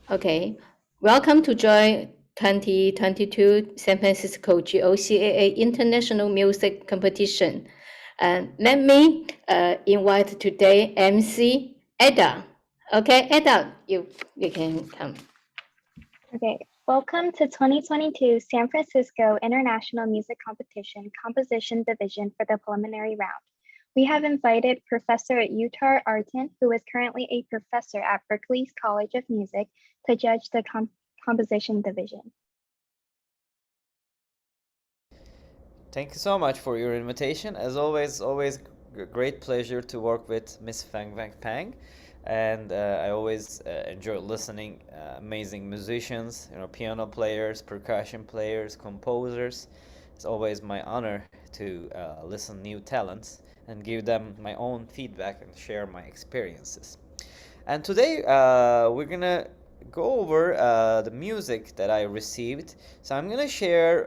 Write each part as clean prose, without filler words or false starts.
Okay. Welcome to join 2022 San Francisco GOCAA International Music Competition. Let me invite today MC Ada. Okay, Ada, you can come. Okay, welcome to 2022 San Francisco International Music Competition Composition Division for the preliminary round. We have invited Professor Utar Artun, who is currently a professor at Berklee College of Music, to judge the composition division. Thank you so much for your invitation. As always a great pleasure to work with Miss Fang Fang Pang. And I always enjoy listening amazing musicians, piano players, percussion players, composers. It's always my honor to listen new talents and give them my own feedback and share my experiences. And today we're gonna go over the music that I received. So I'm gonna share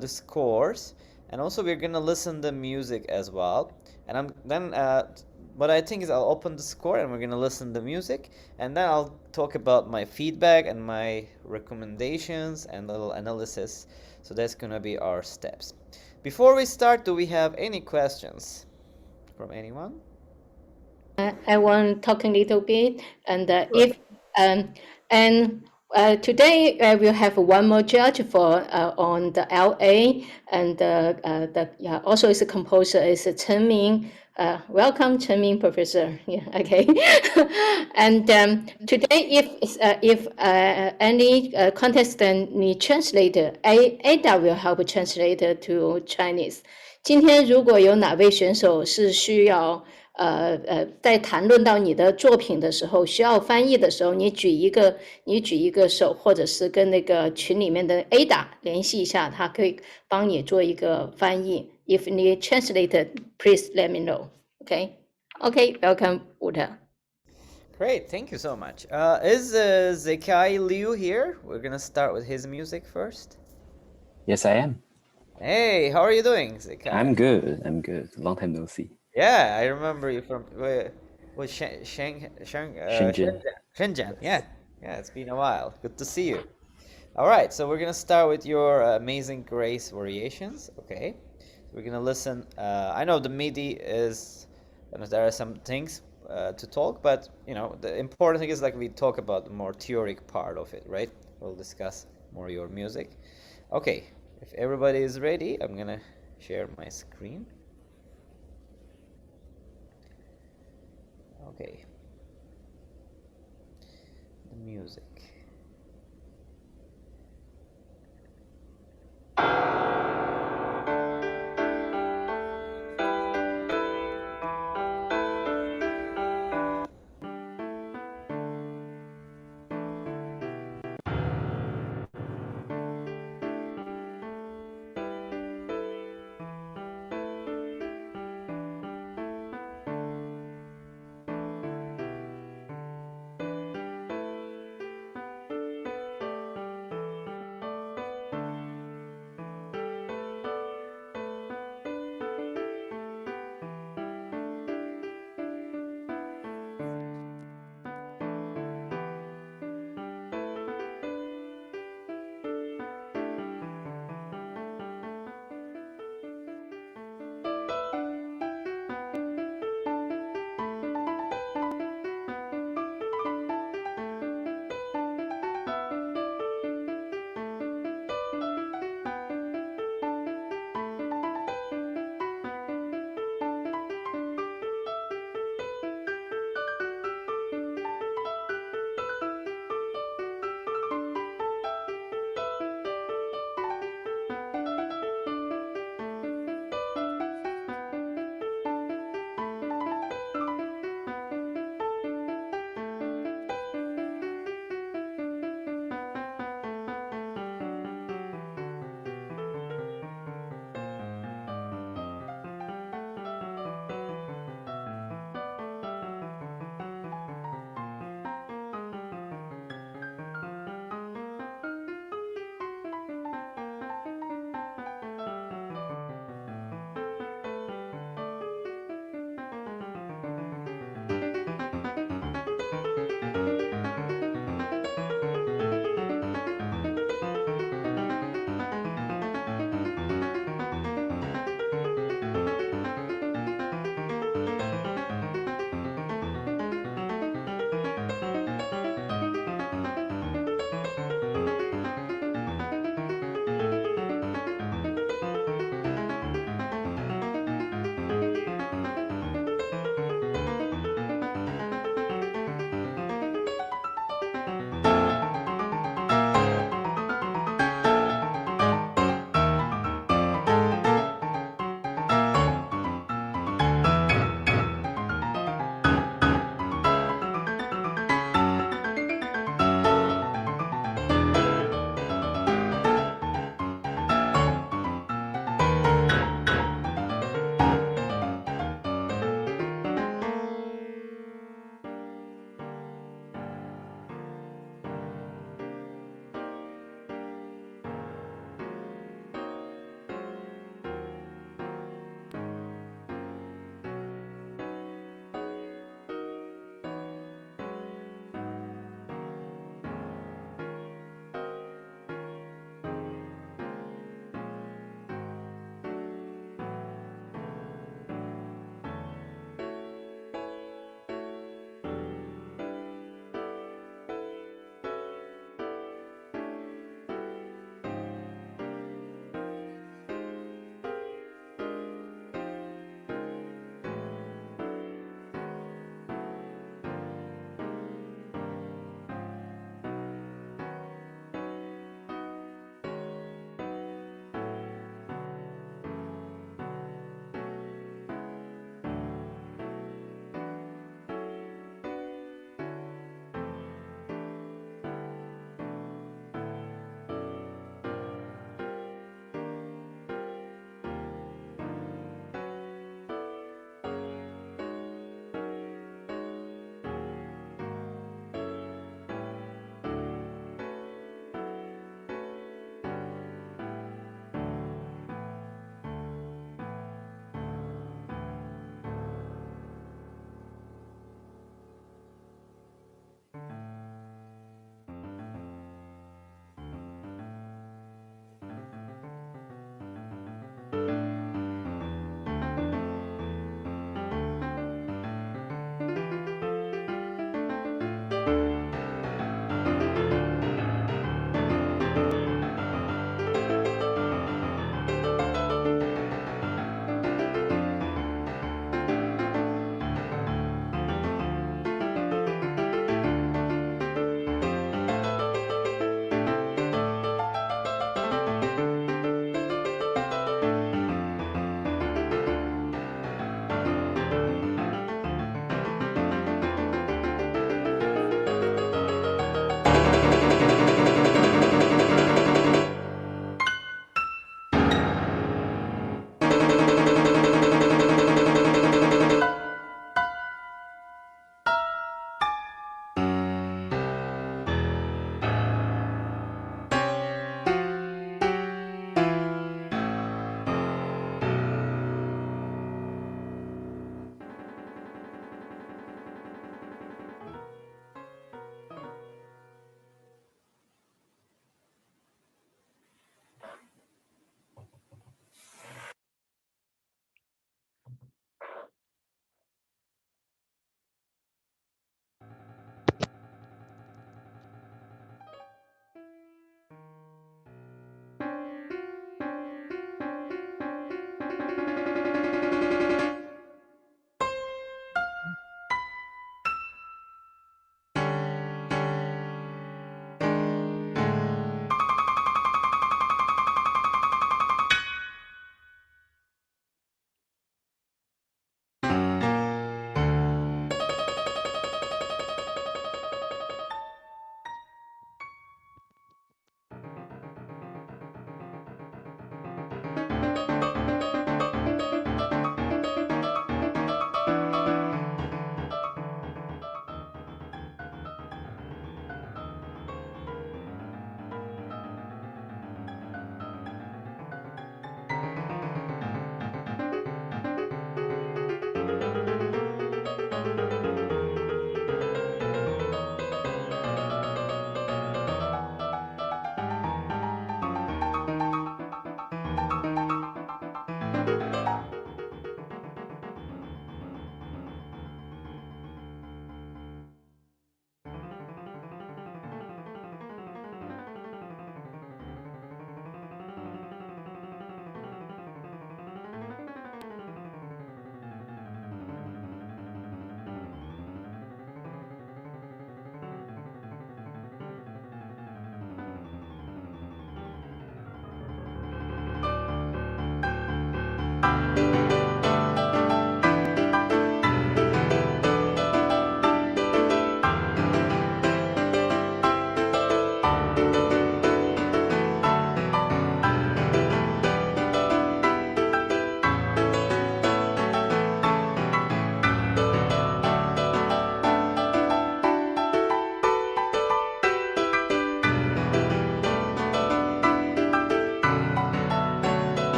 the scores, and also we're gonna listen the music as well. And what I think is I'll open the score and we're gonna listen the music, and then I'll talk about my feedback and my recommendations and little analysis. So that's gonna be our steps. Before we start, do we have any questions from anyone? I want to talk a little bit, and today we'll have one more judge for on the LA, and also is a composer is Chen Ming. Welcome, Chen Ming, professor. Yeah, okay. And today, if any contestant need translator, Ada will help translate to Chinese. 今天如果有哪位选手是需要在谈论到你的作品的时候，需要翻译的时候，你举一个手，或者是跟那个群里面的 Ada 联系一下，他可以帮你做一个翻译。If need translated, please let me know. Okay. Okay. Welcome, Uta. Great, thank you so much. Is Zekai Liu here? We're gonna start with his music first. Yes, I am. Hey, how are you doing, Zekai? I'm good. Long time no see. Yeah, I remember you from Shenzhen. Shenzhen. Yeah, it's been a while. Good to see you. All right, so we're gonna start with your Amazing Grace variations. Okay, we're gonna listen. I know the MIDI is, there are some things to talk, but the important thing is like we talk about the more theoric part of it, right? We'll discuss more your music. Okay, if everybody is ready, I'm gonna share my screen. Okay, the music.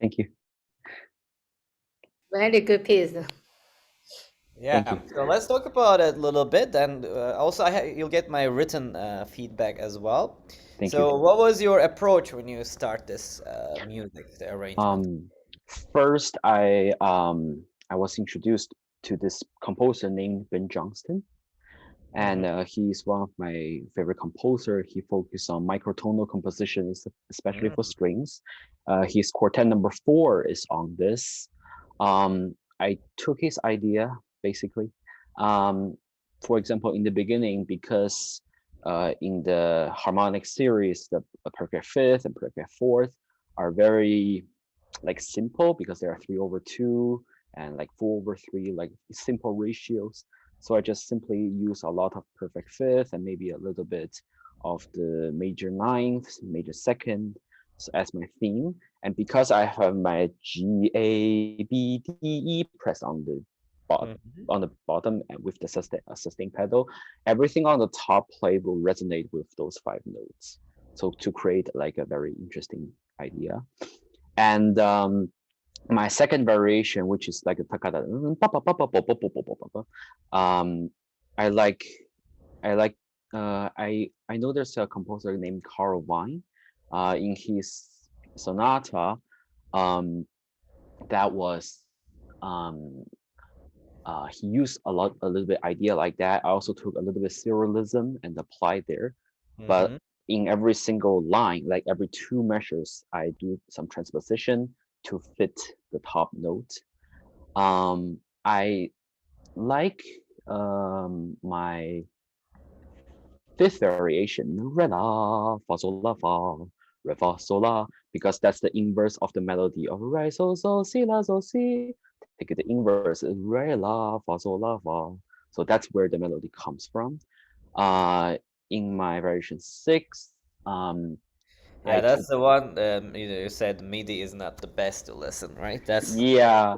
Thank you. Very good piece. Thank Yeah, you. so let's talk about it a little bit, and also you'll get my written feedback as well. Thank you. So, what was your approach when you start this music, the arrangement? First, I was introduced to this composer named Ben Johnston, and he's one of my favorite composer. He focused on microtonal composition, especially for Mm, strings. His quartet number 4 is on this. I took his idea basically. Um, for example, in the beginning, because in the harmonic series, the perfect fifth and perfect fourth are very like simple because there are 3/2 and like 4/3, like simple ratios. So I just simply use a lot of perfect fifth and maybe a little bit of the major ninth, major second as my theme. And because I have my G, A, B, D, E pressed mhm. on the bottom and with the sustain pedal, everything on the top plate will resonate with those 5 notes. So to create like a very interesting idea. And my second variation, which is like a takata, um, I like, I like, I know there's a composer named Carl Vine, in his sonata, um, that was, um, he used a little bit idea like that. I also took a little bit serialism and applied there, but Mm-hmm. in every single line, like every 2 measures, I do some transposition to fit the top note. I like my fifth variation, re la fa sol la fa, re fa sol la, because that's the inverse of the melody of re so si. Take it the inverse, re la fa sol la fa. So that's where the melody comes from. Uh, in my variation 6, um, Yeah, I that's took the one. You said MIDI is not the best to listen, right? That's yeah,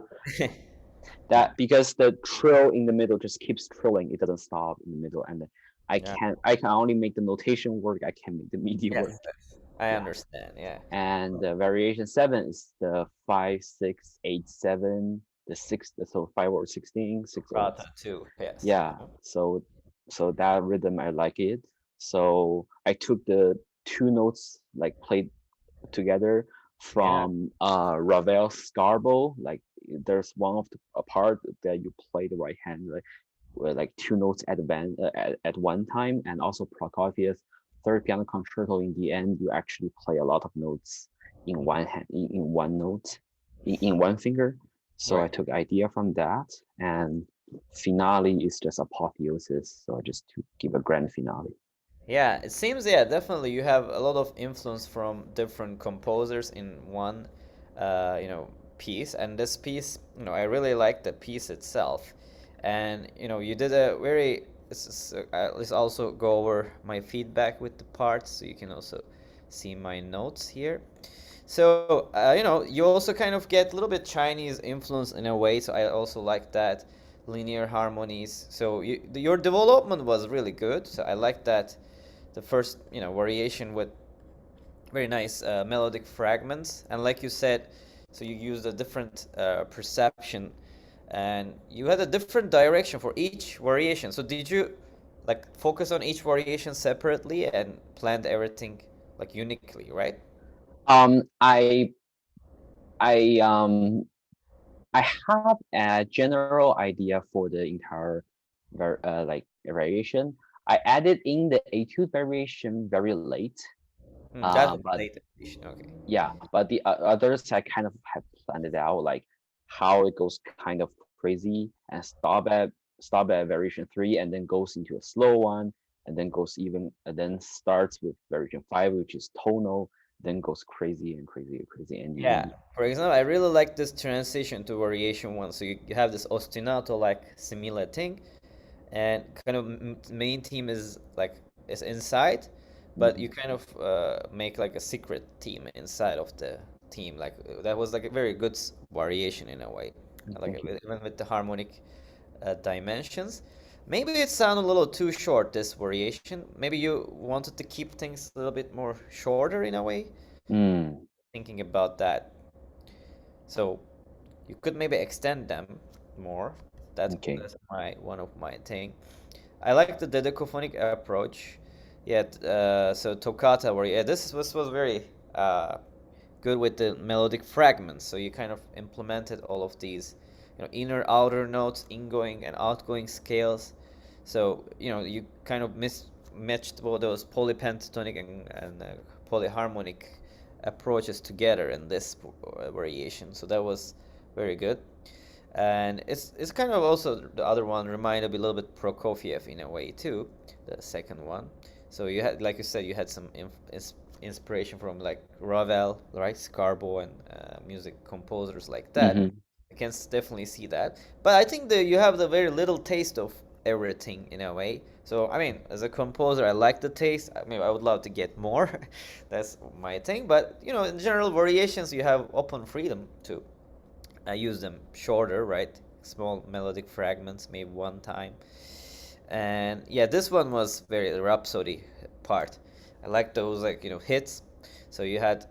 that because the trill in the middle just keeps trilling, it doesn't stop in the middle, and yeah. I can only make the notation work, I can't make the MIDI Yes, work. yes. I Yeah. understand. Yeah. And the variation 7 is the 5, 6, 8, 7, the six, so 5/16, 6/8. Rata too. Yes. Yeah, so that rhythm I like it. So I took the 2 notes like played together Yeah. from Ravel Scarbo. Like there's one of the a part that you play the right hand with like 2 notes at one time, and also Prokofiev's third piano concerto. In the end, you actually play a lot of notes in one hand, in one note, in one finger. So I Right. took idea from that, and finale is just apotheosis. So just to give a grand finale. Yeah, it seems, yeah, definitely you have a lot of influence from different composers in one, piece. And this piece, I really like the piece itself. And, you did a very, let's also go over my feedback with the parts so you can also see my notes here. So, you also kind of get a little bit Chinese influence in a way. So I also like that linear harmonies. So your development was really good. So I like that the first variation with very nice melodic fragments, and like you said, so you used a different perception, and you had a different direction for each variation. So did you like focus on each variation separately and planned everything like uniquely, right? Um, I I I have a general idea for the entire like variation. I added in the etude variation very late. That was But late edition. Okay. yeah, but the others I kind of have planned it out, like how it goes kind of crazy and stop at variation 3 and then goes into a slow one and then goes even and then starts with variation 5, which is tonal, then goes crazy and crazy and crazy, and Yeah, you for example, I really like this transition to variation one. So you have this ostinato like similar thing, and kind of main theme is inside, but you mhm. kind of make like a secret theme inside of the theme. Like that was like a very good variation in a way. I like Thank it you. even with the harmonic dimensions. Maybe it sounded a little too short, this variation. Maybe you wanted to keep things a little bit more shorter in a way. Mm. Thinking about that. So you could maybe extend them more. Okay. That's my one of my thing. I like the dodecaphonic approach. Yeah, so toccata, where yeah, was very good with the melodic fragments. So you kind of implemented all of these, inner outer notes, ingoing and outgoing scales. So you kind of matched both those polypentatonic and polyharmonic approaches together in this variation. So that was very good. And it's kind of also the other one reminded me a little bit Prokofiev in a way too, the second one. So you had, like you said, you had some inspiration from like Ravel, right, Scarbo, and music composers like that. Mm-hmm. I can definitely see that. But I think that you have the very little taste of everything in a way. So I mean, as a composer, I like the taste. I mean, I would love to get more. That's my thing. But in general, variations you have open freedom to. I use them shorter, right? Small melodic fragments, maybe one time. And yeah, this one was very Rhapsody part. I like those like hits. So you had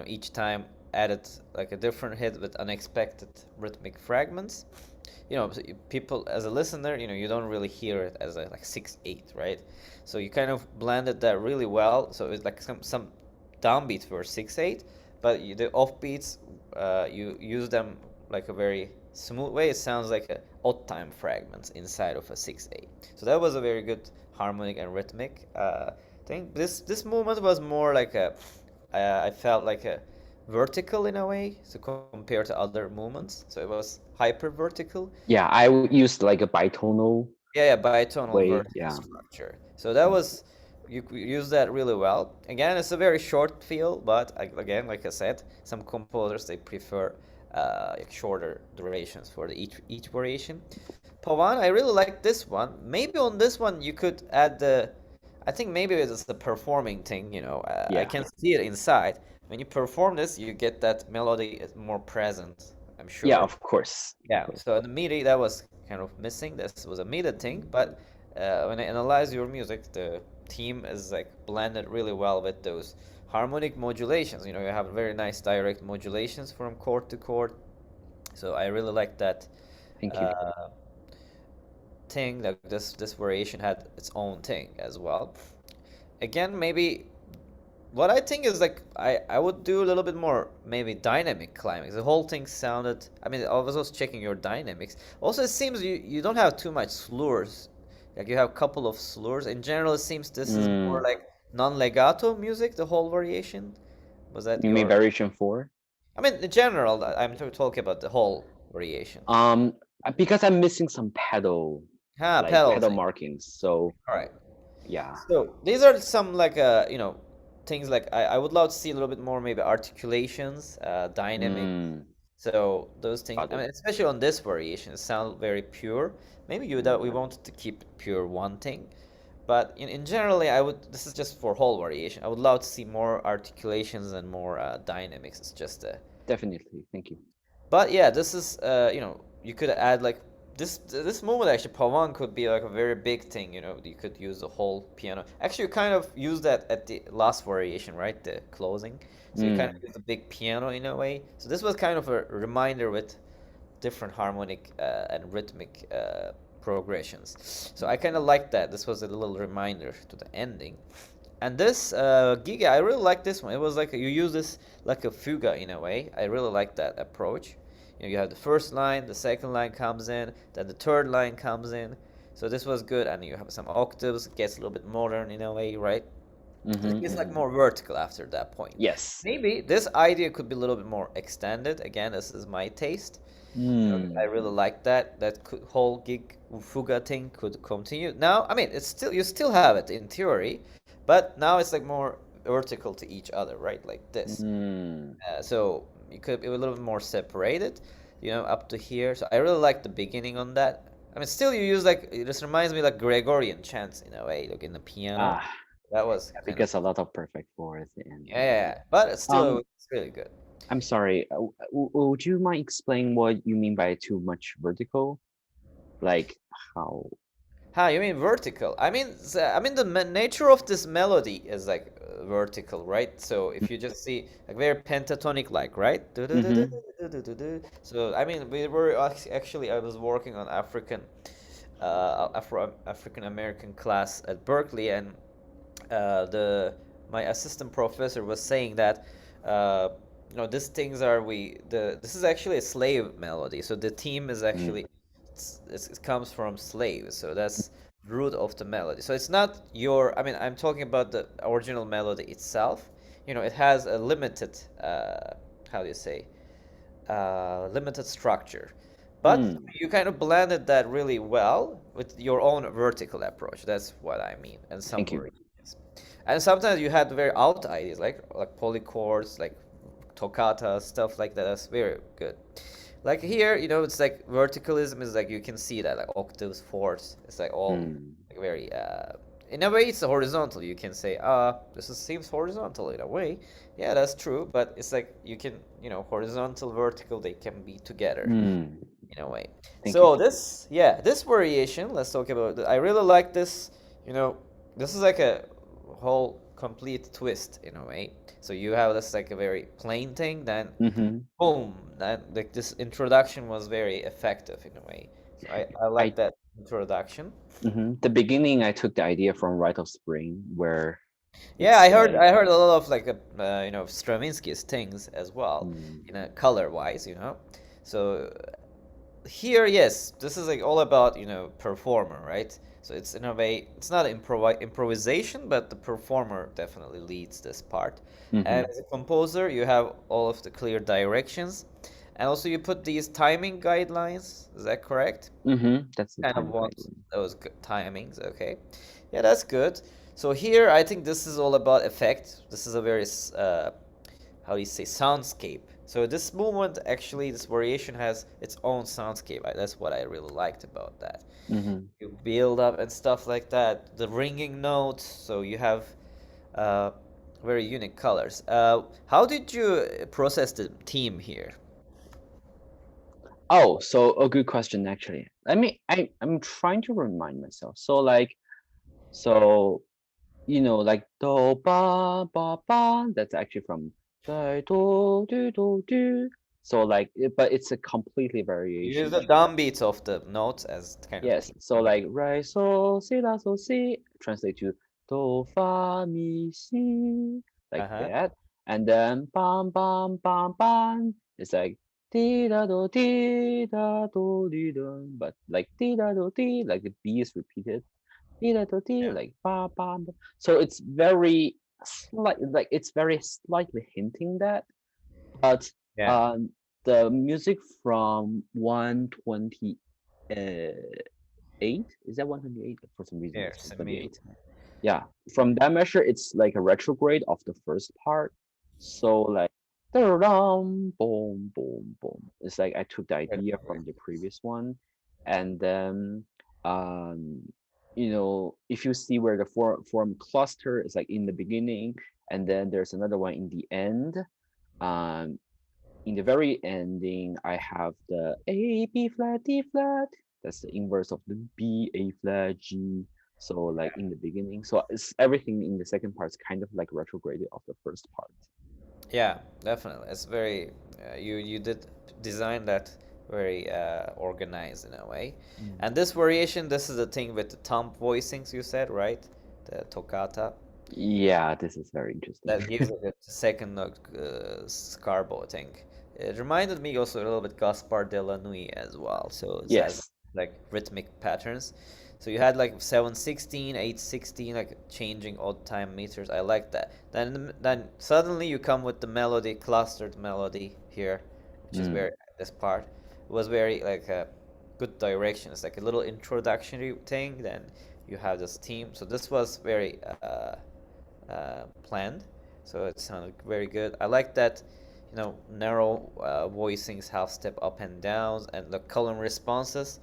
each time added like a different hit with unexpected rhythmic fragments. So people as a listener, you don't really hear it as a like 6/8, right? So you kind of blended that really well. So it's like some downbeats were 6/8, but the offbeats you use them like a very smooth way. It sounds like a odd time fragments inside of a 6/8. So that was a very good harmonic and rhythmic thing. This movement was more like I felt like a vertical in a way, so compared to other movements. So it was hyper vertical. Yeah, use like a bitonal Yeah, bitonal way. vertical Yeah. structure. So that was you could use that really well. Again, it's a very short feel, but again, like I said, some composers they prefer like shorter durations for each variation. Pavan, I really like this one. Maybe on this one you could add the. I think maybe it's the performing thing. I Yeah. can see it inside. When you perform this, you get that melody is more present. I'm Yeah, sure. of course. Of Yeah, course. so the MIDI that was kind of missing. This was a MIDI thing, but when I analyze your music, the theme is like blended really well with those harmonic modulations. You have very nice direct modulations from chord to chord. So I really like that Thank you. uh, thing. That this variation had its own thing as well. Again, maybe what I think is like I would do a little bit more maybe dynamic climbing. The whole thing sounded. I mean, I was also checking your dynamics. Also, it seems you don't have too much slurs. Like you have a couple of slurs. In general, it seems this is more Mm, like non-legato music. The whole variation was that you mean your? variation 4? I mean, in general, I'm talking about the whole variation. Um, because I'm missing some like Pedal pedal thing. markings. So All right. yeah. So these are some like things like I would love to see a little bit more maybe articulations, dynamic. Mm, So those things, got I it. mean, especially on this variation, it sound very pure. Maybe you that we wanted to keep pure one thing, but in generally, I would. This is just for whole variation. I would love to see more articulations and more dynamics. It's just Definitely. Thank you. but yeah, this is you could add like this movement actually Pawan could be like a very big thing. You could use the whole piano. Actually, you kind of use that at the last variation, right? The closing. So you kind of Mm, use the big piano in a way. So this was kind of a reminder with different harmonic and rhythmic progressions. So I kind of like that. This was a little reminder to the ending. And this Giga, I really like this one. It was like you use this like a fuga in a way. I really like that approach. You have the first line, the second line comes in, then the third line comes in. So this was good, and you have some octaves. It gets a little bit modern in a way, right? It gets like mm-hmm. more vertical after that point. Yes. Maybe this idea could be a little bit more extended. Again, this is my taste. I Mm, really like that. That whole gig fuga thing could continue. Now, I mean, it's still you still have it in theory, but now it's like more vertical to each other, right? Like this. mm. So you could be a little bit more separated, up to here. So I really like the beginning on that. I mean, still you use like it just reminds me like Gregorian chants in a way, like in the piano. Ah, That was yeah, kind of because a lot of perfect fourth and yeah, yeah, yeah. But it's still um, it's really good. I'm sorry. Would you mind explaining what you mean by too much vertical? Like how? How you mean vertical? I mean the nature of this melody is like vertical, right? So if you just see like very pentatonic, like right. Mm-hmm. So I mean, we were actually I was working on African American class at Berkeley, and the my assistant professor was saying that uh, these things are we the this is actually a slave melody. So the theme is Mm. actually it comes from slaves. So that's root of the melody. So it's not your. I mean, I'm talking about the original melody itself. It has a limited how do you say limited structure. But Mm. you kind of blended that really well with your own vertical approach. That's what I mean. And some Thank you. variations. And sometimes you had very out ideas like polychords, like toccata, stuff like that. That's very good. Like here, it's like verticalism is like you can see that like octaves, fourths. It's like all Mm. like very in a way it's horizontal. You can say, seems horizontal in a way. Yeah, that's true, but it's like you can, horizontal, vertical, they can be together Mm. in a way. Thank you. So this variation, let's talk about I really like this, you know, this is like a whole complete twist in a way. So you have this like a very plain thing, then Mm-hmm. boom, that like this introduction was very effective in a way. So I like I that introduction. The beginning I took the idea from Rite of Spring, where Yeah, it's like I heard a lot of like Stravinsky's things as well, mm, color wise, So here, yes, this is like all about performer, right? So it's in a way it's not improvisation, but the performer definitely leads this part. mm-hmm. And as a composer, you have all of the clear directions, and also you put these timing guidelines. Is that correct? Mm-hmm. That's the Kind of time want guideline. those timings. Okay, yeah, that's good. So here, I think this is all about effect. This is a very how do you say soundscape. So this movement actually, this variation has its own soundscape. That's what I really liked about that. Mm-hmm. You build up and stuff like that. The ringing notes. So you have uh, very unique colors. How did you process the theme here? Oh, so a good question actually. I'm trying to remind myself. So like do ba ba ba. That's actually from do. So but it's a completely You use variation. the down beats of the notes as kind of Yes. theme. So Okay. like re so si la so si translate to do fa mi si Uh like huh. that, and then bam bam bam bam. It's like di da do di da, but like di da do di, like the B is repeated. Di da do di, Yeah. like ba bam. So it's very slight, like it's very slightly hinting that, but Yeah. um, the music from 120. Uh, 8, is that 128? For some reason it's Yes, and me. 128. Yeah, from that measure it's like a retrograde of the first part. So like boom boom boom, it's like I took the idea from the previous one. And then um if you see where the form cluster is like in the beginning, and then there's another one in the end. um in the very ending, I have the A, B flat, D flat. That's the inverse of the B, A flat, G. So like in the beginning, so it's everything in the second part is kind of like retrograded of the first part. Yeah, definitely. It's very you did design that very organized in a way. Mm. And this variation, this is the thing with the thumb voicings you said, right? The toccata Yeah, this is very interesting. that gives it a second note scarbo thing. It reminded me also a little bit Gaspar de la Nuit as well. So it has Yes. like rhythmic patterns. So you had like 7/16, 8/16, like changing odd time meters. I like that. Then suddenly you come with the melody, clustered melody here, which is Mm. very this part was very like a good direction. It's like a little introductory thing. Then you have this theme. So this was very planned. So it sounded very good. I like that, narrow voicings, half step up and downs, and the column responses.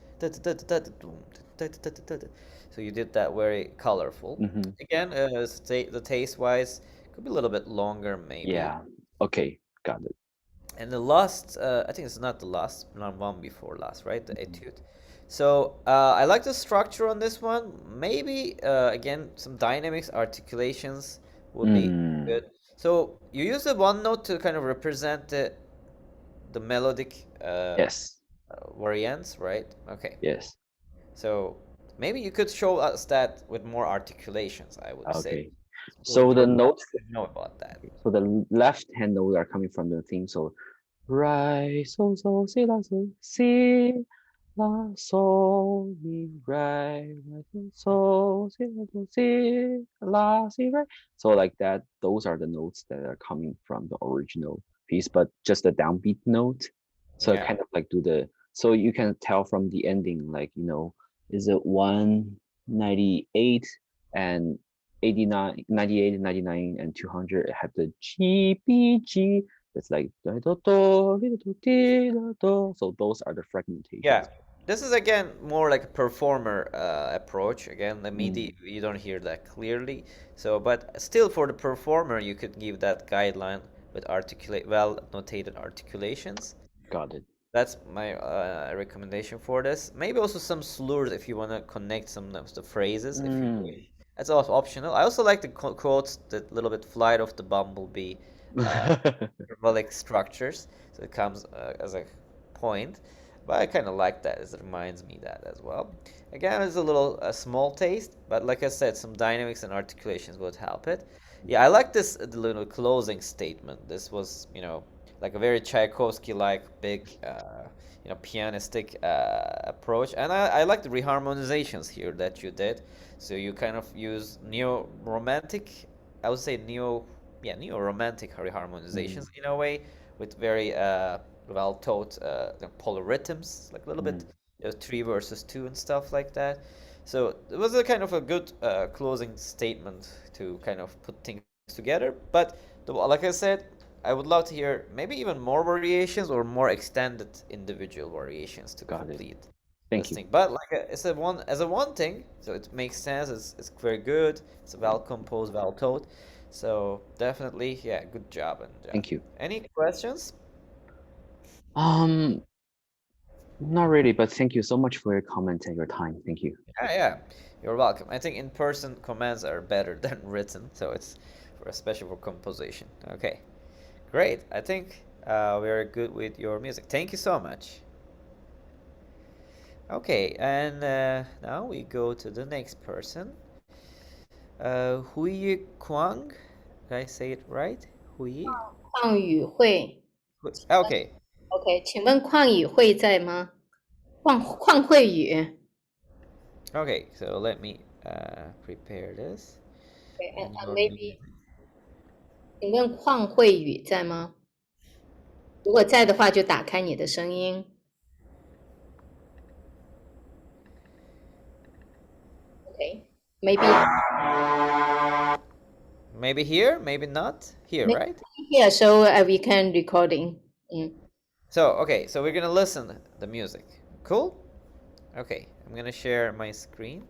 So you did that very colorful. Mm-hmm. Again, the taste wise could be a little bit longer maybe. Yeah. Okay, got it. And the last, I think it's not the last, not one before last, right? The Mhm. etude. So I like the structure on this one. Maybe again some dynamics, articulations would be Mm, good. So you use the one note to kind of represent the melodic yes, variants, right? Okay. yes. So maybe you could show us that with more articulations, I would say. Okay. So So the your notes, should know about that. so the left hand notes are coming from the theme. So Re, so, si, la, sol, mi, re, so, si, la, si, re. So like that, those are the notes that are coming from the original piece, but just the downbeat note. So Yeah. kind of like so you can tell from the ending, like, is it 198 and 89, 98, 99, and 200 have the G, B, G. It's like do, do, do, do, do, do. So those are the Yeah. fragmentations. This is again more like a performer approach. Again, the Mm, MIDI you don't hear that clearly. So, but still for the performer, you could give that guideline with articulate well notated articulations. got it. That's my recommendation for this. Maybe also some slurs if you want to connect some of the phrases, if you Mm. wish. That's also optional. I also like the quotes, the little bit flight of the bumblebee, uh, symbolic structures. So it comes as a point. But I kind of like that. It reminds me that as well. Again, it's a little a small taste, but like I said, some dynamics and articulations would help it. Yeah, I like this the little closing statement. This was, like a very Tchaikovsky-like big, pianistic approach, and I like the reharmonizations here that you did. So you kind of use neo-romantic, I would say neo-romantic Mm, reharmonizations in a way with very well-taught polyrhythms, like a little bit mm, 3 versus 2 and stuff like that. So it was a kind of a good closing statement to kind of put things together. But like I said, I would love to hear maybe even more variations or more extended individual variations to got it. complete this Thank you. thing. But like it's a one as a one thing, so it makes sense. It's very good. It's well composed, well taught. So definitely, yeah, good job. And Thank you. any questions? Um, Not really, but thank you so much for your comment and your time. Thank you. Yeah, yeah, you're welcome. I think in-person commands are better than written, so it's especially for composition. Okay, great. I think we're good with your music. Thank you so much. Okay, and now we go to the next person. Hui Kwang. Did I say it right? Hui. 邝宇慧 Okay. ，OK，请问邝宇慧在吗？邝慧宇 Okay. So let me prepare this. ，OK，and Your music. maybe，请问邝慧宇在吗？如果在的话，就打开你的声音，OK，maybe Maybe here, maybe not here, maybe right? here, so we can recording. 嗯 So, okay, so we're gonna listen the music. Cool? Okay, I'm gonna share my screen.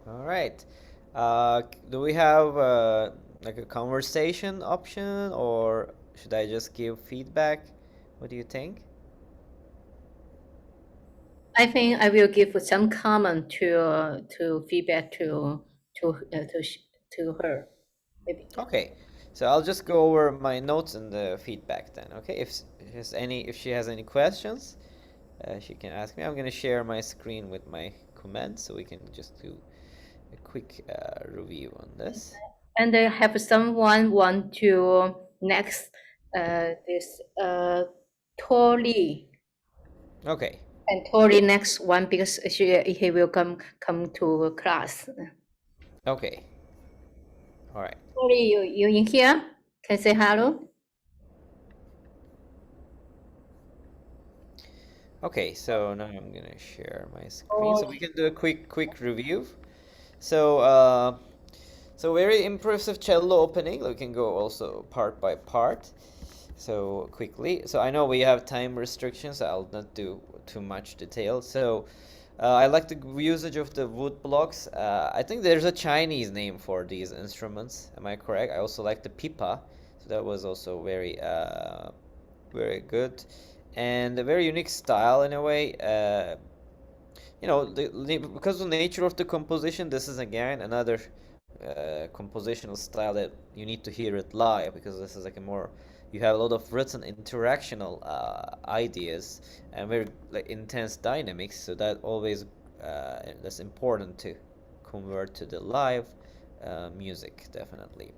All right. Do we have like a conversation option, or should I just give feedback? What do you think? I think I will give some comment to feedback to her. Maybe. Okay. So I'll just go over my notes and the feedback then. Okay. If she has any questions, she can ask me. I'm gonna share my screen with my comments so we can just do a quick review on this. And have someone want to next this Tori. Okay. And Tori next one because he will come to class. Okay. All right. Tori, you in here? Can say hello? Okay, so now I'm gonna share my screen so we can do a quick review. So so very impressive cello opening. We can go also part by part. So quickly. So I know we have time restrictions. So I'll not do too much detail. So I like the usage of the wood blocks. I think there's a Chinese name for these instruments. Am I correct? I also like the pipa. So that was also very good, and a very unique style in a way. You know, because of the nature of the composition, this is again another compositional style that you need to hear it live, because this is like a more, you have a lot of written interactional ideas and very like intense dynamics, so that always that's important to convert to the live music, definitely.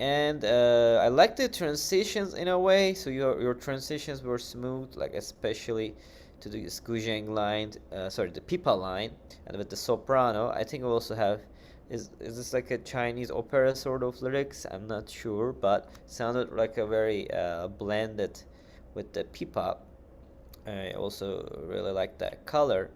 And I like the transitions in a way. So your transitions were smooth, like especially to the Skujang line, sorry, the pipa line, and with the soprano. I think we also have, is this like a Chinese opera sort of lyrics? I'm not sure, but sounded like a very blended with the pipa. I also really like that color.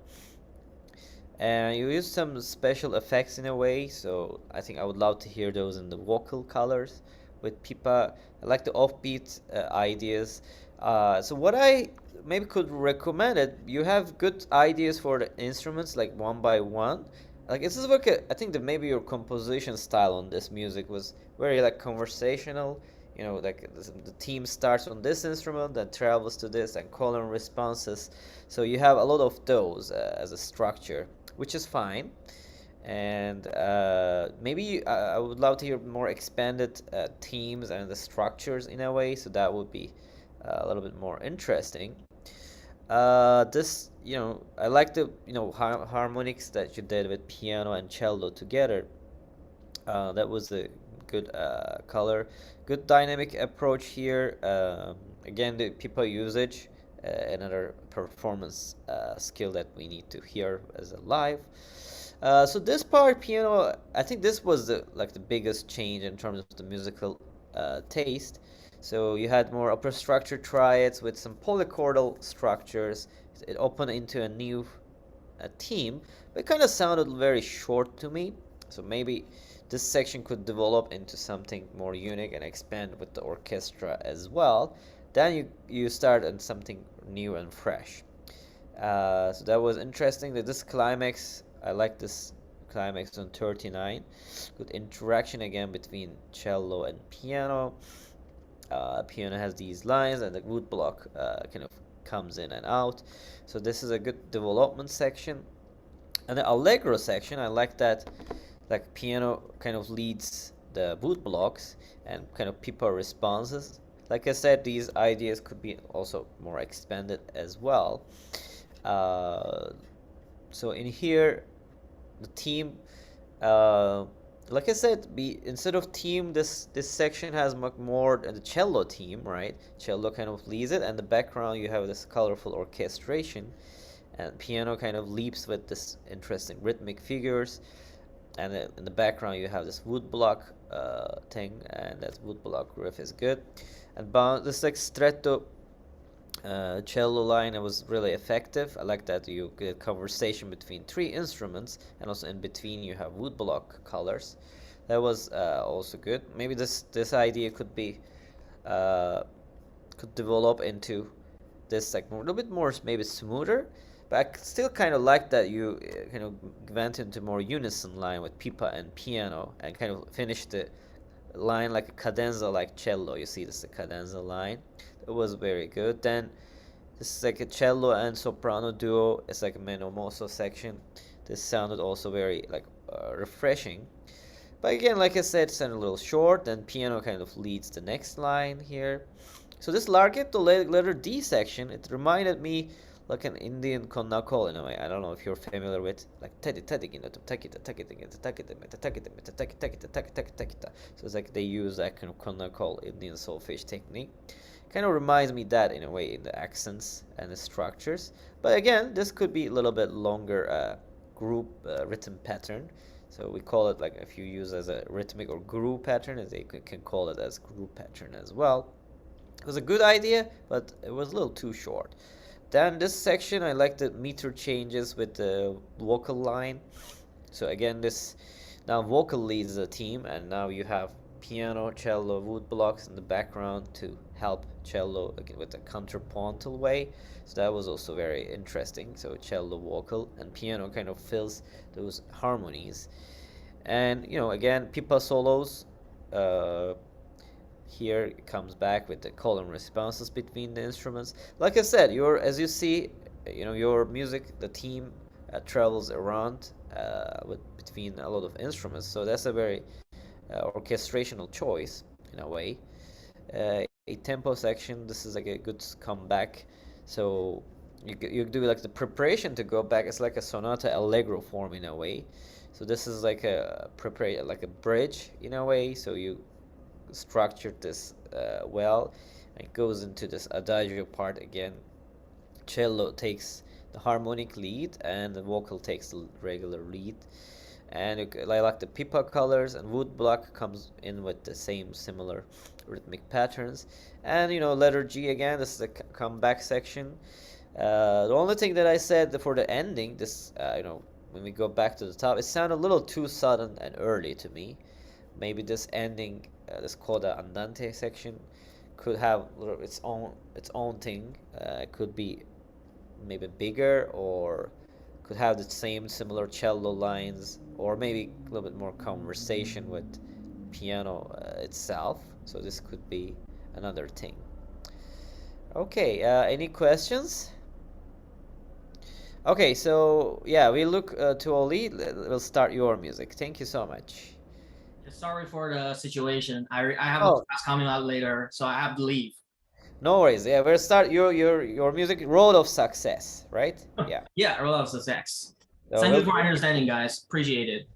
And you use some special effects in a way, so I think I would love to hear those in the vocal colors with Pipa. I like the offbeat ideas. So what I maybe could recommend it, you have good ideas for the instruments, like one by one. Like this is like I think that maybe your composition style on this music was very like conversational. You know, like the theme starts on this instrument, then travels to this, and call and responses. So you have a lot of those as a structure, which is fine. And maybe I would love to hear more expanded themes and the structures in a way, so that would be a little bit more interesting. This, you know, I like the, you know, harmonics that you did with piano and cello together. That was a good color, good dynamic approach here. Again, the people usage, another performance skill that we need to hear as a live. So this part piano, I think this was the like the biggest change in terms of the musical taste. So you had more upper structure triads with some polychordal structures. It opened into a new theme, but it kind of sounded very short to me. So maybe this section could develop into something more unique and expand with the orchestra as well. Then you start on something new and fresh. So that was interesting. That this climax, I like this climax on 39. Good interaction again between cello and piano. Piano has these lines, and the wood block kind of comes in and out. So this is a good development section. And the allegro section, I like that, like piano kind of leads the wood blocks and kind of people responses. Like I said, these ideas could be also more expanded as well. So in here, the theme, uh, like I said, instead of theme, this section has more the cello theme, right? Cello kind of leads it, and the background you have this colorful orchestration, and piano kind of leaps with this interesting rhythmic figures, and in the background you have this woodblock thing, and that woodblock riff is good, and this like stretto cello line, it was really effective. I like that you get conversation between three instruments, and also in between you have woodblock colors. That was also good. Maybe this idea could be uh, could develop into this like a little bit more maybe smoother, but I still kind of like that you kind of went into more unison line with pipa and piano and kind of finished the line like a cadenza like cello. You see this is a cadenza line. It was very good. Then this is like a cello and soprano duo. It's like a meno mosso section. This sounded also very like refreshing. But again, like I said, it sounded a little short. Then piano kind of leads the next line here. So this larghetto letter D section, it reminded me like an Indian konnakol in a way. I don't know if you're familiar with like teddy teddy so it's like they use that kind of konnakol Indian solfege technique. Kind of reminds me that in a way in the accents and the structures. But again, this could be a little bit longer group rhythm pattern. So we call it like if you use as a rhythmic or groove pattern, they can call it as groove pattern as well. It was a good idea, but it was a little too short. Then this section, I like the meter changes with the vocal line. So again, this now vocal leads the theme, and now you have piano, cello, wood blocks in the background to help cello again with a contrapuntal way. So that was also very interesting. So cello, vocal, and piano kind of fills those harmonies. And again, pipa solos. Here it comes back with the call and responses between the instruments. Like I said, as you see, your music, the theme travels around between a lot of instruments. So that's a very orchestrational choice in a way. A tempo section. This is like a good comeback. So you do like the preparation to go back. It's like a sonata allegro form in a way. So this is like a like a bridge in a way. So you structured this well. It goes into this adagio part again. Cello takes the harmonic lead and the vocal takes the regular lead. And I like the pipa colors, and woodblock comes in with the same similar rhythmic patterns. And letter G again, this is the comeback section. The only thing that I said for the ending, this when we go back to the top, it sounded a little too sudden and early to me. Maybe this ending, this coda andante section, could have its own thing. It could be maybe bigger, or could have the same similar cello lines, or maybe a little bit more conversation with piano itself. So this could be another thing. Okay, any questions? Okay, so yeah, we look to Oli. We'll start your music. Thank you so much. Sorry for the situation. I have a Oh, class coming out later, so I have to leave. no worries. Yeah, we'll start your music road of success, right? Yeah. Yeah, roll of success. So Thank you for understanding, guys. Appreciate it.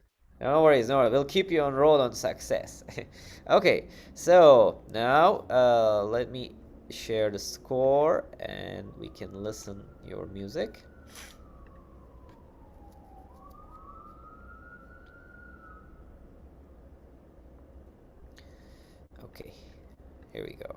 no worries, no worries. We'll keep you on road on success. Okay, so now let me share the score and we can listen your music. Okay, here we go.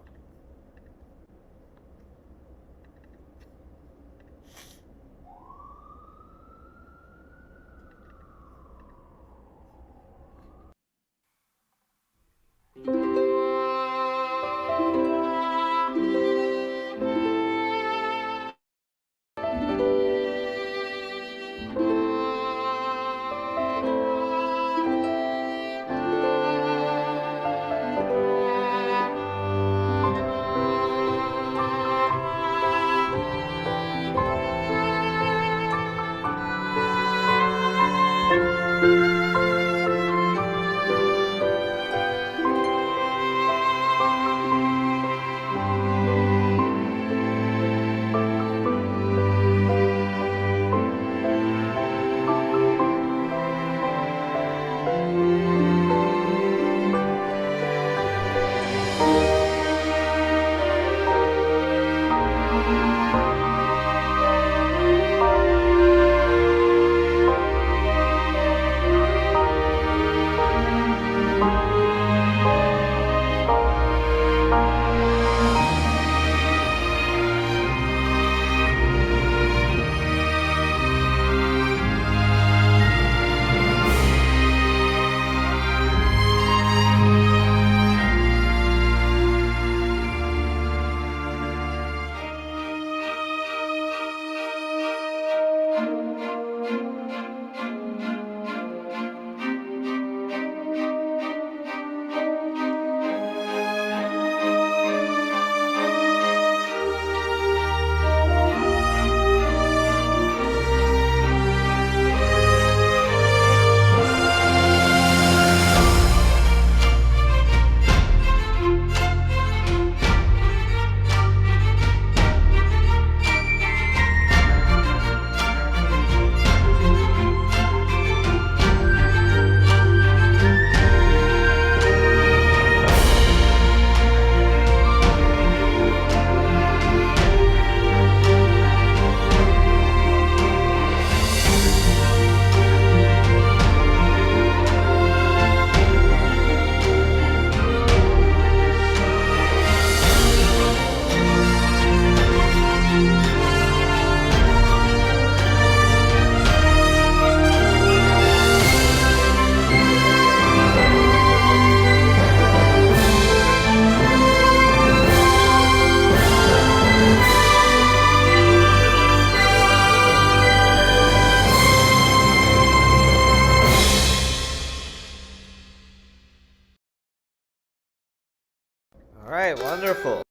right, wonderful.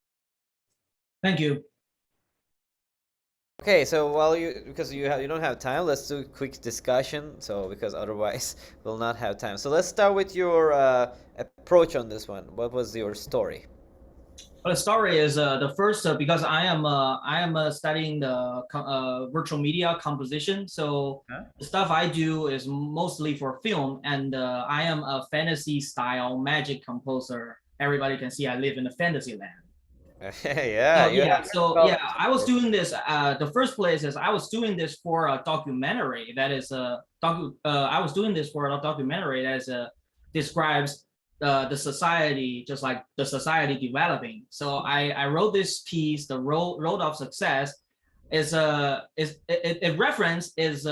Thank you. Okay, so while because you don't have time, let's do a quick discussion. So because otherwise we'll not have time. So let's start with your approach on this one. What was your story? Well, the story is the first because I am studying the virtual media composition. So the stuff I do is mostly for film, and I am a fantasy style magic composer. Everybody can see I live in a fantasy land. Yeah, you have I was doing this. The first place is I was doing this for a documentary that is I was doing this for a documentary that is describes the society, just like the society developing. So I wrote this piece. The road of success is it reference is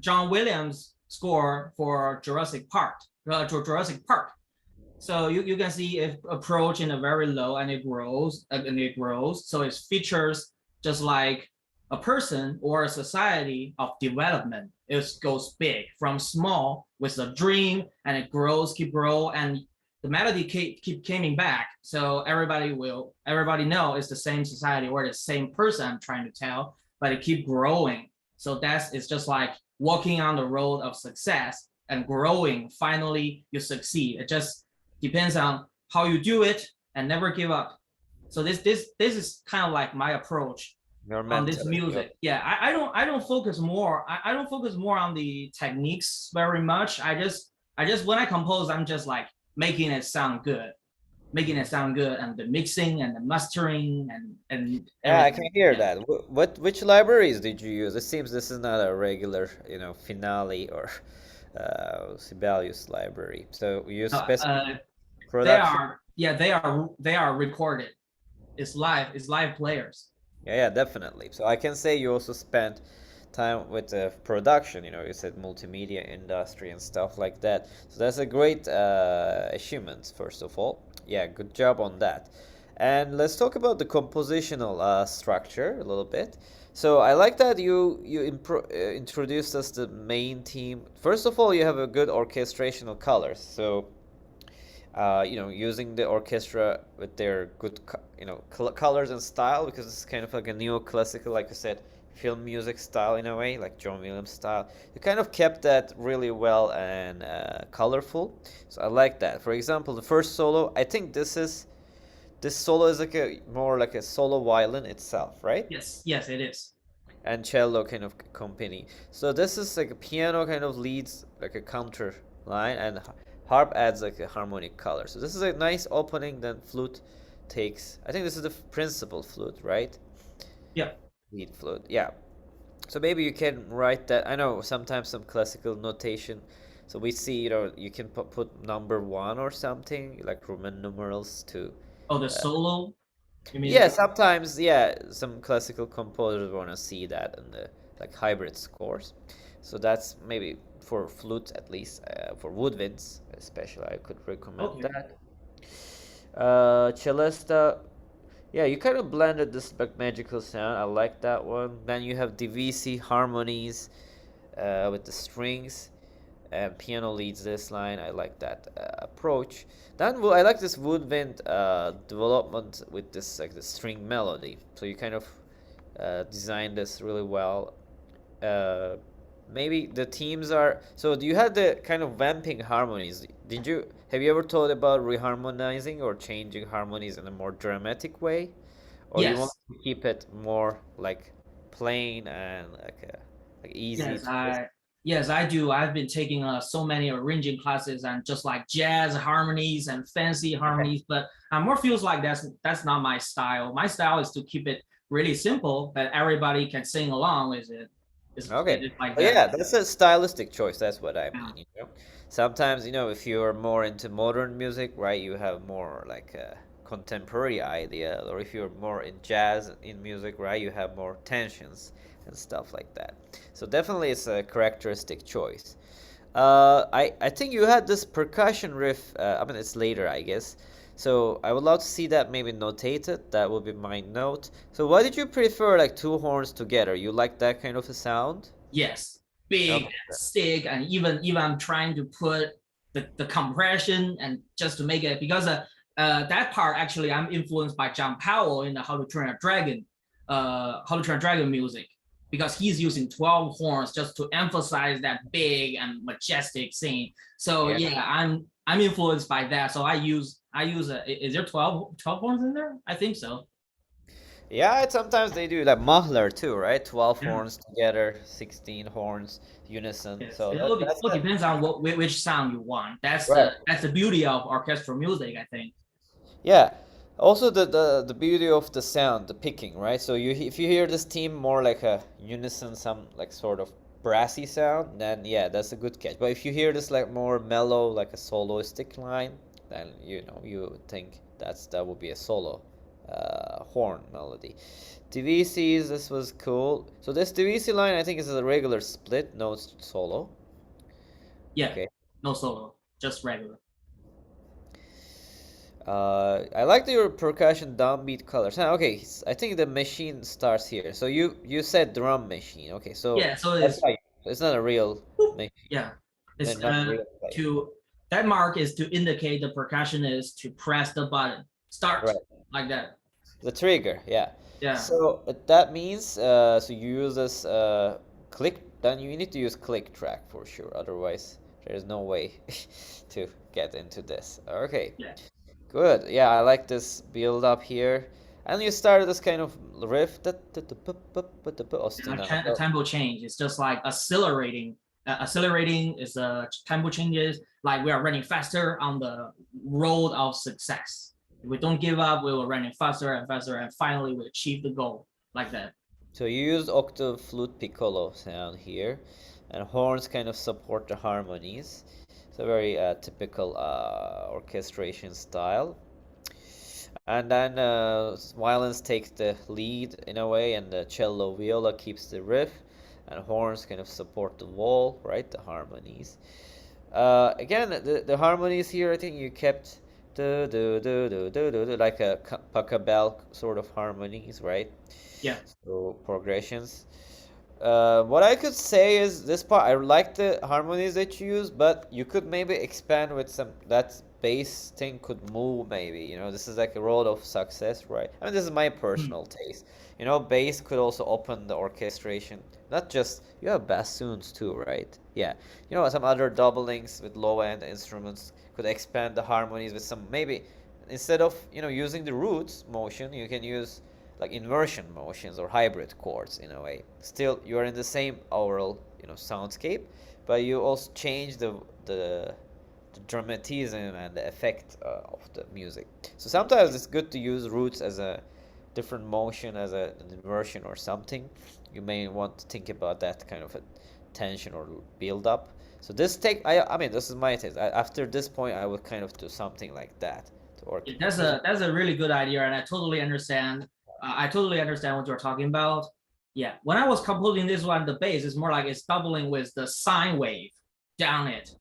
John Williams' score for Jurassic Park. Jurassic Park. So you can see it approach in a very low and it grows and it grows. So it features just like a person or a society of development. It goes big from small with a dream and it grows, keep grow, and the melody keep coming back. So everybody know it's the same society or the same person I'm trying to tell, but it keep growing. So it's just like walking on the road of success and growing. Finally, you succeed. It just depends on how you do it and never give up. So this is kind of like my approach on this music. Yeah, I don't focus more. I don't focus more on the techniques very much. I just when I compose, I'm just like making it sound good, and the mixing and the mastering and yeah, I can hear that. Which libraries did you use? It seems this is not a regular, Finale or Sibelius library. So you use specific production? They are recorded. It's live players. Yeah, definitely. So I can say you also spent time with the production, you said multimedia industry and stuff like that. So that's a great achievement, first of all. Yeah, good job on that. And let's talk about the compositional structure a little bit. So I like that you introduced us the main theme. First of all, you have a good orchestrational colors. So using the orchestra with their good, colors and style, because it's kind of like a neoclassical, like I said, film music style in a way, like John Williams style. You kind of kept that really well and colorful. So I like that. For example, the first solo, I think this solo is more like a solo violin itself, right? Yes, it is. And cello kind of accompany. So this is like a piano kind of leads like a counter line, and harp adds like a harmonic color. So this is a nice opening. Then flute takes. I think this is the principal flute, right? Yeah. Lead flute. Yeah. So maybe you can write that. I know sometimes some classical notation. So we see, you can put number 1 or something like Roman numerals to. Oh, the solo. You mean? Yeah, sometimes. Yeah, some classical composers want to see that in the like hybrid scores. So that's maybe for flute at least. For woodwinds especially, I could recommend that. Celesta. Yeah, you kind of blended this like magical sound. I like that one. Then you have DVC harmonies with the strings, and piano leads this line. I like that approach. Then I like this woodwind development with this like the string melody. So you kind of designed this really well. Maybe the themes are so. Do you have the kind of vamping harmonies? Have you ever thought about reharmonizing or changing harmonies in a more dramatic way, or you want to keep it more like plain and like easy? Yes, I do. I've been taking so many arranging classes and just like jazz harmonies and fancy harmonies, but more feels like that's not my style. My style is to keep it really simple that everybody can sing along with it. Okay. Yeah, that's a stylistic choice. That's what I mean. Sometimes, if you're more into modern music, right, you have more like a contemporary idea, or if you're more in jazz in music, right, you have more tensions and stuff like that. So definitely it's a characteristic choice. I think you had this percussion riff. I mean, it's later, I guess. So I would love to see that maybe notated. That would be my note. So why did you prefer like 2 horns together? You like that kind of a sound? Yes, big, stick, and even I'm trying to put the compression and just to make it, because that part actually I'm influenced by John Powell in the How to Train a Dragon, music, because he's using 12 horns just to emphasize that big and majestic scene. So yeah, I'm influenced by that. So I use is there 12 horns in there? I think so. Yeah, sometimes they do like Mahler too, right? 12 horns together, 16 horns unison. Yes. So It that's all depends on which sound you want. That's the beauty of orchestral music, I think. Yeah. Also the beauty of the sound, the picking, right? So if you hear this theme more like a unison, some like sort of brassy sound, then yeah, that's a good catch. But if you hear this like more mellow, like a soloistic line, then you would think that would be a solo horn melody. DVCs, this was cool. So this DVC line, I think, is a regular split, no solo. Yeah, okay. No solo, just regular. I like your percussion downbeat colors. Okay, I think the machine starts here. So you said drum machine. Okay, so yeah, so it's not a real machine. Yeah, it's that mark is to indicate the percussion is to press the button, start like that. The trigger, yeah. Yeah. So that means so you use this click. Then you need to use click track for sure. Otherwise, there's no way to get into this. Okay. Yeah. Good. Yeah, I like this build up here. And you started this kind of riff. A tempo change. It's just like accelerating. Accelerating is a tempo changes. Like we are running faster on the road of success. If we don't give up, we will running faster and faster, and finally we achieve the goal like that. So you used octave flute piccolo sound here, and horns kind of support the harmonies. It's a very typical orchestration style. And then violins takes the lead in a way, and the cello viola keeps the riff, and horns kind of support the wall, right? The harmonies. Again, the harmonies here, I think you kept do do do do do do like a pachelbel sort of harmonies, right? Yeah. So progressions. What I could say is this part, I like the harmonies that you use, but you could maybe expand with some, that bass thing could move maybe, this is like a road of success, right? I mean, this is my personal taste. Bass could also open the orchestration. Not just, you have bassoons too, right? Yeah. Some other doublings with low-end instruments could expand the harmonies with some, maybe, instead of, using the roots motion, you can use like inversion motions or hybrid chords in a way. Still, you are in the same overall, soundscape, but you also change the dramatism and the effect of the music. So sometimes it's good to use roots as a different motion, as an inversion or something. You may want to think about that kind of a tension or build up. So this I mean, this is my taste. After this point, I would kind of do something like that to work. That's a really good idea, and I totally understand. I totally understand what you're talking about. Yeah, when I was composing this one, the bass is more like it's doubling with the sine wave down it.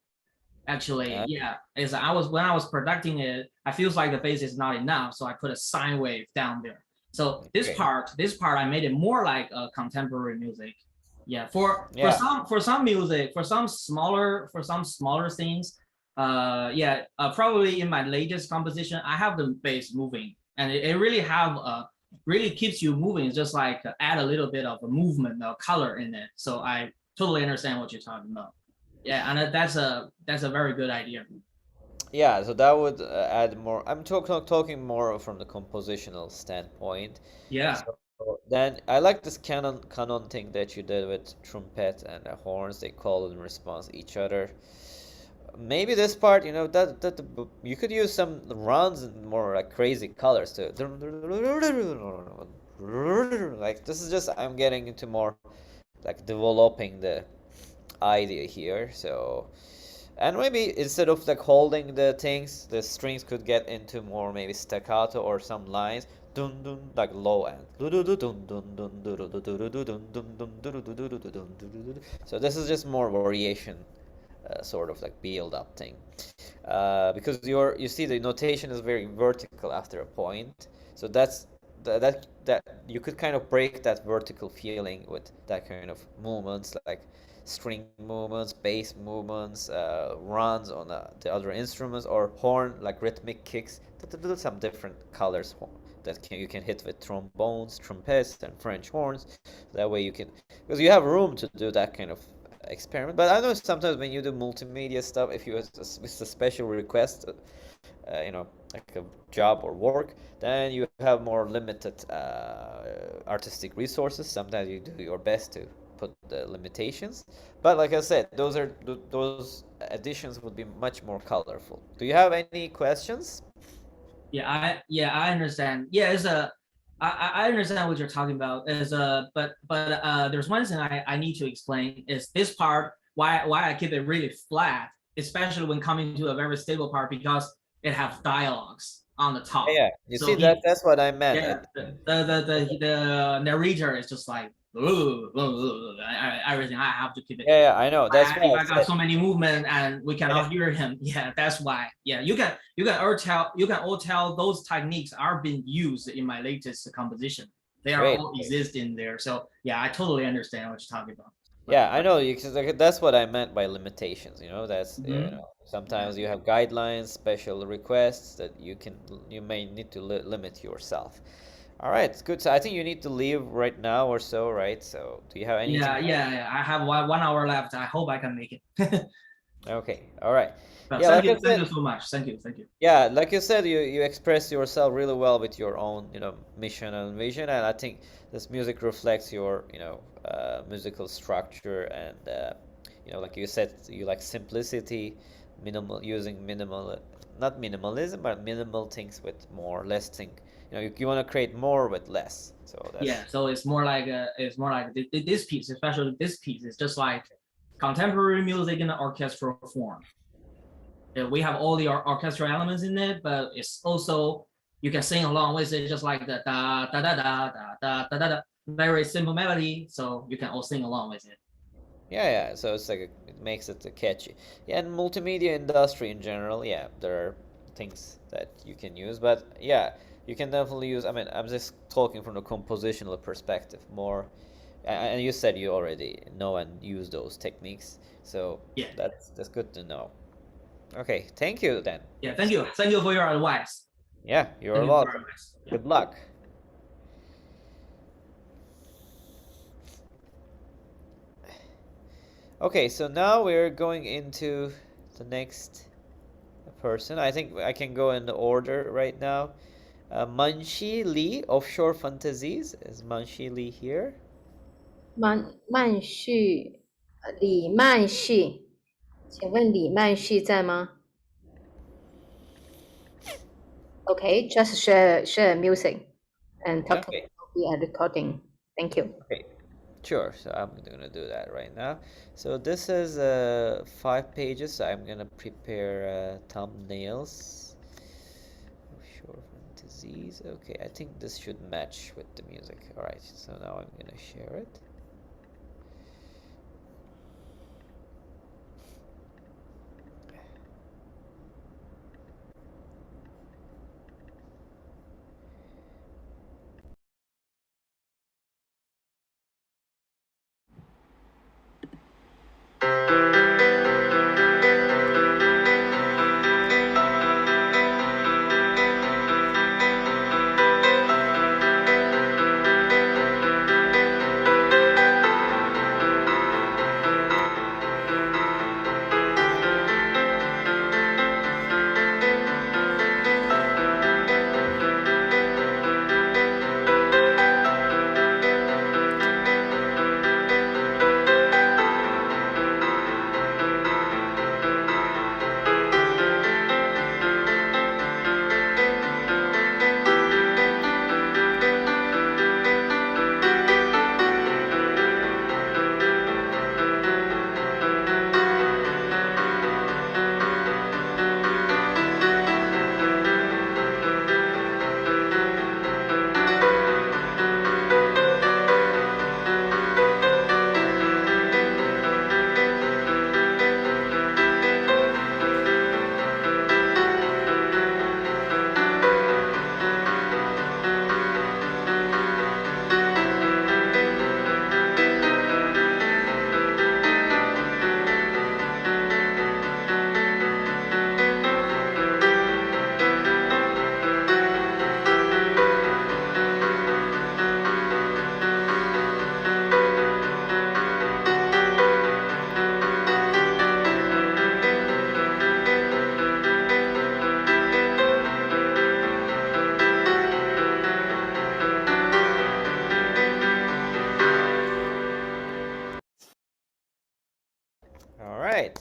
Actually, yeah, when I was producing it, I feels like the bass is not enough, so I put a sine wave down there. So this part, I made it more like a contemporary music. Yeah, for some music, for some smaller things, probably in my latest composition, I have the bass moving, and it really keeps you moving. It's just like add a little bit of a movement or color in it. So I totally understand what you're talking about. Yeah, and that's a very good idea. Yeah, so that would add more. I'm talking more from the compositional standpoint. Yeah. So then I like this canon thing that you did with trumpet and horns. They call in response each other. Maybe this part, that you could use some runs and more like crazy colors too. Like this is just, I'm getting into more like developing the idea here. So, and maybe instead of like holding the things, the strings could get into more maybe staccato or some lines, dun dun, like low end. So this is just more variation, sort of like build up thing, because you see the notation is very vertical after a point. So that's that you could kind of break that vertical feeling with that kind of movements, like string movements, bass movements, runs on the other instruments, or horn, like rhythmic kicks. Some different colors that you can hit with trombones, trumpets, and French horns. That way you can, because you have room to do that kind of experiment. But I know sometimes when you do multimedia stuff, if you it's a special request, like a job or work, then you have more limited artistic resources. Sometimes you do your best to put the limitations. But like I said, those additions would be much more colorful. Do you have any questions? I understand. Yeah, I understand what you're talking about. But there's one thing I need to explain is this part why I keep it really flat, especially when coming to a very stable part because it has dialogues on the top. Yeah, you So see that's what I meant. yeah, the narrator is just like everything. I have to keep it. Yeah, I know. That's why If I I got said. so many movement and we Yeah, cannot hear him, yeah, that's why. Yeah, you can all tell those techniques are being used in my latest composition. They are great. all exist in there. So yeah, I totally understand what you're talking about. Yeah, I know. That's what I meant by limitations. Mhm. Sometimes you have guidelines, special requests that you may need to limit yourself. All right, it's good. So I think you need to leave right now or so, right? So do you have anything Yeah. I have 1 hour left. I hope I can make it. Okay, all right. But Yeah, like I thank said, you so much. Thank you. yeah, like you said, you express yourself really well with your own, mission and vision, and I think this music reflects your, musical structure, and like you said, you like simplicity, using minimal, not minimalism, but minimal things with more, less thing. You want to create more with less. So Yeah, that's so it's more like this piece, especially this piece, is just like contemporary music in the orchestral form. We have all the orchestral elements in it, but it's also you can sing along with it, just like the da da da da da da da da. Very simple melody, so you can all sing along with it. Yeah. So it's like it makes it catchy. Yeah, and multimedia industry in general, yeah, there are things that you can use, but yeah, you can definitely use. I mean, I'm just talking from the compositional perspective more, and you said you already know and use those techniques, so Yeah, that's good to know. Okay, thank you then. yeah. Thank you for your advice. Yeah, you're Thank you for your welcome. advice. Yeah. Good luck. Okay, so now we're going into the next person. I think I can go in the order right now. Manshi Lee, Offshore Fantasies. Is Manshi Lee here? 李曼旭，请问李曼旭在吗？ Okay, just share music and talk Okay, about the recording. Thank you. okay, sure. So I'm gonna do that right now. So this is 5 pages. So I'm gonna prepare thumbnails. Offshore Fantasies. Okay, I think this should match with the music. All right. So now I'm gonna share it. All right.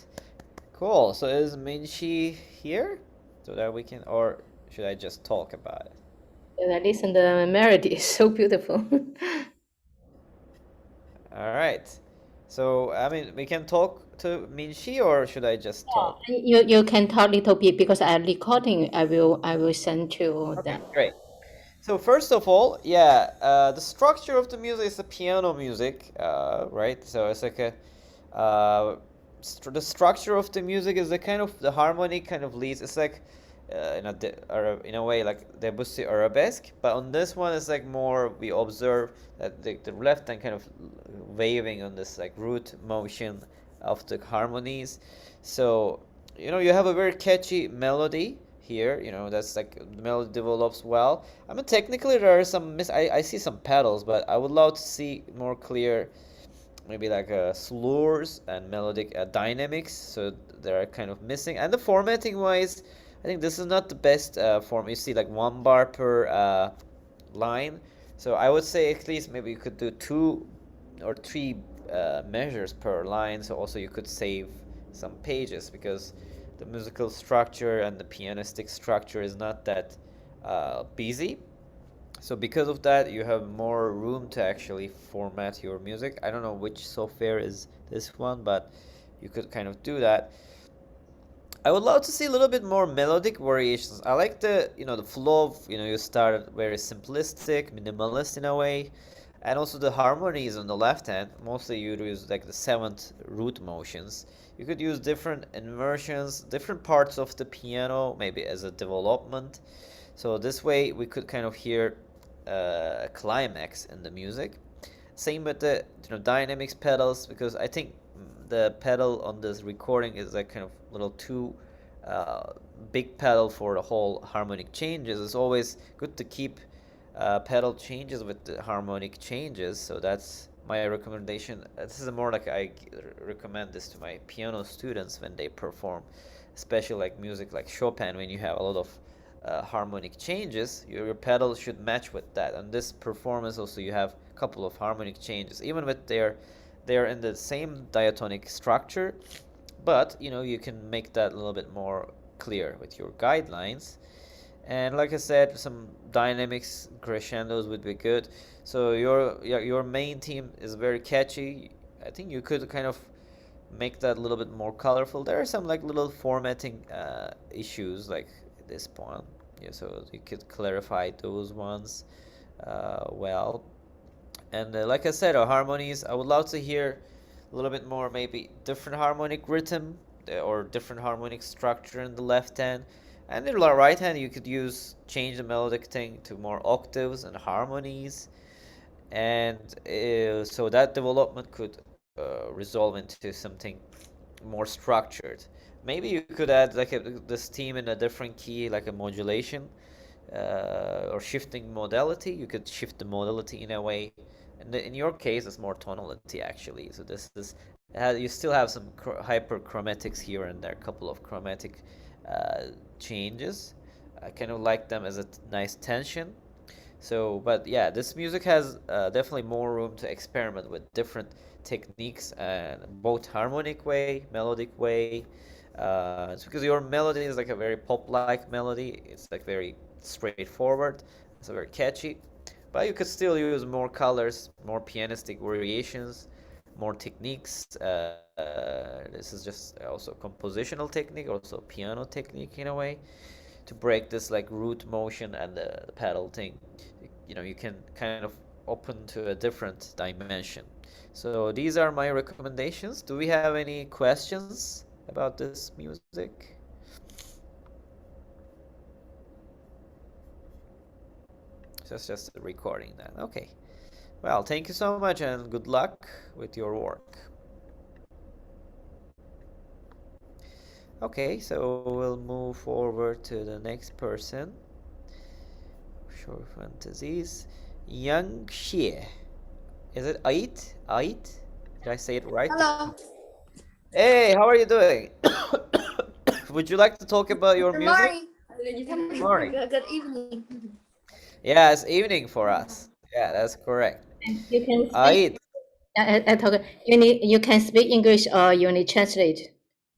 Cool. So is Minshi here so that we can, or should I just talk about it? Listen, the melody is so beautiful. All right. So, I mean, we can talk to Minshi, or should I just talk? You can talk a little bit because I'm recording. I will send to Okay, them. great. So first of all, yeah, the structure of the music is the piano music, right? So it's like a the structure of the music is the kind of the harmony kind of leads. It's like in a way like Debussy arabesque, but on this one it's like more we observe that the left hand kind of waving on this like root motion of the harmonies. So you have a very catchy melody here. That's like the melody develops well. I mean, technically there are some I see some pedals, but I would love to see more clear, maybe like slurs and melodic dynamics. So they're kind of missing. And the formatting wise, I think this is not the best form. You see like 1 bar per line. So I would say at least maybe you could do 2 or 3 measures per line. So also you could save some pages, because the musical structure and the pianistic structure is not that busy. So because of that, you have more room to actually format your music. I don't know which software is this one, but you could kind of do that. I would love to see a little bit more melodic variations. I like the flow of, you started very simplistic, minimalist in a way, and also the harmonies on the left hand. Mostly you use like the seventh root motions. You could use different inversions, different parts of the piano, maybe as a development. So this way we could kind of hear a climax in the music. Same with the dynamics pedals, because I think the pedal on this recording is like kind of little too big pedal for the whole harmonic changes. It's always good to keep pedal changes with the harmonic changes. So that's my recommendation. This is more like I recommend this to my piano students when they perform, especially like music like Chopin, when you have a lot of harmonic changes. Your pedal should match with that. And this performance also you have a couple of harmonic changes, even with they're in the same diatonic structure, but you can make that a little bit more clear with your guidelines. And like I said, some dynamics crescendos would be good. So your main theme is very catchy. I think you could kind of make that a little bit more colorful. There are some like little formatting issues like this point. Yeah, so you could clarify those ones well. And like I said, our harmonies, I would love to hear a little bit more, maybe different harmonic rhythm or different harmonic structure in the left hand. And in the right hand, you could change the melodic thing to more octaves and harmonies. And so that development could resolve into something more structured. Maybe you could add like this theme in a different key, like a modulation or shifting modality. You could shift the modality in a way. And in your case, it's more tonality actually. So this is you still have some hyperchromatics here and there, a couple of chromatic changes. I kind of like them as a nice tension. So, but yeah, this music has definitely more room to experiment with different techniques, and both harmonic way, melodic way. It's because your melody is like a very pop-like melody. It's like very straightforward. It's very catchy, but you could still use more colors, more pianistic variations, more techniques. This is just also compositional technique, also piano technique in a way, to break this like root motion and the pedal thing. You can kind of open to a different dimension. So these are my recommendations. Do we have any questions about this music? So it's just a recording then. Okay. Well, thank you so much and good luck with your work. Okay, so we'll move forward to the next person. Short fantasies. Yang Xie. Is it Ait? Ait? Did I say it right? Hello. Hey, how are you doing? Would you like to talk about your Good music? morning. Morning. Good evening. Yeah, it's evening for us. Yeah, that's correct. You can speak. Ait. I talk. You can speak English or you need translate.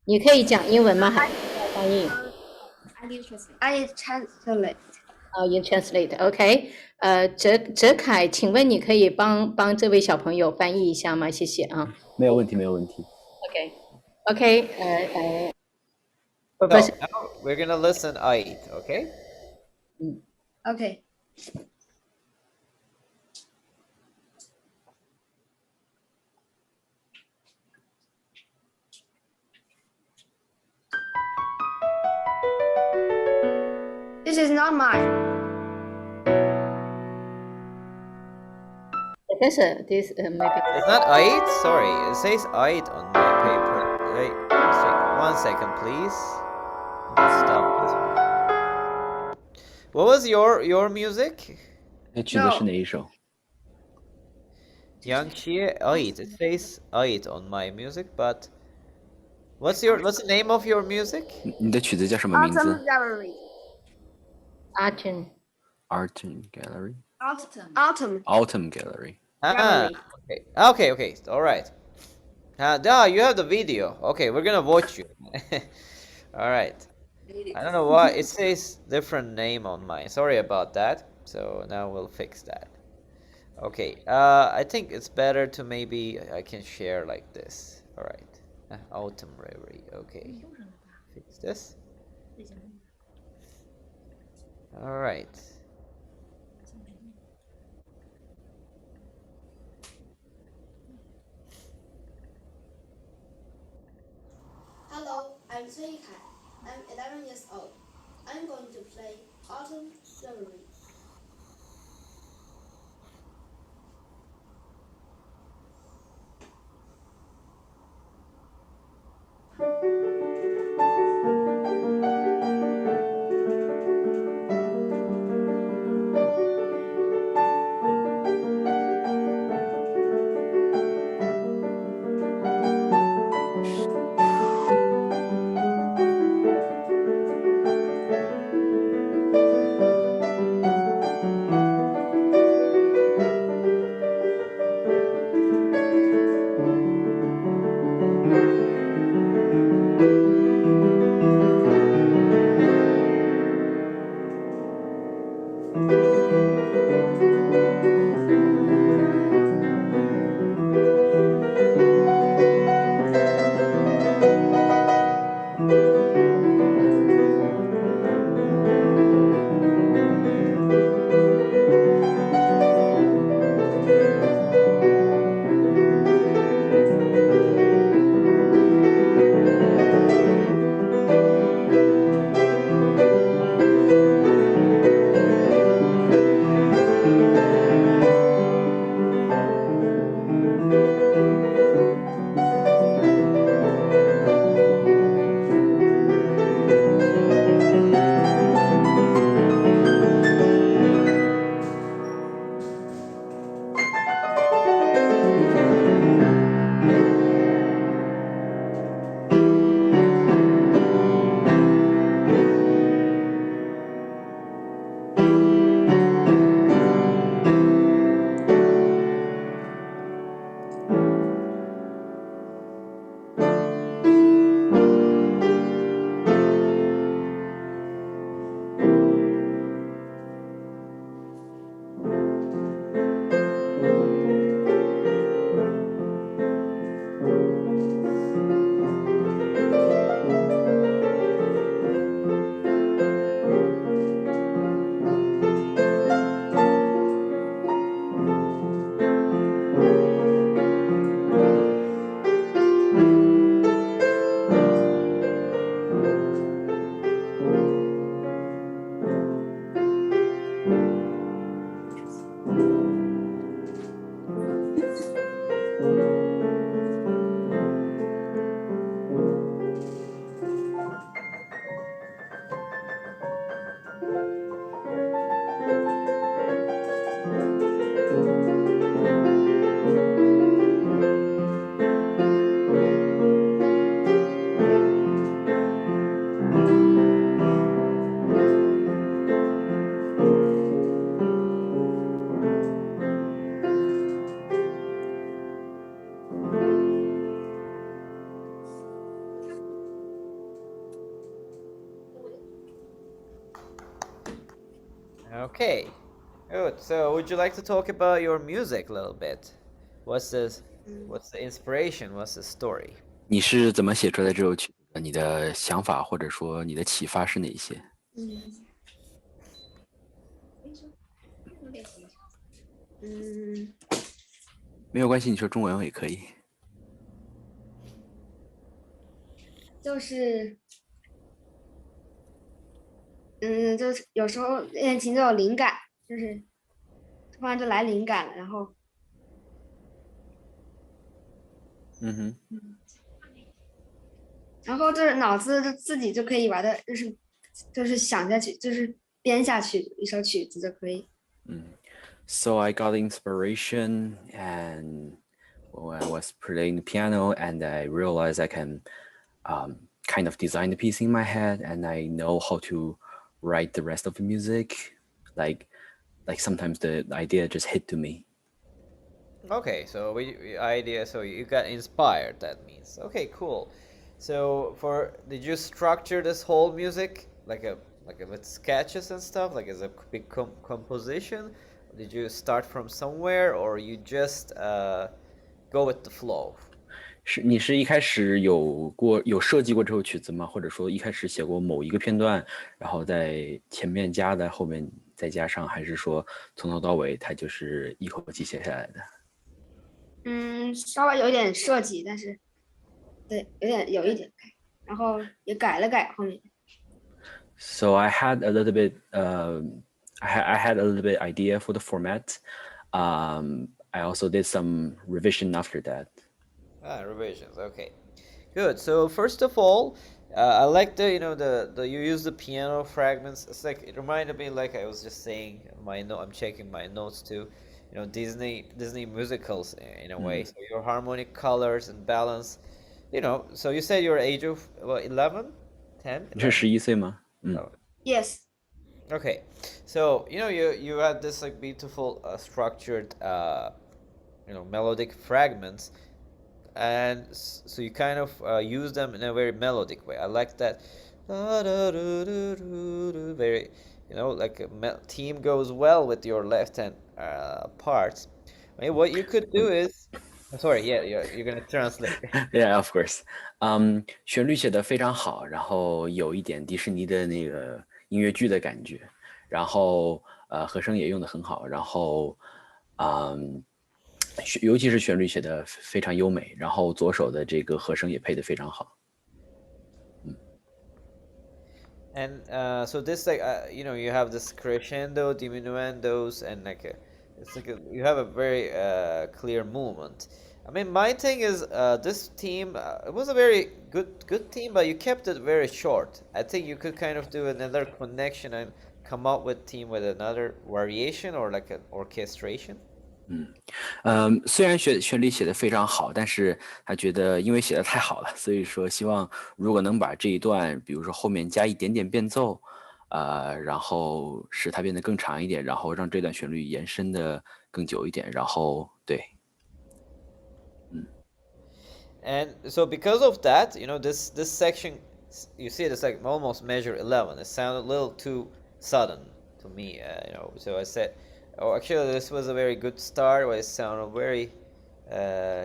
你可以讲英文吗？还是翻译？ I translate. You translate. OK. 哲凯，请问你可以帮这位小朋友翻译一下吗？谢谢啊。没有问题，没有问题。 OK. So Professor. now we're gonna listen Ait, okay? Okay. This is not mine. Professor, this maybe. It's not Ait, sorry. It says Ait on my paper. Wait, 1 second, please. Stop this. What was your music? 曲子是哪一首？ Yangxie Ait. It says Ait on my music, but what's the name of your music? 你的曲子叫什么名字 Autumn Gallery. Artun.？Artun Gallery. Autumn. Gallery. Ah, okay. All right. You have the video. Okay, we're gonna watch you. All right. I don't know why it says different name on mine. Sorry about that. So now we'll fix that. Okay. I think it's better to maybe I can share like this. All right. Autumn Reverie. Okay. Fix this. All right. Hello, I'm Cui Kai. I'm 11 years old. I'm going to play Autumn Reverie. Okay, good. So would you like to talk about your music a little bit? What's the inspiration? What's the story? 你是怎么写出来这首曲子的？你的想法或者说你的启发是哪些？没有关系，你说中文也可以。就是就是有时候练琴就有灵感，就是突然就来灵感了，然后然后就是脑子就自己就可以把它就是想下去，就是编下去一首曲子就可以。So I got inspiration and when I was playing the piano and I realized I can kind of design the piece in my head and I know how to write the rest of the music. Like sometimes the idea just hit to me. Okay, so so you got inspired. That means okay, cool. So did you structure this whole music like with sketches and stuff, like as a big composition? Did you start from somewhere, or you just go with the flow? 你是一开始有设计过这首曲子吗？或者说一开始写过某一个片段，然后在前面加的，后面再加上，还是说从头到尾它就是一口气写下来的？稍微有点设计，但是对，有一点改，然后也改了改后面。So I had a little bit, I had a little bit idea for the format. I also did some revision after that. Revisions. Okay, good. So first of all, I like the you use the piano fragments. It's like it reminded me, like I was just saying, I'm checking my notes too. Disney musicals in a way. So your harmonic colors and balance. So you said your age of 11, 10. 你是11岁吗？Yes. Okay, so you had this like beautiful structured melodic fragments, and so you kind of use them in a very melodic way. I like that. Very, like a theme goes well with your left hand parts. I mean, what you could do is, sorry, yeah, you're gonna translate. Yeah, of course. 旋律写得非常好，然后有一点迪士尼的那个音乐剧的感觉，然后和声也用得很好，然后尤其是旋律写得非常优美，然后左手的这个和声也配得非常好。And so this like you have this crescendo, diminuendos, and you have a very clear movement. I mean, my thing is this team. It was a very good team, but you kept it very short. I think you could kind of do another connection and come up with team with another variation or like an orchestration. 虽然旋律写得非常好，但是他觉得因为写得太好了，所以说希望如果能把这一段，比如说后面加一点点变奏，然后使它变得更长一点，然后让这段旋律延伸的更久一点，然后对。And so because of that, this section, you see it's like almost measure 11. It sounded a little too sudden to me, So I said, oh, actually, this was a very good start, but it sounded very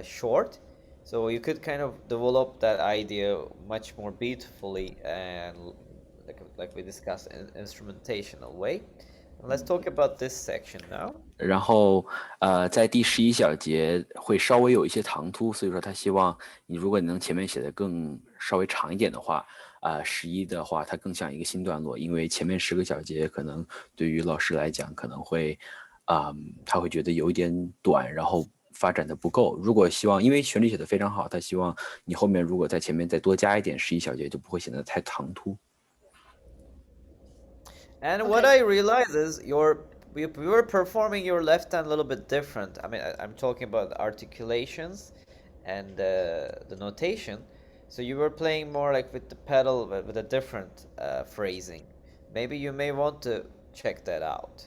short. So you could kind of develop that idea much more beautifully and like we discussed in instrumentational way. Let's talk about this section now. 然后在第11小节会稍微有一些唐突，所以说他希望如果你能前面写的更稍微长一点的话，11的话它更像一个新段落，因为前面10个小节可能对于老师来讲可能会他会觉得有一点短，然后发展的不够。如果希望因为旋律写的非常好，他希望你后面如果在前面再多加一点11小节，就不会显得太唐突。And what I realize is we were performing your left hand a little bit different. I mean, I'm talking about the articulations and the notation. So you were playing more like with the pedal, but with a different phrasing. Maybe you may want to check that out.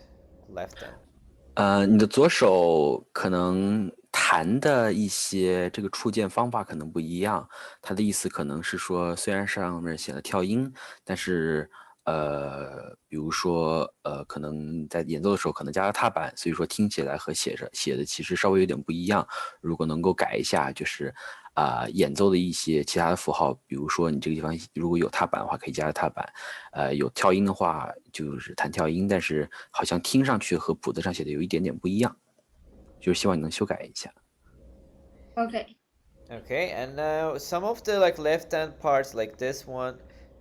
Left hand. 你的左手可能弹的一些这个触键方法可能不一样。他的意思可能是说，虽然上面写了跳音，但是比如说可能在演奏的时候可能加了踏板，所以说听起来和写的其实稍微有点不一样。如果能够改一下，就是演奏的一些其他的符号，比如说你这个地方如果有踏板的话，可以加个踏板，有跳音的话就是弹跳音，但是好像听上去和谱子上写的有一点点不一样，就是希望你能修改一下。OK， Okay, and now some of the like left hand parts like this one,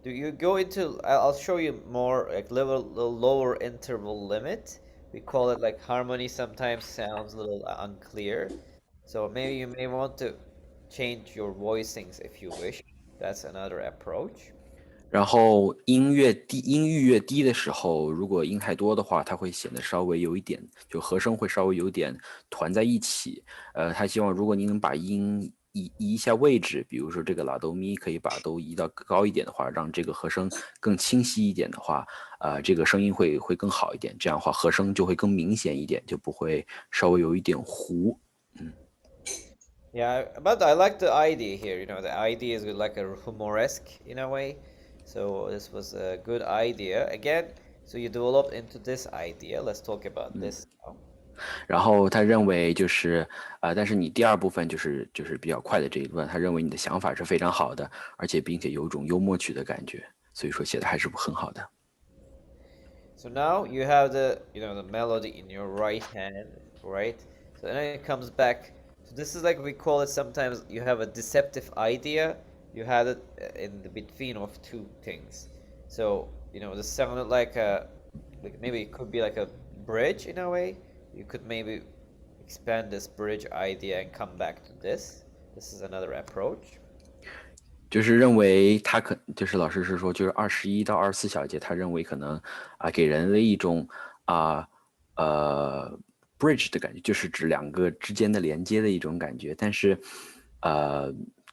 do you go into, I'll show you more like level the lower interval limit. We call it like harmony sometimes sounds a little unclear. So maybe you may want to change your voicings if you wish. That's another approach. 然后音域越低的时候，如果音太多的话，它会显得稍微有一点，就和声会稍微有点团在一起。他希望如果您能把音移一下位置，比如说这个拉哆咪可以把都移到高一点的话，让这个和声更清晰一点的话，这个声音会更好一点。这样的话，和声就会更明显一点，就不会稍微有一点糊。Yeah, but I like the idea here. You know, the idea is like a humoresque in a way. So this was a good idea. Again, so you developed into this idea. Let's talk about this now. 然后他认为就是但是你第二部分就是比较快的这一段，他认为你的想法是非常好的，而且并且有一种幽默曲的感觉，所以说写的还是很好的。So now you have the the melody in your right hand, right? So then it comes back. So this is like we call it sometimes you have a deceptive idea. You had it in the between of two things. So this sounded like maybe it could be like a bridge in a way. You could maybe expand this bridge idea and come back to this. This is another approach. 就是认为他就是老师是说，就是21到24小节，他认为可能给人的一种bridge 的感觉，就是指两个之间的连接的一种感觉，但是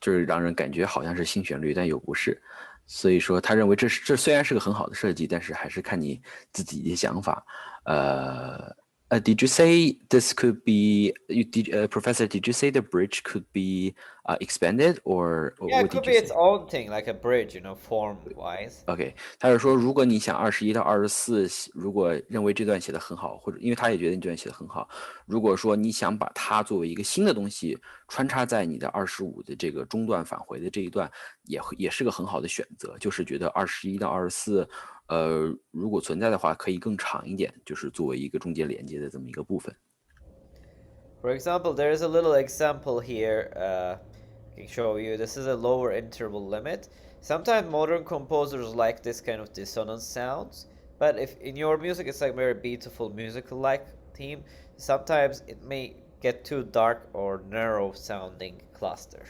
就是让人感觉好像是新旋律，但又不是。所以说，他认为这虽然是个很好的设计，但是还是看你自己的想法。Did you say this could be? Professor? Did you say the bridge could be expanded, or Yeah, it what could did be you its say? own thing, like a bridge, form wise. OK，他是说，如果你想21到24，如果认为这段写的很好，或者因为他也觉得你这段写的很好，如果说你想把它作为一个新的东西穿插在你的25的这个中段返回的这一段，也是个很好的选择。就是觉得21到24，如果存在的话，可以更长一点，就是作为一个中间连接的这么一个部分。For example, there is a little example here. I can show you. This is a lower interval limit. Sometimes modern composers like this kind of dissonance sounds, but if in your music it's like very beautiful musical-like theme, sometimes it may get too dark or narrow sounding cluster.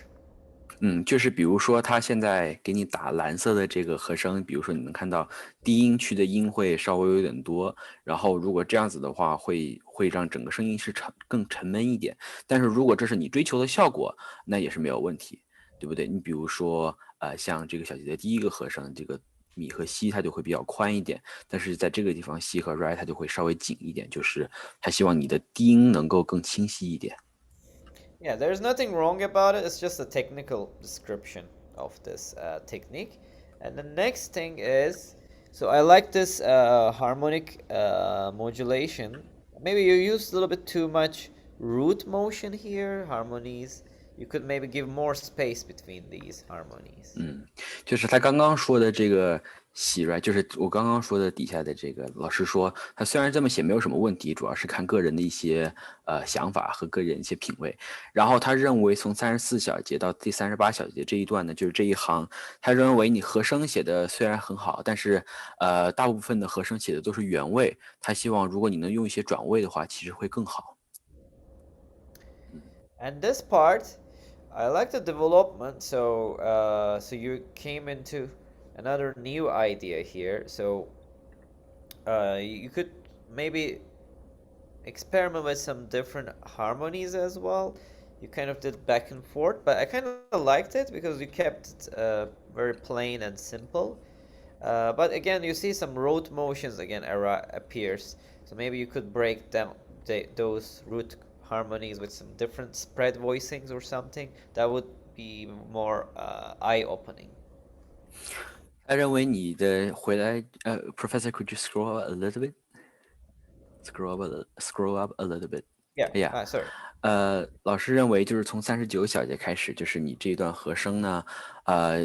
就是比如说，他现在给你打蓝色的这个和声，比如说你能看到低音区的音会稍微有点多，然后如果这样子的话，会让整个声音是更沉闷一点。但是如果这是你追求的效果，那也是没有问题，对不对？你比如说，像这个小节的第一个和声，这个米和西它就会比较宽一点，但是在这个地方西和 right 它就会稍微紧一点，就是他希望你的低音能够更清晰一点。Yeah, there's nothing wrong about it. It's just a technical description of this technique. And the next thing is, so I like this harmonic modulation. Maybe you used a little bit too much root motion here, harmonies. You could maybe give more space between these harmonies. 就是他刚刚说的这个喜 right，就是我刚刚说的底下的这个老师说，他虽然这么写没有什么问题，主要是看个人的一些想法和个人一些品味。然后他认为从34小节到第38小节这一段呢，就是这一行，他认为你和声写的虽然很好，但是大部分的和声写的都是原位，他希望如果你能用一些转位的话，其实会更好。And this part, I like the development. So you came into another new idea here. So you could maybe experiment with some different harmonies as well. You kind of did back and forth, but I kind of liked it because you kept it very plain and simple. But again, you see some root motions again appears. So maybe you could break down those root harmonies with some different spread voicings or something. That would be more eye-opening. 他认为你的回来，Professor, could you scroll up a little bit? Scroll up a little bit. Yeah, sorry. 老师认为就是从39小节开始，就是你这段和声呢，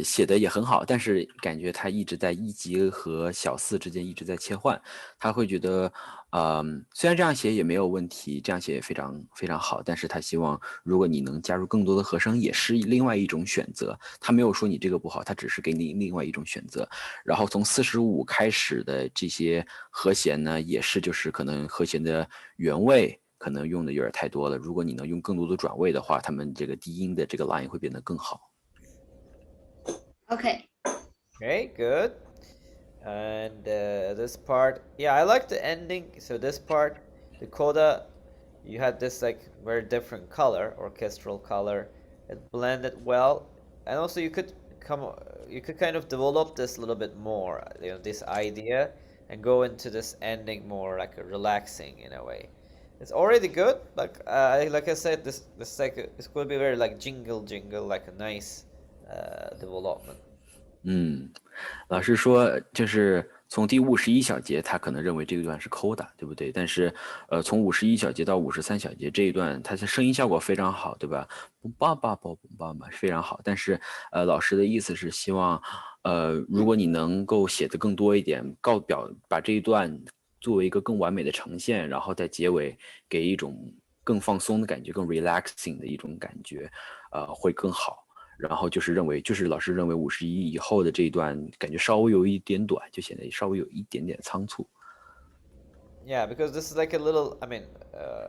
写的也很好，但是感觉他一直在一级和小四之间一直在切换，他会觉得，虽然这样写也没有问题，这样写也非常非常好，但是他希望如果你能加入更多的和声，也是另外一种选择。他没有说你这个不好，他只是给你另外一种选择。然后从45开始的这些和弦呢，也是就是可能和弦的原位。可能用的有点太多了。如果你能用更多的转位的话，他们这个低音的这个 line 会变得更好。Okay. Okay, good. And this part, yeah, I like the ending. So this part, the coda, you had this like very different color, orchestral color. It blended well, and also you could kind of develop this a little bit more, this idea, and go into this ending more like a relaxing in a way. It's already good. Like I said, this it's going to be very like jingle, like a nice development. 老师说，就是从第51小节，他可能认为这一段是抠的，对不对？但是，从51小节到53小节这一段，它的声音效果非常好，对吧？非常好。但是，老师的意思是希望，如果你能够写得更多一点，把这一段作为一个更完美的呈现，然后在结尾给一种更放松的感觉，更 relaxing 的一种感觉，会更好。然后就是老师认为51以后的这一段感觉稍微有一点短，就显得稍微有一点点仓促。Yeah, because this is like a little,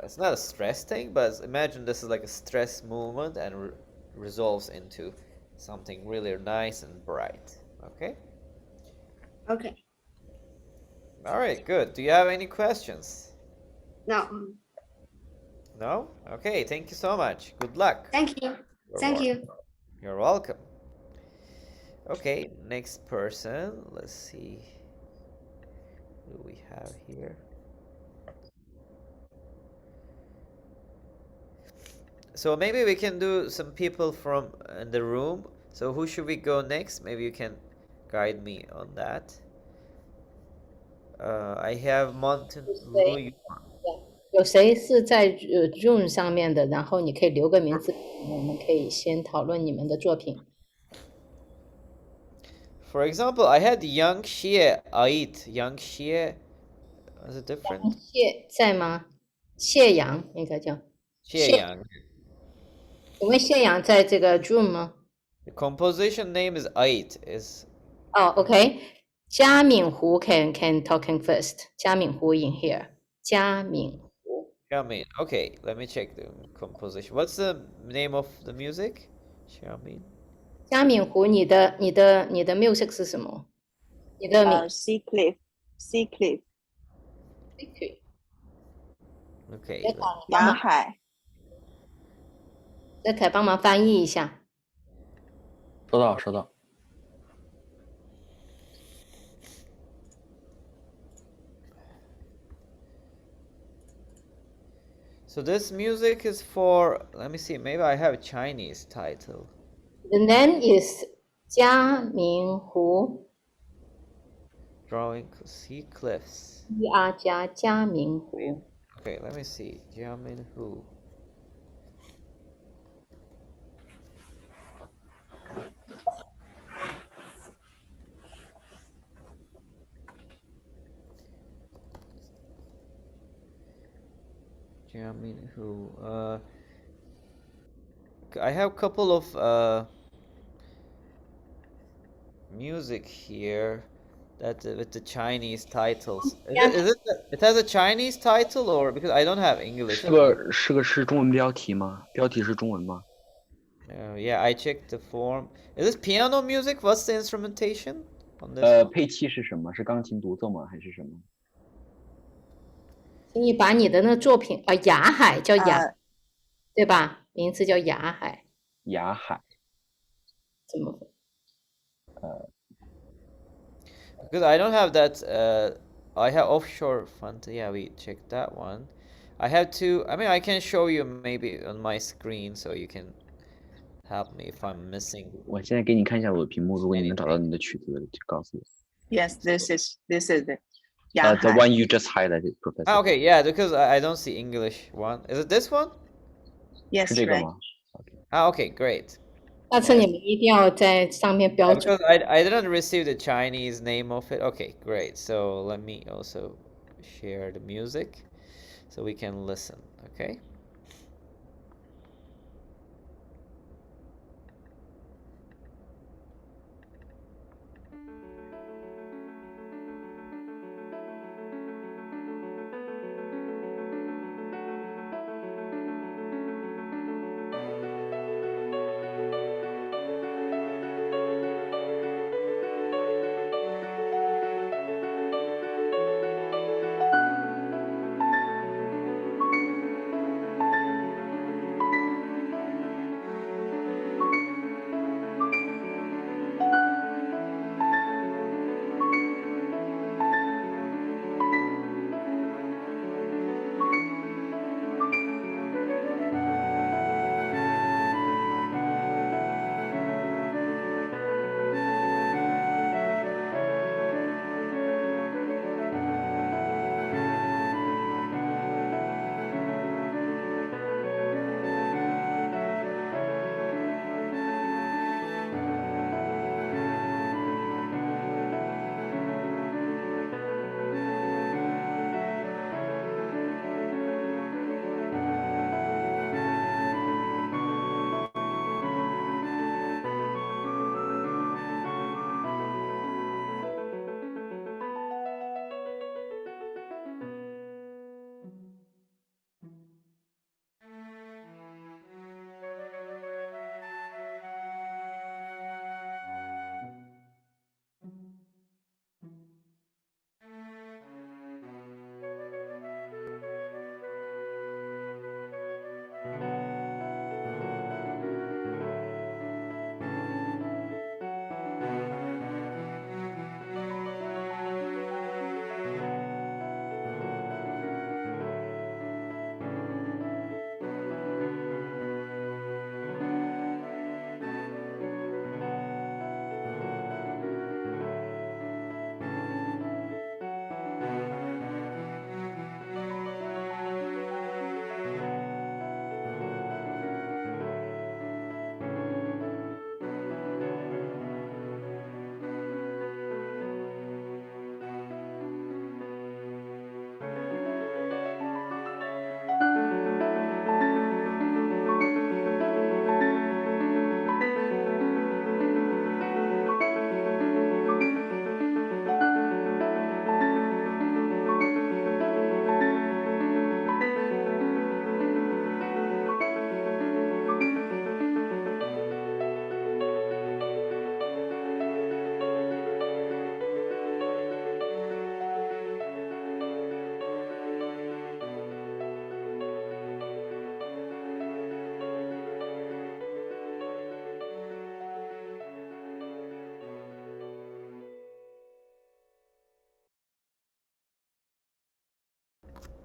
it's not a stress thing, but imagine this is like a stress movement and resolves into something really nice and bright. Okay? Okay. All right, good. Do you have any questions? No. No? Okay, thank you so much. Good luck. Thank you. Thank you. You're welcome. Okay, next person. Let's see. Who do we have here? So maybe we can do some people from in the room. So who should we go next? Maybe you can guide me on that. I have Mountain Blue. 有谁是在Zoom 上面的？然后你可以留个名字，我们可以先讨论你们的作品。For example, I had Yang Xie Ait. Yang Xie, is it different? 谢在吗？谢阳应该叫谢阳。请问谢阳在这个 Zoom 吗 The composition name is Ait. OK. 嘉敏湖 can talking first. 嘉敏湖 in here. 嘉敏湖。Xiaomin. Okay, let me check the composition. What's the name of the music? Xiaomin. 嘉敏湖，你的 music 是什么？你的名 Sea Cliff. Okay. 雅海。再凯帮忙翻译一下。收到。So this music is for, let me see, maybe I have a Chinese title. The name is 嘉明湖。Drawing Sea Cliffs. ER 嘉明湖。Okay, let me see. Jiamin Hu. Jiamin Hu. I have a couple of music here that with the Chinese titles. It has a Chinese title or because I don't have English. 是中文标题吗？标题是中文吗？ Yeah, I checked the form. Is this piano music? What's the instrumentation on this? 配器是什么？是钢琴独奏吗？还是什么？请你把你的那个作品雅海叫雅，对吧？名字叫雅海。雅海。怎么？ Because I don't have that. I have offshore fund. Yeah, we checked that one. I have two. I mean, I can show you maybe on my screen so you can help me if I'm missing 我现在给你看一下我的屏幕，如果你能找到 anything. 你的曲子，就告诉我。 Yes, this is it. Yeah, The one you just highlighted, Professor. Ah, okay, yeah, because I don't see English one. Is it this one? 是 yes, 这个 right. 吗？ Ah, okay, great. 下次你们一定要在上面 Yeah, 标注。 because I didn't receive the Chinese name of it. Okay, great. So let me also share the music so we can listen, okay?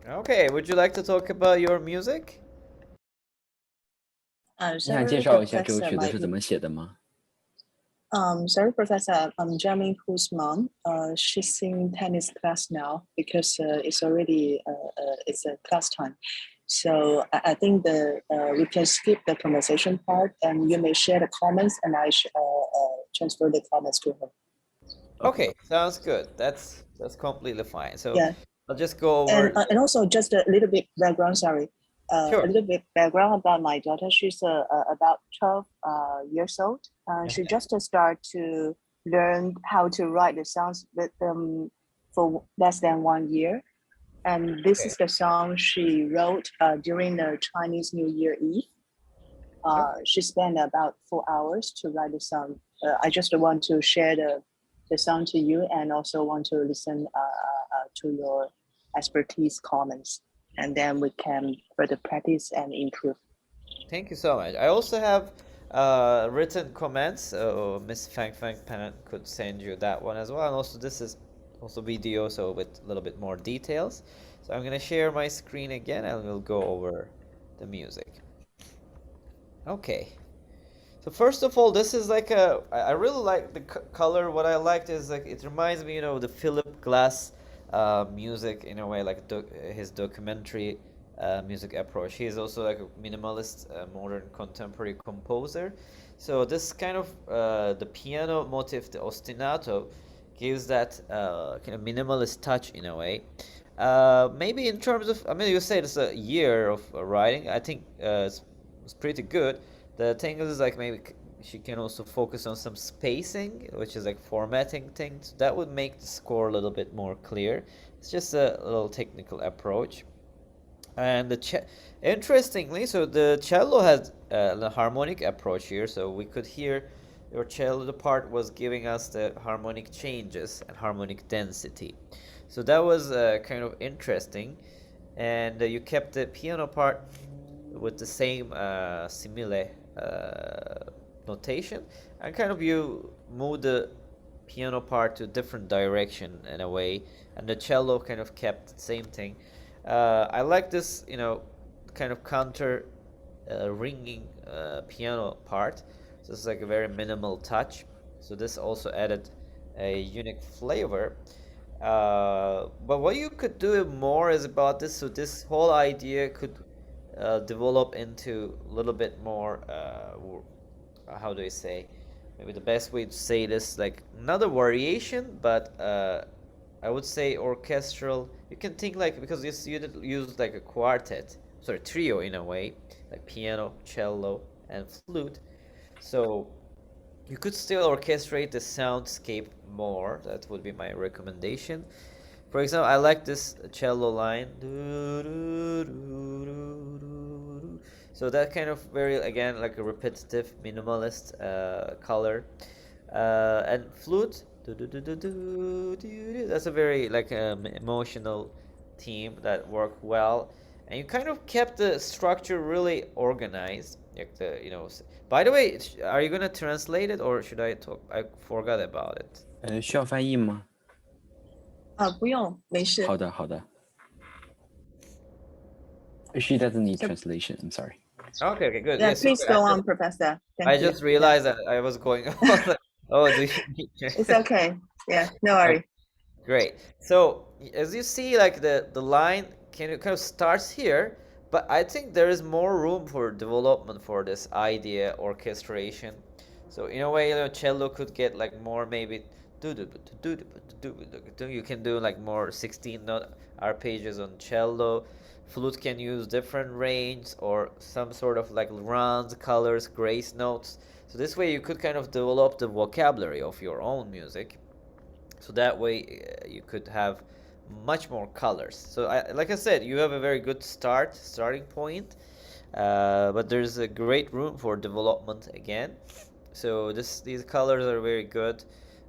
Okay, would you like to talk about your music? 你想 Sorry, 介绍一下这首 Professor, 曲子是怎么写的吗？ sorry, Professor. I'm jamming whose mom. She's in tennis class now because it's already it's a class time. So I think we can skip the conversation part, and you may share the comments, and I transfer the comments to her. Okay, sounds good. That's completely fine. So Yeah. I'll just go over. And also just a little bit background. Sorry, Sure. a little bit background about my daughter. She's about 12 years old. She just started to learn how to write the songs with for less than 1 year. And this is the song she wrote during the Chinese New Year Eve. She spent about 4 hours to write the song. I just want to share the song to you, and also want to listen to your expertise comments, and then we can further practice and improve. Thank you so much. I also have written comments, so Miss Fang Pan could send you that one as well. And also this is also video, so with a little bit more details. So I'm gonna share my screen again and we'll go over the music. Okay, So first of all, this is like I really like the color. What I liked is like it reminds me, the Philip Glass music in a way, like his documentary music approach. He is also like a minimalist, modern contemporary composer. So this kind of the piano motif, the ostinato, gives that kind of minimalist touch in a way. Maybe in terms of, I mean, you said it's a year of writing. I think it's pretty good. The thing is like maybe she can also focus on some spacing, which is like formatting things. That would make the score a little bit more clear. It's just a little technical approach. And interestingly, so the cello has the harmonic approach here. So we could hear your cello part was giving us the harmonic changes and harmonic density. So that was kind of interesting. And you kept the piano part with the same simile notation, and kind of you move the piano part to a different direction in a way, and the cello kind of kept the same thing. I like this, kind of counter ringing piano part. So it's like a very minimal touch. So this also added a unique flavor. But what you could do more is about this. So this whole idea could develop into a little bit more. How do I say? Maybe the best way to say this, like not a variation, but I would say orchestral. You can think like, because you did use like a quartet, sorry, trio in a way, like piano, cello, and flute. So you could still orchestrate the soundscape more. That would be my recommendation. For example, I like this cello line. So that kind of very, again, like a repetitive, minimalist color. And flute. That's a very like emotional theme that worked well. And you kind of kept the structure really organized. Like by the way, are you gonna translate it or should I talk? I forgot about it. 需要翻译吗？不用，没事。好的，好的。She doesn't need translation. I'm sorry. Okay, good. Yeah, Yes, please go on, Professor. Thank I you. just realized that I was going on. Oh, do you need It's okay. Yeah, no worry. Great. So as you see, like the line kind of starts here, but I think there is more room for development for this idea orchestration. So in a way, cello could get like more maybe you can do like more 16 note arpeggios on cello. Flute can use different range or some sort of like rounds, colors, grace notes. So this way you could kind of develop the vocabulary of your own music. So that way you could have much more colors. So like I said, you have a very good starting point, but there's a great room for development again. So these colors are very good,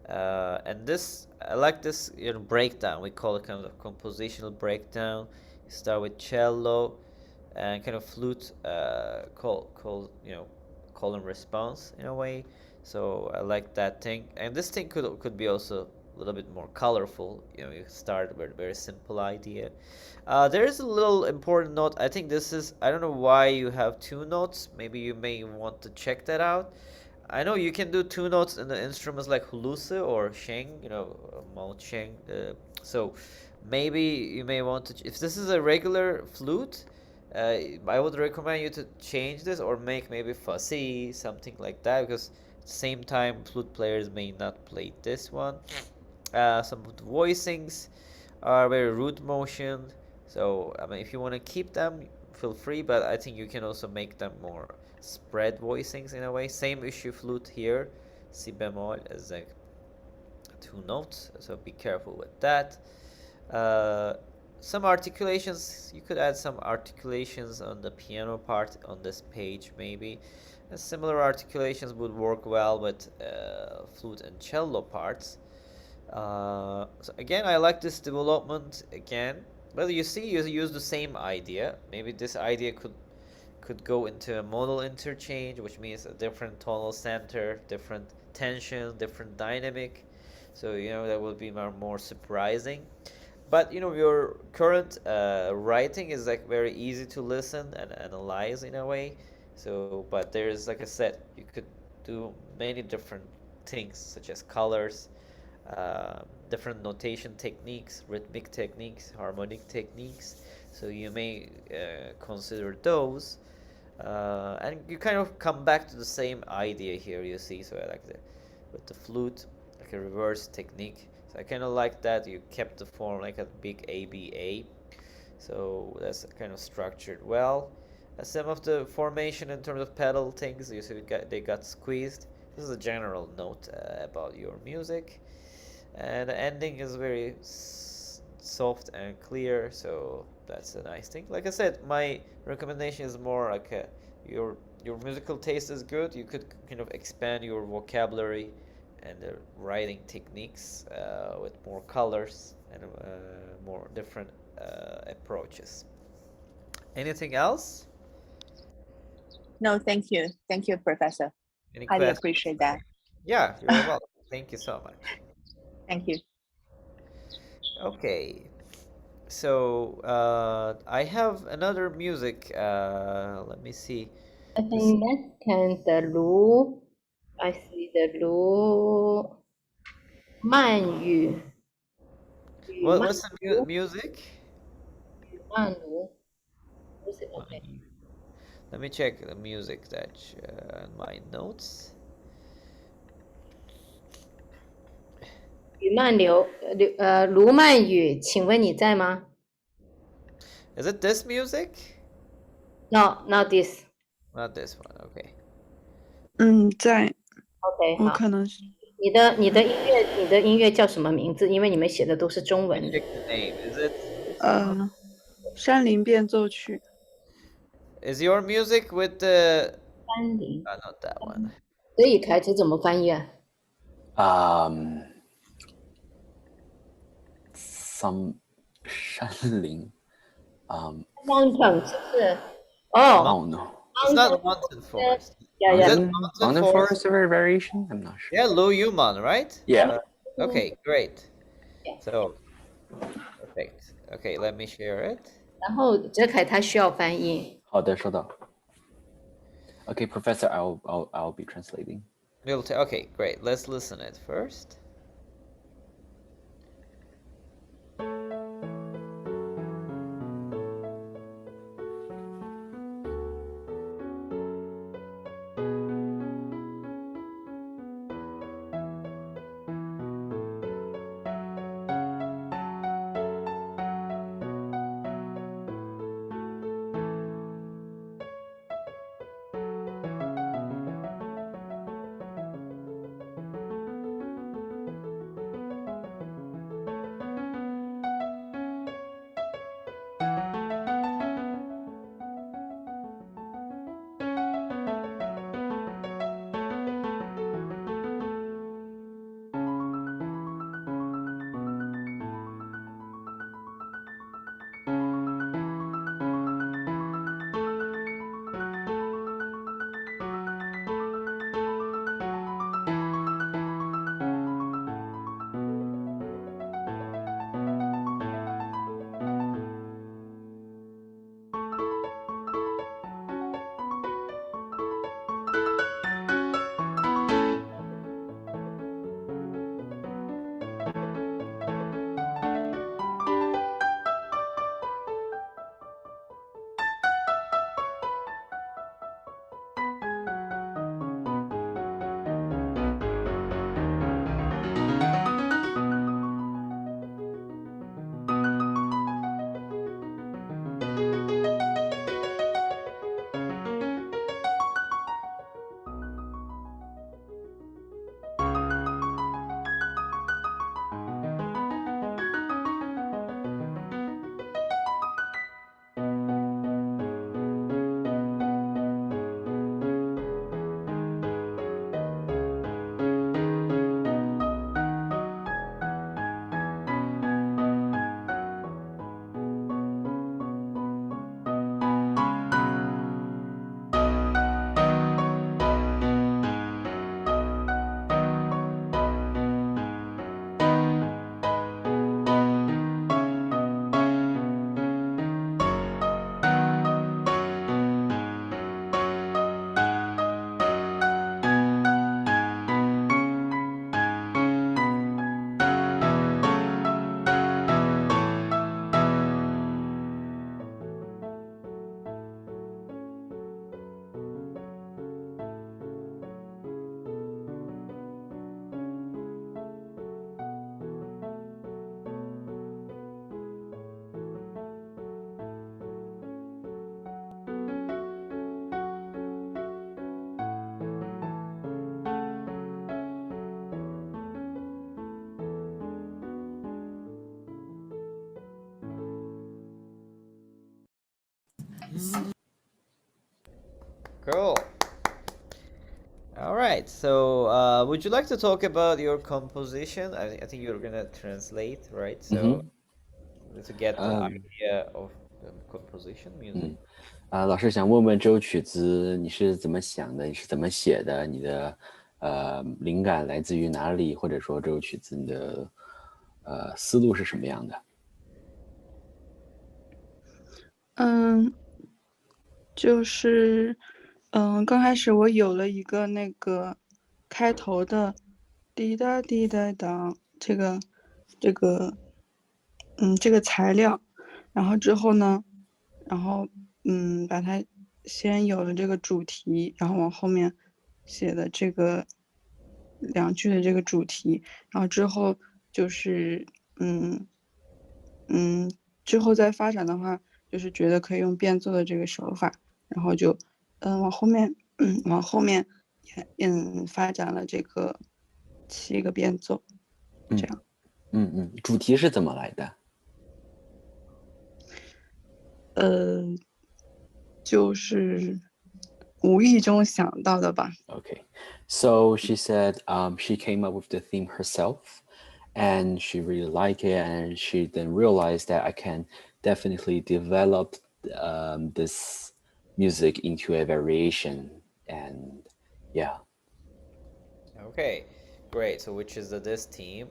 and this I like this breakdown. We call it kind of compositional breakdown. You start with cello and kind of flute, call and response in a way. So I like that thing, and this thing could be also a little bit more colorful. You start with a very simple idea. There is a little important note. I think this is, I don't know why you have two notes. Maybe you may want to check that out. I know you can do two notes in the instruments like huluse or sheng, mouth sheng. So maybe you may want to, if this is a regular flute, I would recommend you to change this or make maybe fussy, something like that, because at the same time flute players may not play this one. Some of the voicings are very root motion, so I mean if you want to keep them, feel free, but I think you can also make them more spread voicings in a way. Same issue flute here, si bemol is like two notes, so be careful with that. Some articulations, you could add some articulations on the piano part on this page maybe. And similar articulations would work well with flute and cello parts. So again, I like this development again. But you see, you use the same idea. Maybe this idea could go into a modal interchange, which means a different tonal center, different tension, different dynamic. So that will be more surprising. But your current writing is like very easy to listen and analyze in a way. So, but there's, like I said, you could do many different things, such as colors, different notation techniques, rhythmic techniques, harmonic techniques. So you may consider those, and you kind of come back to the same idea here. You see, so with the flute, like a reverse technique. So I kind of like that you kept the form like a big ABA. So that's kind of structured well. Some of the formation in terms of pedal things, you see they got squeezed. This is a general note about your music. And the ending is very soft and clear, so that's a nice thing. Like I said, my recommendation is more like your musical taste is good. You could kind of expand your vocabulary and the writing techniques with more colors and more different approaches. Anything else? No, thank you. Thank you, Professor. Any Highly questions? appreciate that. Yeah, you're welcome. Thank you so much. Thank you. Okay, so I have another music. Let me see. I think that can the Lu. I see the Lu 慢语 What's the music? 慢卢 okay. Let me check the music that in my notes. 语慢流卢曼语，请问你在吗 Is it this music?？No, not this. Not this one. Okay. 在， OK， 好，我可能是你的音乐叫什么名字？因为你们写的都是中文的。 Check the name. Is it? 山林变奏曲， Is your music with the? 山林， Not that one. 所以凯子怎么翻译啊？ some 山林 Mountain 是不是？哦 oh no It's not mountain forest. Yeah, Is yeah. it mountain forest variation? I'm not sure. Yeah, Lu Yuman, right? Yeah. Okay, great. Yeah. So, perfect. Okay, let me share it. 然后哲凯他需要翻译。好的，收到。Okay, Professor, I'll be translating. Okay, great. Let's listen it first. Cool. All right. So, would you like to talk about your composition? I think you're gonna translate, right? So, to get the idea of the composition music. 老师想问问这首曲子你是怎么想的？你是怎么写的？你的灵感来自于哪里？或者说这首曲子你的思路是什么样的？就是刚开始我有了一个那个开头的滴答滴答当这个材料，然后之后呢，把它先有了这个主题，然后往后面写的这个2句的这个主题，然后之后就是之后再发展的话，就是觉得可以用变奏的这个手法，然后就往后面发展了这个7个变奏，这样。主题是怎么来的？就是无意中想到的吧。Okay, so she said she came up with the theme herself, and she really liked it, and she then realized that I can definitely develop this music into a variation, and yeah. Okay, great. So, which is this theme,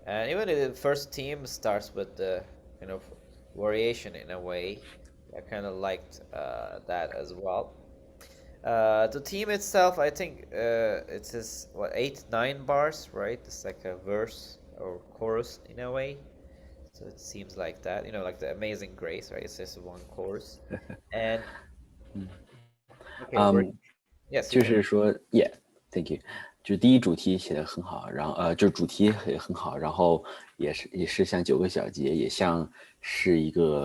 and even the first theme starts with the kind of variation in a way. I kind of liked that as well. The theme itself, I think it says what 8, 9 bars, right? It's like a verse or chorus in a way. So it seems like that, like the Amazing Grace, right? It's just one chorus, and okay, yes, you 就 can. 是说 ，yeah，thank you。就第一主题写的很好，然后就是主题也很好，然后也是像9个小节，也像是一种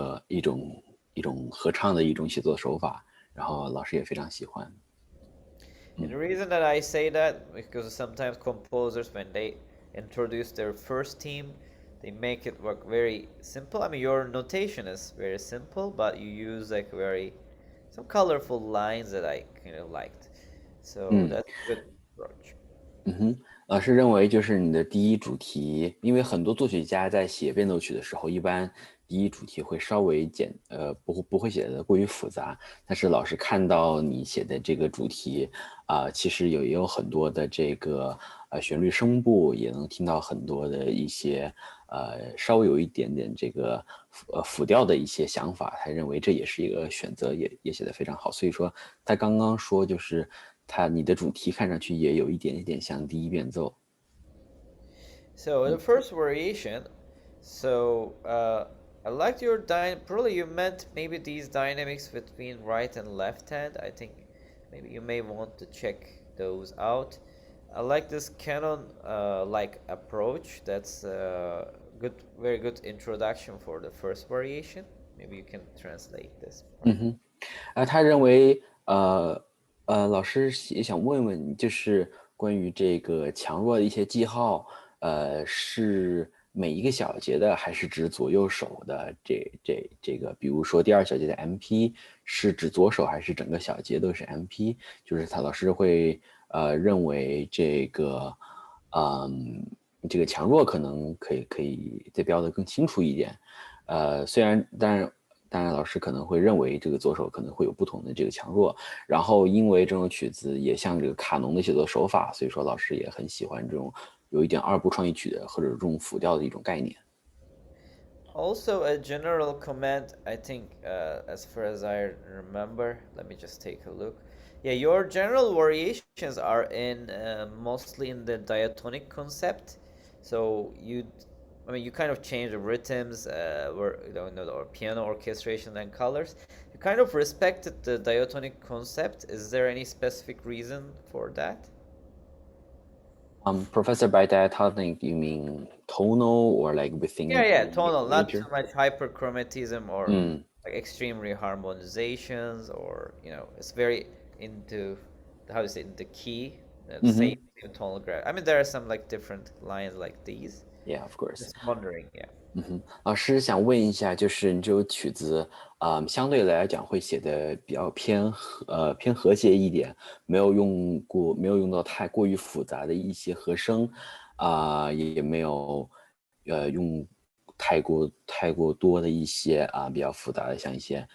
合唱的一种写作手法，然后老师也非常喜欢。And the reason that I say that because sometimes composers when they introduce their first theme, they make it work very simple. I mean, your notation is very simple, but you use like some colorful lines that I kind of liked. So that's a good approach. 老师认为就是你的第一主题，因为很多作曲家在写变奏曲的时候，一般第一主题会稍微不会写的过于复杂。但是老师看到你写的这个主题其实也有很多的这个旋律声部，也能听到很多的一些稍微有一点点这个辅调的一些想法。他认为这也是一个选择，也写得非常好。所以说他刚刚说就是你的主题看上去也有一点点像第一变奏。So the first variation, so I liked your probably you meant maybe these dynamics between right and left hand. I think maybe you may want to check those out. I like this canon like approach. That's a very good introduction for the first variation. Maybe you can translate this. 他认为老师也想问问你，就是关于这个强弱的一些记号，是每一个小节的，还是指左右手的？这个，比如说第2小节的 MP 是指左手，还是整个小节都是 MP？就是老师会认为这个强弱可能可以再标得更清楚一点。虽然当然，老师可能会认为这个左手可能会有不同的这个强弱，然后因为这种曲子也像这个卡农的写作手法，所以说老师也很喜欢这种有一点2部创意曲的或者这种辅调的一种概念。Also, a general comment, I think, as far as I remember, let me just take a look. Yeah, your general variations are mostly in the diatonic concept. So you kind of change the rhythms, or piano orchestration and colors. You kind of respected the diatonic concept. Is there any specific reason for that? Professor, by diatonic, you mean tonal or like within? Yeah, tonal, not major? too much hyperchromatism or like extreme reharmonizations, or it's very into how to say the key, same tonal graph. I mean, there are some like different lines like these. Yeah, of course. Just wondering, yeah. 嗯哼，老师想问一下，就是你这首曲子，相对来讲会写的比较偏和谐一点，没有用到太过于复杂的一些和声，也没有用太过多的一些比较复杂的像一些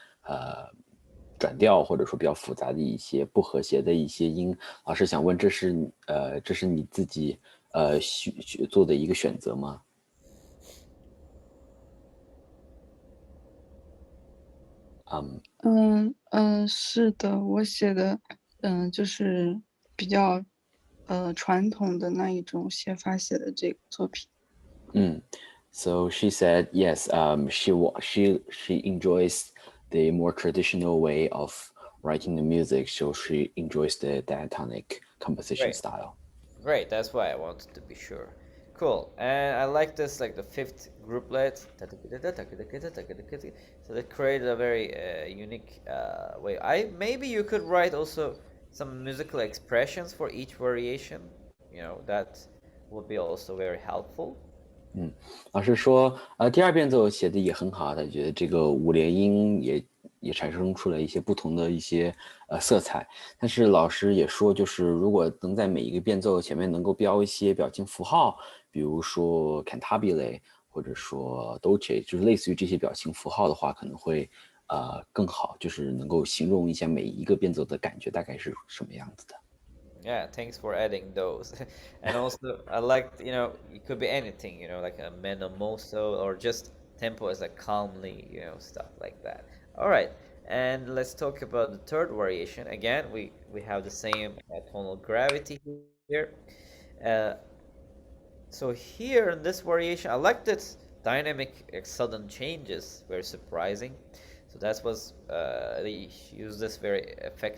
转调或者说比较复杂的一些不和谐的一些音。老师想问，这是你自己做的一个选择吗？是的，我写的，就是比较，传统的那一种写法写的这个作品。So she said, yes, she enjoys the more traditional way of writing the music, so she enjoys the diatonic composition Great. style. Great, that's why I wanted to be sure. Cool, and I like this, like the fifth grouplet. So they created a very unique way. Maybe you could write also some musical expressions for each variation. That would be also very helpful. 老师说，第二变奏写的也很好，他觉得这个五连音也产生出了一些不同的一些色彩。但是老师也说，就是如果能在每一个变奏前面能够标一些表情符号，比如说 cantabile 或者说 dolce，就是类似于这些表情符号的话，可能会更好，就是能够形容一下每一个变奏的感觉大概是什么样子的。Yeah, thanks for adding those. And also, I liked, it could be anything, like a meno mosso or just tempo as a calmly, stuff like that. All right, and let's talk about the third variation. Again, we have the same tonal gravity here. Uh, so here in this variation, I liked its dynamic sudden changes, very surprising. So that was they used this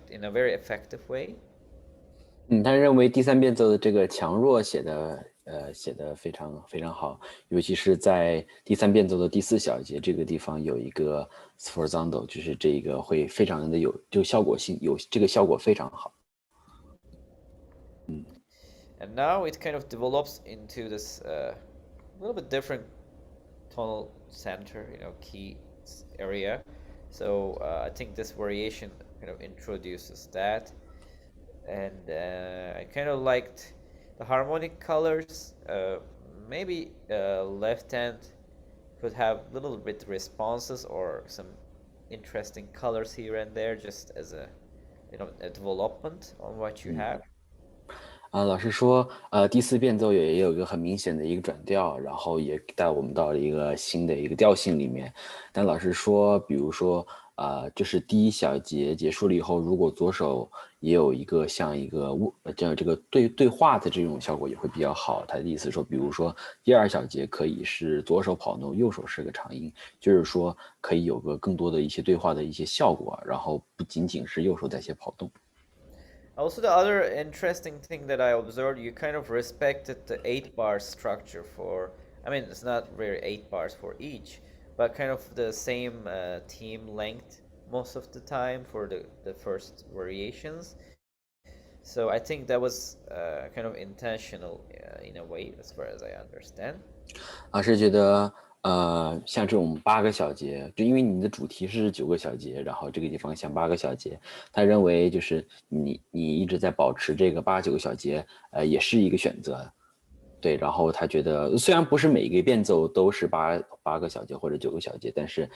in a very effective way. 他认为第三变奏的这个强弱写的非常好，尤其是在第三变奏的第四小节这个地方有一个 sforzando，就是这个会非常的就效果性这个效果非常好。And now it kind of develops into this little bit different tonal center, key area. So I think this variation kind of introduces that. And I kind of liked the harmonic colors. Maybe left hand could have little bit responses or some interesting colors here and there, just as a development on what you have. 老师说，第四变奏也有一个很明显的一个转调，然后也带我们到了一个新的一个调性里面。但老师说，比如说，就是第一小节结束了以后，如果左手也有一个像一个这个对话的这种效果也会比较好。他的意思说，比如说第二小节可以是左手跑动，右手是个长音，就是说可以有个更多的一些对话的一些效果，然后不仅仅是右手在一些跑动。Also, the other interesting thing that I observed, you kind of respected the 8-bar structure I mean, it's not really 8 bars for each, but kind of the same theme length most of the time for the first variations. So I think that was kind of intentional in a way, as far as I understand. 老师觉得，像这种8个小节，就因为你的主题是9个小节，然后这个地方像8个小节，他认为就是你一直在保持这个8、9个小节，也是一个选择。对，然后他觉得虽然不是每一个变奏都是八个小节或者9个小节，但是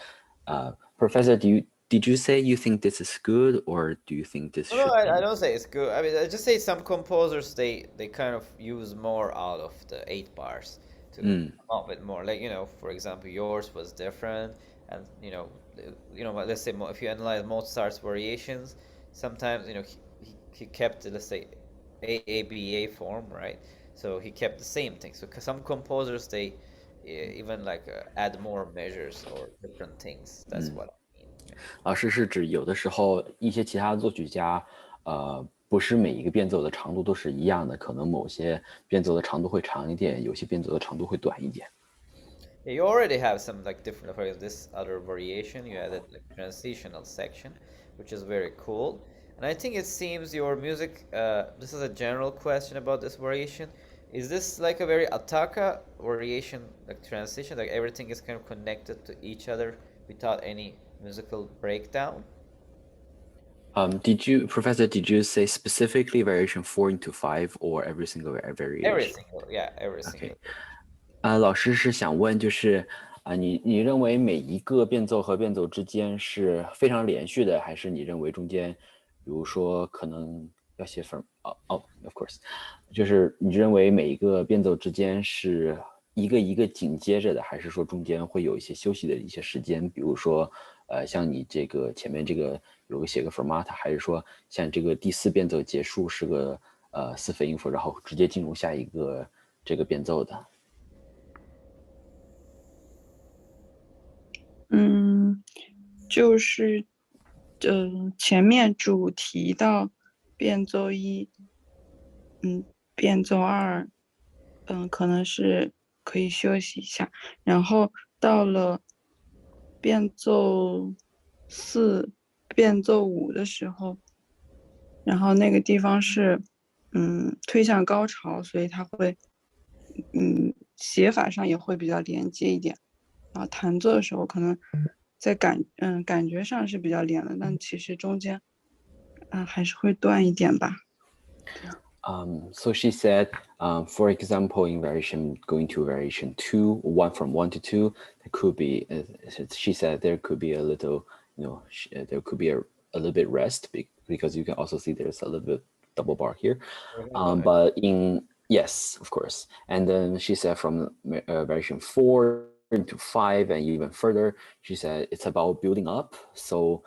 ，Professor, did you say you think this is good, or do you think this No, should I be? don't say it's good. I mean, I just say some composers they kind of use more out of the 8 bars to come up with more. Like for example, yours was different, and let's say if you analyze Mozart's variations, sometimes he kept let's say AABA form, right? So he kept the same thing. So some composers they even like add more measures or different things. That's what I mean. 老师是指有的时候一些其他作曲家，不是每一个变奏的长度都是一样的，可能某些变奏的长度会长一点，有些变奏的长度会短一点。Yeah, you already have some like different, for example, this other variation. You added like transitional section, which is very cool. And I think it seems your music. This is a general question about this variation. Is this like a very Ataka variation, like transition, like everything is kind of connected to each other without any musical breakdown? Professor, did you say specifically variation 4/5 or every single variation? Every single, yeah, every single. Okay. 老师是想问，就是你认为每一个变奏和变奏之间是非常连续的，还是你认为中间，比如说可能要写 of course，就是你认为每一个变奏之间是一个一个紧接着的，还是说中间会有一些休息的一些时间？比如说，像你这个前面这个有个写个 fermata，还是说像这个第4变奏结束是个4分音符，然后直接进入下一个这个变奏的？就是前面主题到变奏1，变奏2，可能是可以休息一下，然后到了变奏4、变奏5的时候，然后那个地方是推向高潮，所以它会写法上也会比较连接一点，然后弹奏的时候可能在感觉上是比较连的，但其实中间还是会断一点吧。So she said, for example, in variation going to variation 2, 1 from 1 to 2, there could be, she said there could be a little, there could be a little bit rest because you can also see there's a little bit double bar here. But yes, of course. And then she said from variation 4 into 5 and even further, she said it's about building up. So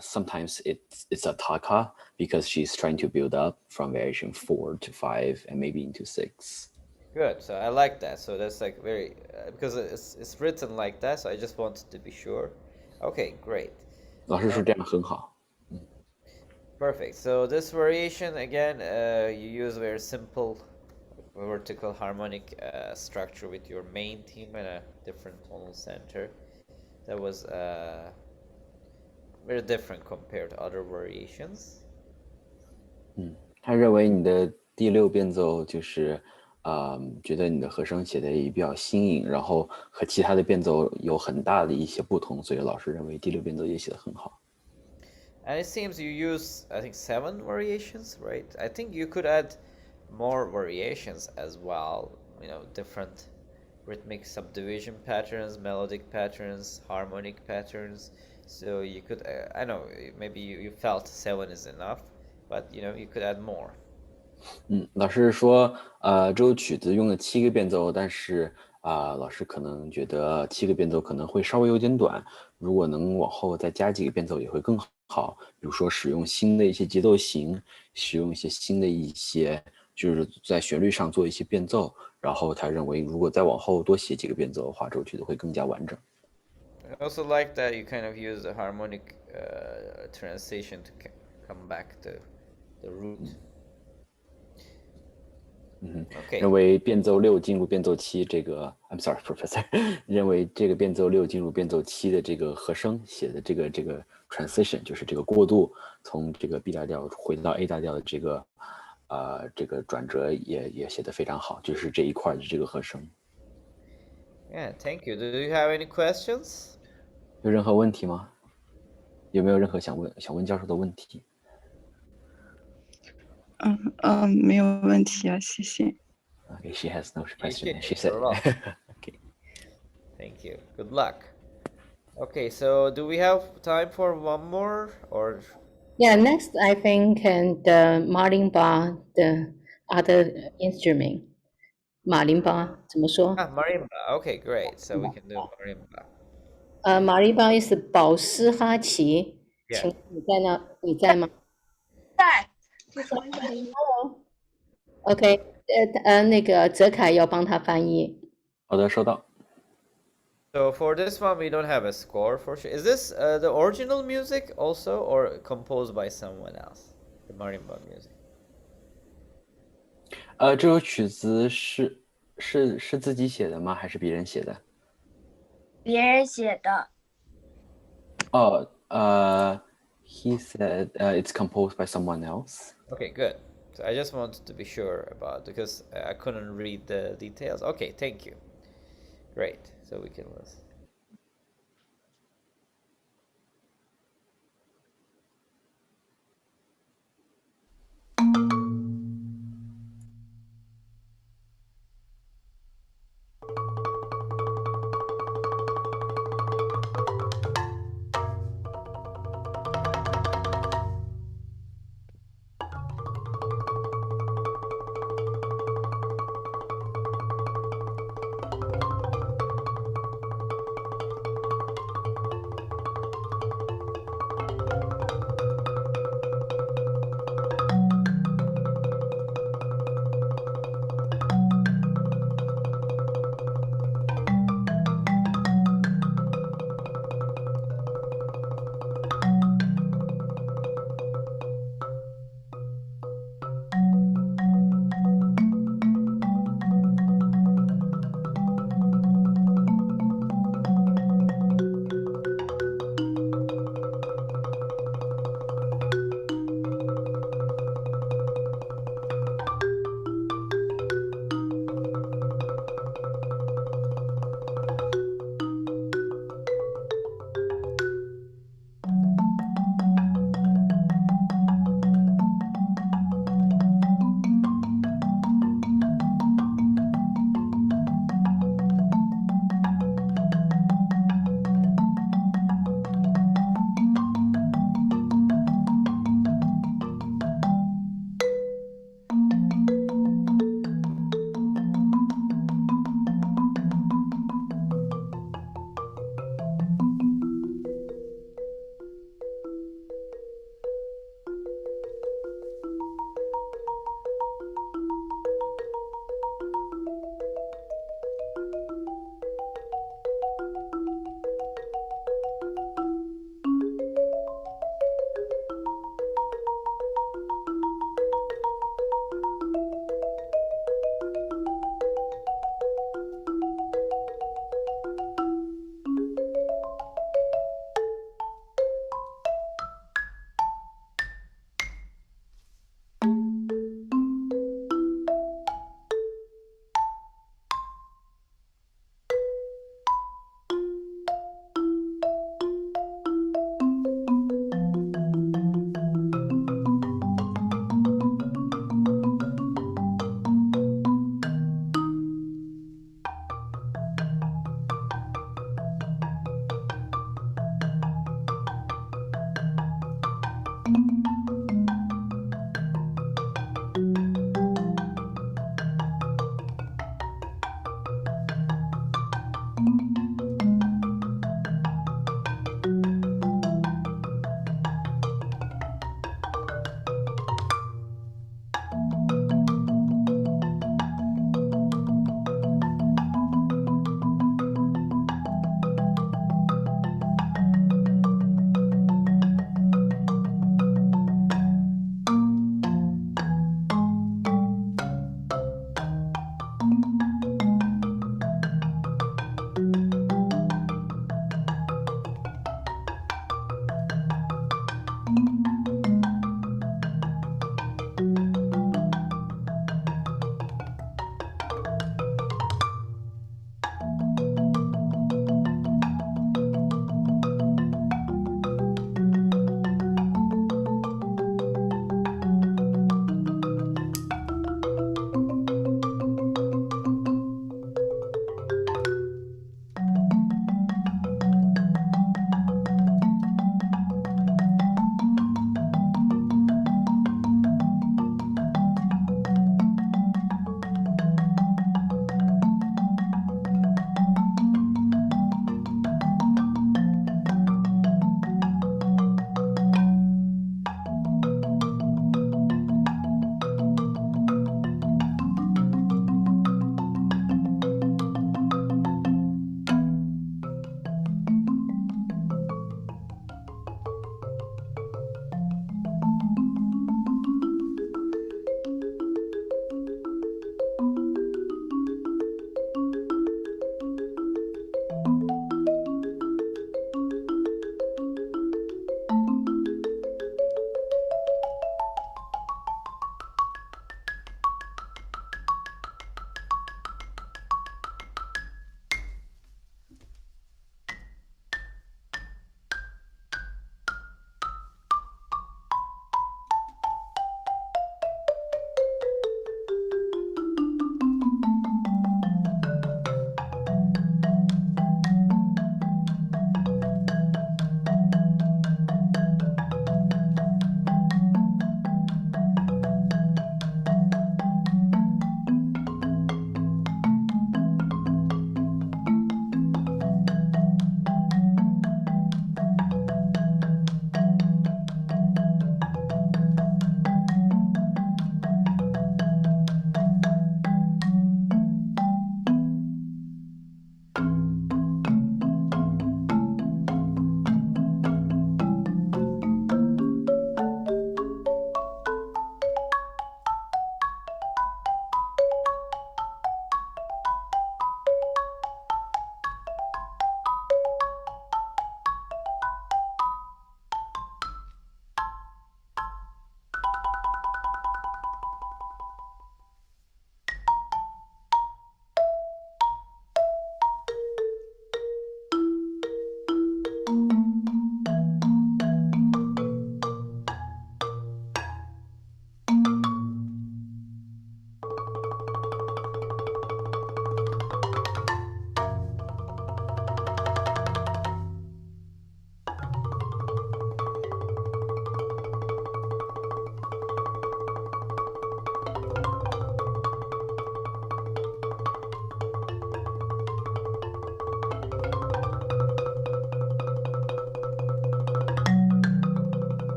sometimes it's a taka because she's trying to build up from variation 4 to 5 and maybe into 6. Good. So I like that. So that's like very because it's written like that. So I just wanted to be sure. Okay, great. 老师说这样很好。Perfect. So this variation again, you use very simple vertical harmonic structure with your main theme and a different tonal center. That was very different compared to other variations. 他认为你的第6变奏就是觉得你的和声写的也比较新颖，然后和其他的变奏有很大的一些不同，所以老师认为第6变奏也写得很好。And it seems you use, I think, 7 variations, right? I think you could add more variations as well, different rhythmic subdivision patterns, melodic patterns, harmonic patterns. So you could, I know, maybe you felt 7 is enough, but you could add more. 老师说，这首曲子用了7个变奏，但是老师可能觉得7个变奏可能会稍微有点短，如果能往后再加几个变奏也会更好。比如说使用新的一些节奏型，使用一些新的一些，就是在旋律上做一些变奏。然后他认为，如果再往后多写几个变奏的话，这首曲子会更加完整。I also like that you kind of use the harmonic transition to come back to the root. Okay. 认为变奏6进入变奏7这个 ，I'm sorry, Professor， 认为这个变奏6进入变奏7的这个和声写的这个 transition 就是这个过渡，从这个 B 大调回到 A 大调的这个转折也写得非常好，就是这一块的这个和声。Yeah, thank you. Do you have any questions? 有任何问题吗？有没有任何想问教授的问题？没有问题啊，谢谢。Okay, she has no question. She said, okay. Thank you. Good luck. Okay, so do we have time for one more or? Yeah, next I think and marimba, the other instrument. Marimba 怎么说？ Marimba. Okay, great. So we can do marimba. Marimba is 保斯哈奇。请你在那？你在吗？在。Hello。OK，那个泽凯要帮他翻译。好的，收到。So for this one, we don't have a score for sure. Is this the original music also, or composed by someone else? The marimba music. 这首曲子是自己写的吗？还是别人写的？别人写的。He said it's composed by someone else. Okay, good. So I just wanted to be sure about, because I couldn't read the details. Okay, thank you. Great. So we can listen.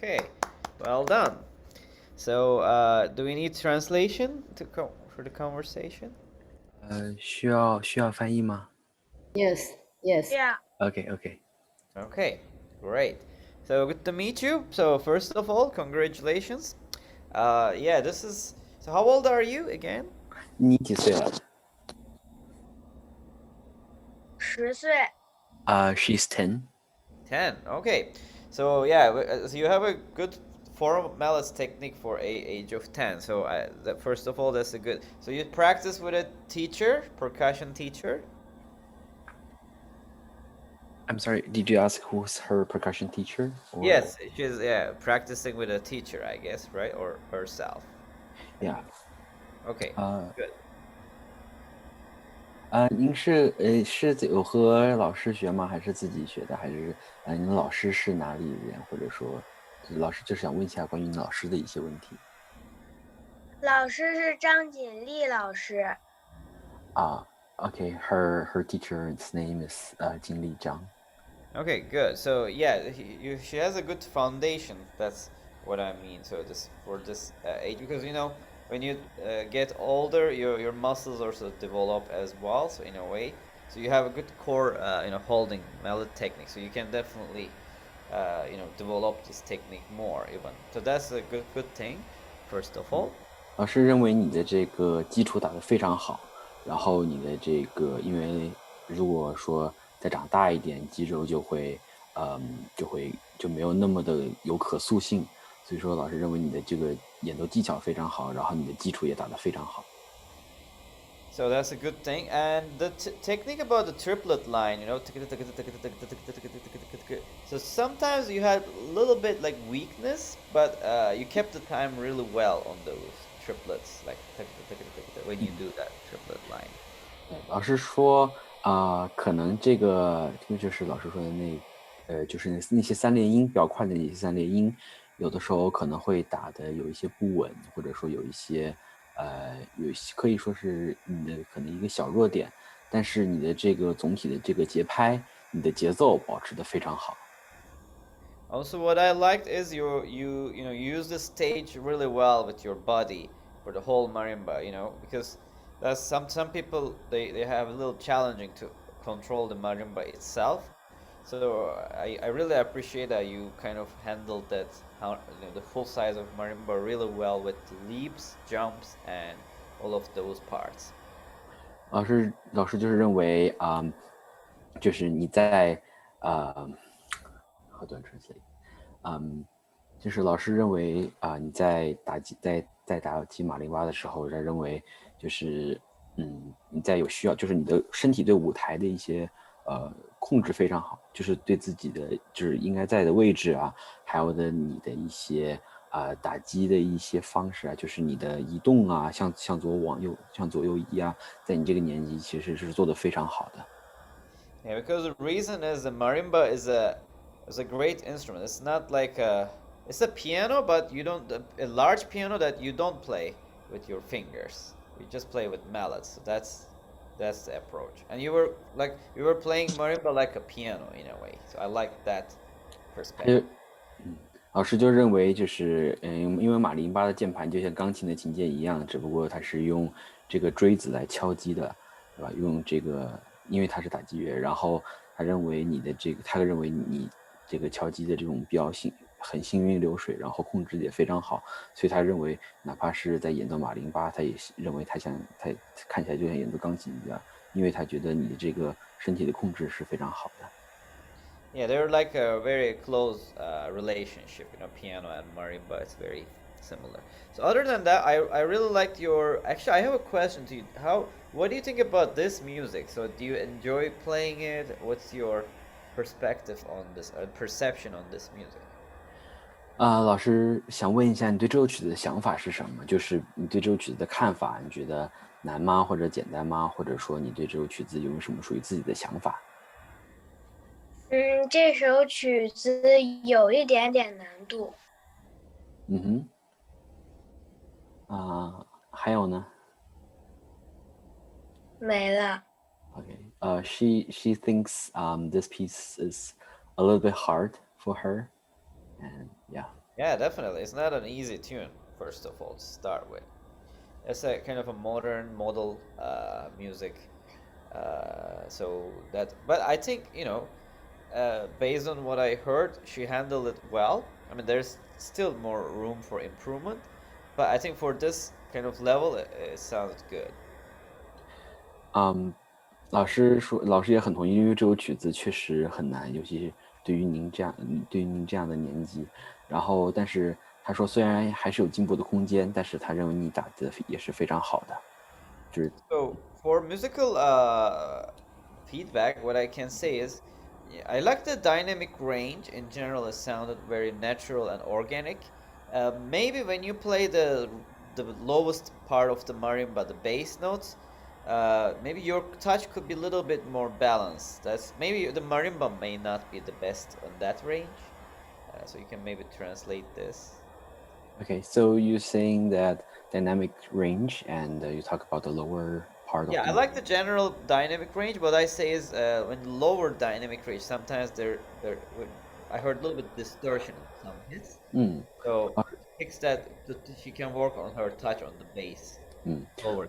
Okay, well done. So, do we need translation for the conversation? 需要翻译吗 Yes, yes. Yeah.？OK OK。 Okay, great. So good to meet you. So first of all, congratulations. Yeah, this is. So how old are you again? 你几岁了10岁。She's 10. 10. Okay. So yeah, so you have a good form malice technique for a age of 10. So first of all, that's a good. So you practice with a teacher, percussion teacher. I'm sorry, did you ask who's her percussion teacher? Or... Yes, she's practicing with a teacher, I guess, right, or herself. Yeah. Okay. Good. 您是有和老师学吗？还是自己学的？还是您的老师是哪里人？或者说，老师就是想问一下关于你老师的一些问题。老师是张锦丽老师。Okay, her teacher's name is 金丽张。Okay, good. So yeah, she has a good foundation. That's what I mean. So for this age, because when you get older, your muscles also develop as well. So in a way, so you have a good core, holding melody technique. So you can definitely, develop this technique more even. So that's a good thing. First of all. 老师认为你的这个基础打得非常好，然后你的这个，因为如果说再长大一点，肌肉就没有那么的有可塑性，所以说老师认为你的这个演奏技巧非常好，然后你的基础也打得非常好。So that's a good thing. And the technique about the triplet line, so sometimes you had a little bit like weakness, but you kept the time really well on those triplets, like when you do that triplet line. 老师说可能这个就是老师说的就是那些三连音比较快的那些三连音，有的时候可能会打的有一些不稳，或者说有一些可以说是你的可能一个小弱点，但是你的这个总体的这个节拍，你的节奏保持得非常好。Also, what I liked is you use the stage really well with your body for the whole marimba, because that's some people they have a little challenging to control the marimba itself. So I really appreciate that you kind of handled that the full size of marimba really well with leaps, jumps, and all of those parts. 老师就是认为就是你在how do I translate？就是老师认为你在打击马林巴的时候，他认为就是你在有需要，就是你的身体对舞台的一些控制非常好，就是对自己的就是应该在的位置啊，还有你的一些打击的一些方式啊，就是你的移动啊，向左往右，向左右移啊，在你这个年纪其实是做得非常好的。Yeah, because the reason is the marimba is a great instrument. It's not like it's a piano, but you don't a large piano that you don't play with your fingers. You just play with mallets. So that's the approach. And you were playing marimba like a piano in a way. So I like that perspective. 老师就认为就是因为马林巴的键盘就像钢琴的琴键一样，只不过它是用这个锥子来敲击的，对吧？用这个，因为它是打击乐，然后他认为你这个敲击的这种标性很行云流水，然后控制也非常好，所以他认为哪怕是在演奏马林巴，他也认为他看起来就像演奏钢琴一样，因为他觉得你的这个身体的控制是非常好的。Yeah, they're like a very close relationship, piano and marimba. It's very similar. So other than that, I really liked actually I have a question to you. What do you think about this music? So do you enjoy playing it? What's your perspective on this, perception on this music? 老师想问一下你对这首曲子的想法是什么？就是你对这首曲子的看法，你觉得难吗？或者简单吗？或者说你对这首曲子有什么属于自己的想法？这首曲子有一点点难度。还有呢？没了。Okay. She thinks this piece is a little bit hard for her, and yeah. Yeah, definitely. It's not an easy tune, first of all, to start with. It's a kind of a modern model music. But I think, based on what I heard, she handled it well. I mean, there's still more room for improvement, but I think for this kind of level, it sounded good. 老师也很同意，因为这首曲子确实很难，尤其是对于您这样的年纪。然后，但是他说虽然还是有进步的空间，但是他认为你打的也是非常好的。就是 So for musical feedback, what I can say is, yeah, I like the dynamic range. In general, it sounded very natural and organic. Maybe when you play the lowest part of the marimba, the bass notes, maybe your touch could be a little bit more balanced. That's maybe the marimba may not be the best on that range. So you can maybe translate this. Okay, so you're saying that dynamic range, and you talk about the lower part of Yeah, the. I like the general dynamic range. What I say is, when lower dynamic range, sometimes I heard a little bit distortion in some hits. So fix that. She can work on her touch on the bass. Lower.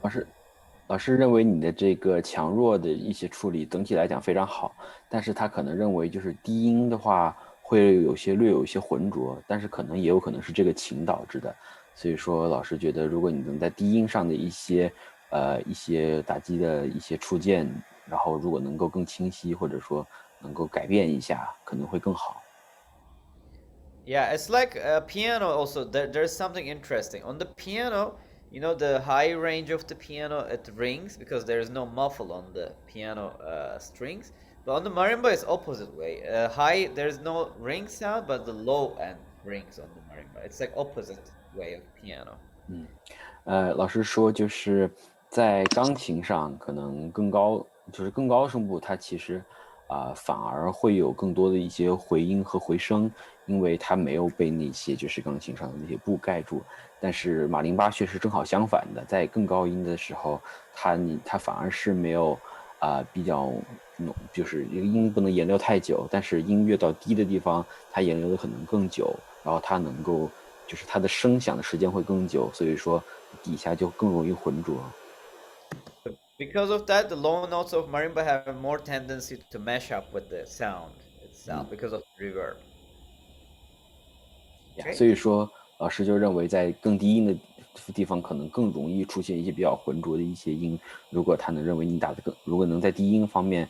老师认为你的这个强弱的一些处理整体来讲非常好，但是他可能认为就是低音的话会略有一些浑浊，但是可能也有可能是这个琴导致的。所以说老师觉得如果你能在低音上的一些打击的一些触键，然后如果能够更清晰，或者说能够改变一下，可能会更好。Yeah, it's like a piano also. There's something interesting. On the piano, the high range of the piano, it rings because there's no muffle on the piano strings. But on the marimba, it's opposite way. High, there's no ring sound, but the low end rings on the marimba. It's like opposite way of piano. 老师说就是在钢琴上可能更高声部，它其实反而会有更多的一些回音和回声，因为它没有被那些就是钢琴上的那些部盖住。但是马林巴却是正好相反的，在更高音的时候，它反而是没有比较就是一个音不能延留太久，但是音越到低的地方，它延留的可能更久，然后它能够就是它的声响的时间会更久，所以说底下就更容易浑浊。Because of that, the low notes of marimba have more tendency to mesh up with the sound itself because of reverb. 所以说，老师就认为在更低音的地方可能更容易出现一些比较浑浊的一些音。如果他能认为你如果能在低音方面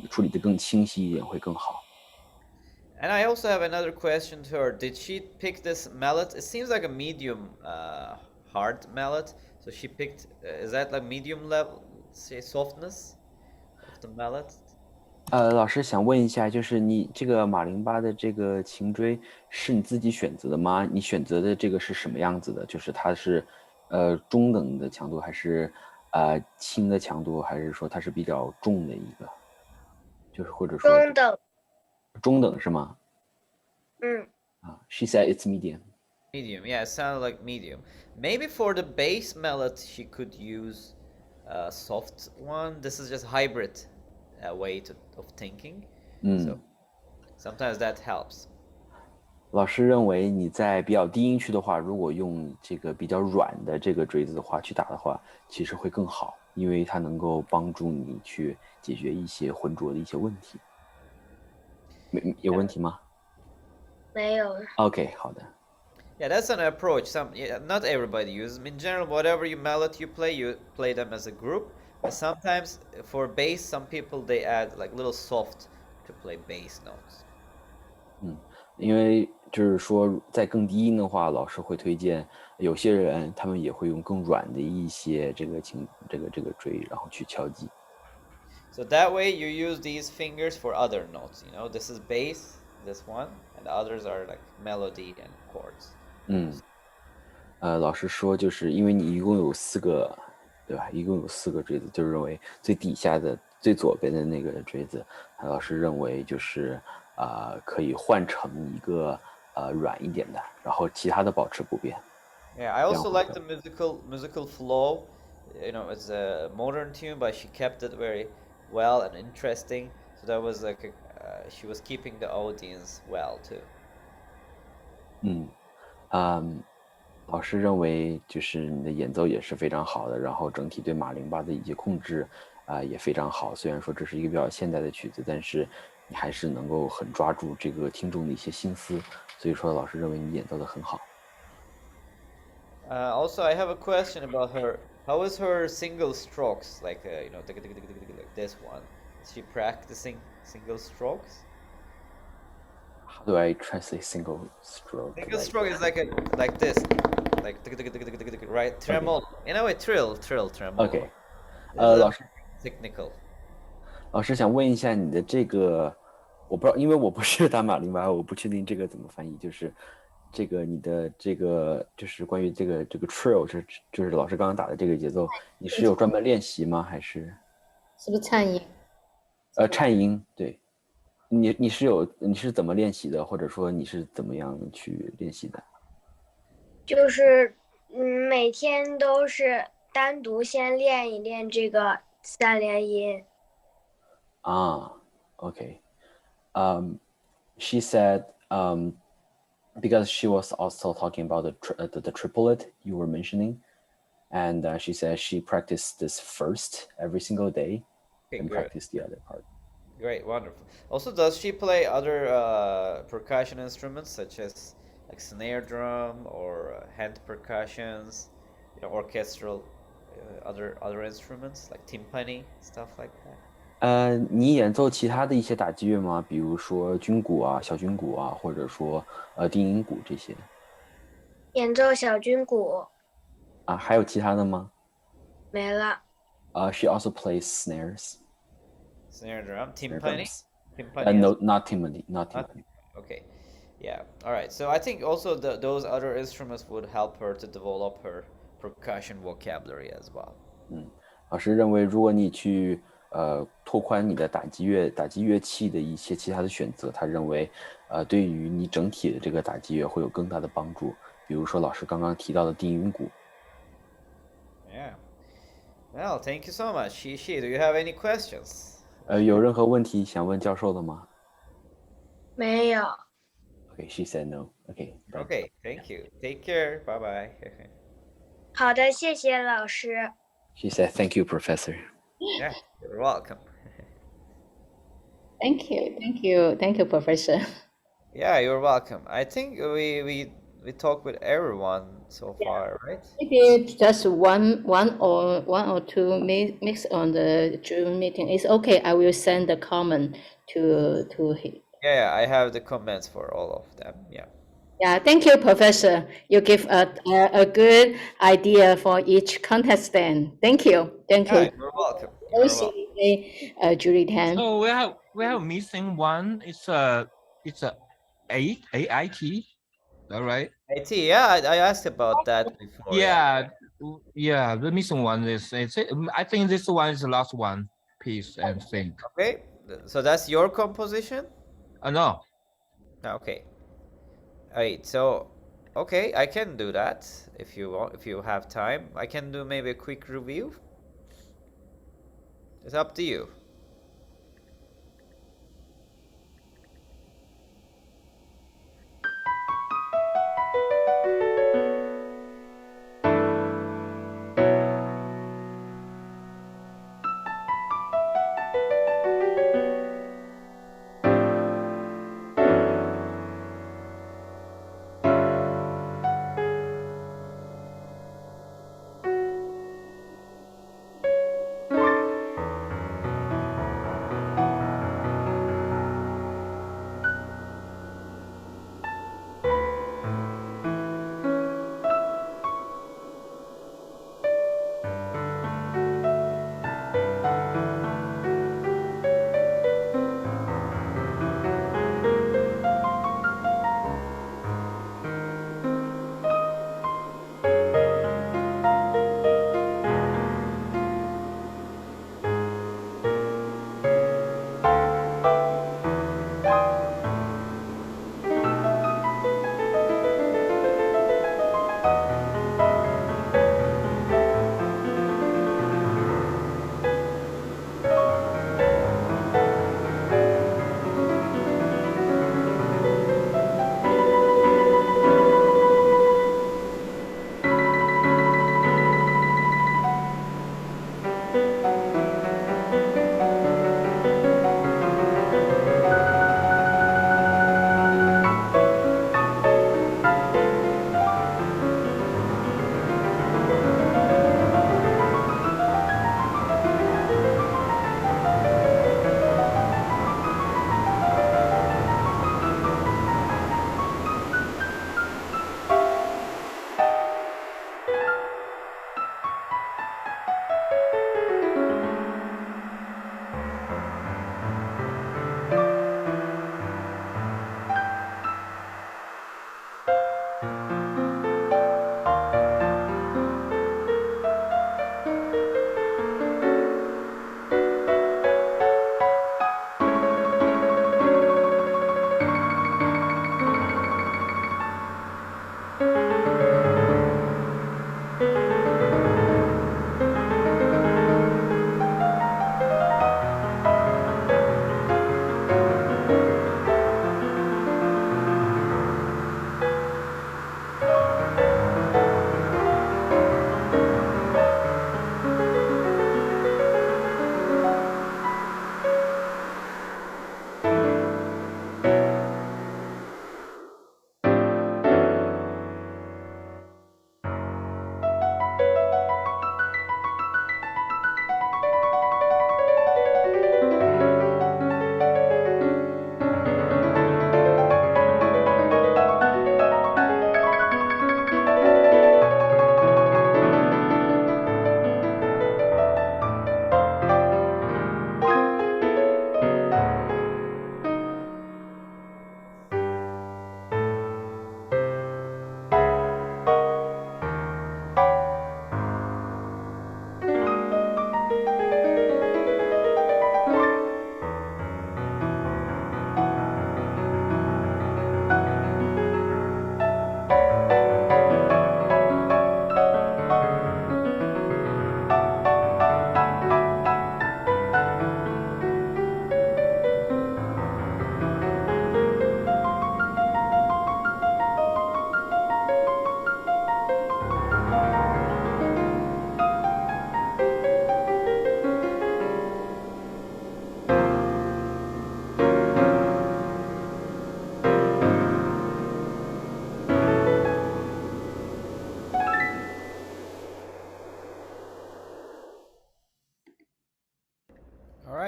处理得更清晰一点，会更好。And I also have another question to her. Did she pick this mallet? It seems like a medium hard mallet. So she picked, is that like medium level, say softness of the mallet? 老师想问一下，就是你这个马林巴的这个琴锥是你自己选择的吗？你选择的这个是什么样子的？就是它是中等的强度，还是轻的强度，还是说它是比较重的一个？就是或者说中等是吗？She said it's medium. Medium, yeah, it sounded like medium. Maybe for the bass mallet, she could use a soft one. This is just hybrid way of thinking. So sometimes that helps. 老师认为你在比较低音区的话，如果用这个比较软的这个锥子的话去打的话，其实会更好，因为它能够帮助你去解决一些浑浊的一些问题。有问题吗？没有。OK， 好的。Yeah, that's an approach. Not everybody uses. In general, whatever mallet you play them as a group. But sometimes for bass, some people they add like little soft to play bass notes. 因为就是说在更低音的话，老师会推荐有些人他们也会用更软的一些这个锥，然后去敲击。So that way you use these fingers for other notes. This is bass, this one, and the others are like melody and chords. 老师说就是因为你一共有4个，对吧？一共有4个锥子，就是认为最底下的最左边的那个锥子，老师认为就是可以换成一个软一点的，然后其他的保持不变。Yeah, I also like the musical flow. It's a modern tune, but she kept it very well and interesting. So that was like she was keeping the audience well too. 老师认为就是你的演奏也是非常好的，然后整体对马林巴的一些控制也非常好。虽然说这是一个比较现代的曲子，但是你还是能够很抓住这个听众的一些心思，所以说老师认为你演奏的很好。Also, I have a question about her. How is her single strokes? Like, like this one. Is she practicing single strokes? How do I translate single stroke? Single stroke is like this, like right? Tremolo. In a way, tremolo. Okay. This is 老师 technical. 老师想问一下你的这个，我不知道，因为我不是打马林巴，我不确定这个怎么翻译。就是这个你的这个就是关于这个 trill，就是老师刚刚打的这个节奏，你是有专门练习吗？还是？是不是颤音？颤音，对。你是怎么练习的，或者说你是怎么样去练习的？就是每天都是单独先练一练这个3连音。Okay. She said because she was also talking about the triplet you were mentioning, and she said she practiced this first every single day, and practiced the other part. Great, wonderful. Also, does she play other percussion instruments such as like snare drum or hand percussions, orchestral, other instruments like timpani, stuff like that? 你演奏其他的一些打击乐吗？比如说军鼓啊、小军鼓啊，或者说定音鼓这些？演奏小军鼓。还有其他的吗？没了。She also plays snares. Snare drum, timpani. No, not timpani. Not timpani. Okay, yeah. All right. So I think also those other instruments would help her to develop her percussion vocabulary as well. 老师认为，如果你去拓宽你的打击乐器的一些其他的选择，他认为对于你整体的这个打击乐会有更大的帮助。比如说老师刚刚提到的定音鼓。Yeah. Well, thank you so much. Do you have any questions? 有任何问题想问教授的吗？没有。Okay, she said no. Okay. Okay, thank you. Take care. Bye bye. 好的，谢谢老师。She said, "Thank you, Professor." Yeah, you're welcome. Thank you, Professor. Yeah, you're welcome. I think we talked with everyone so far, right? Maybe just one or two mix on the June meeting. It's okay. I will send the comment to him. Yeah, I have the comments for all of them. Yeah. Yeah, thank you, Professor. You give a good idea for each contestant. Thank you. You're welcome. Julie Tan. So we have missing one. It's a AIT. All right. IT. Yeah, I asked about that before. Yeah. The missing one is I think this one is the last one piece and thing. Okay. So that's your composition? No. Okay. Alright, so okay, I can do that if you want, if you have time. I can do maybe a quick review. It's up to you.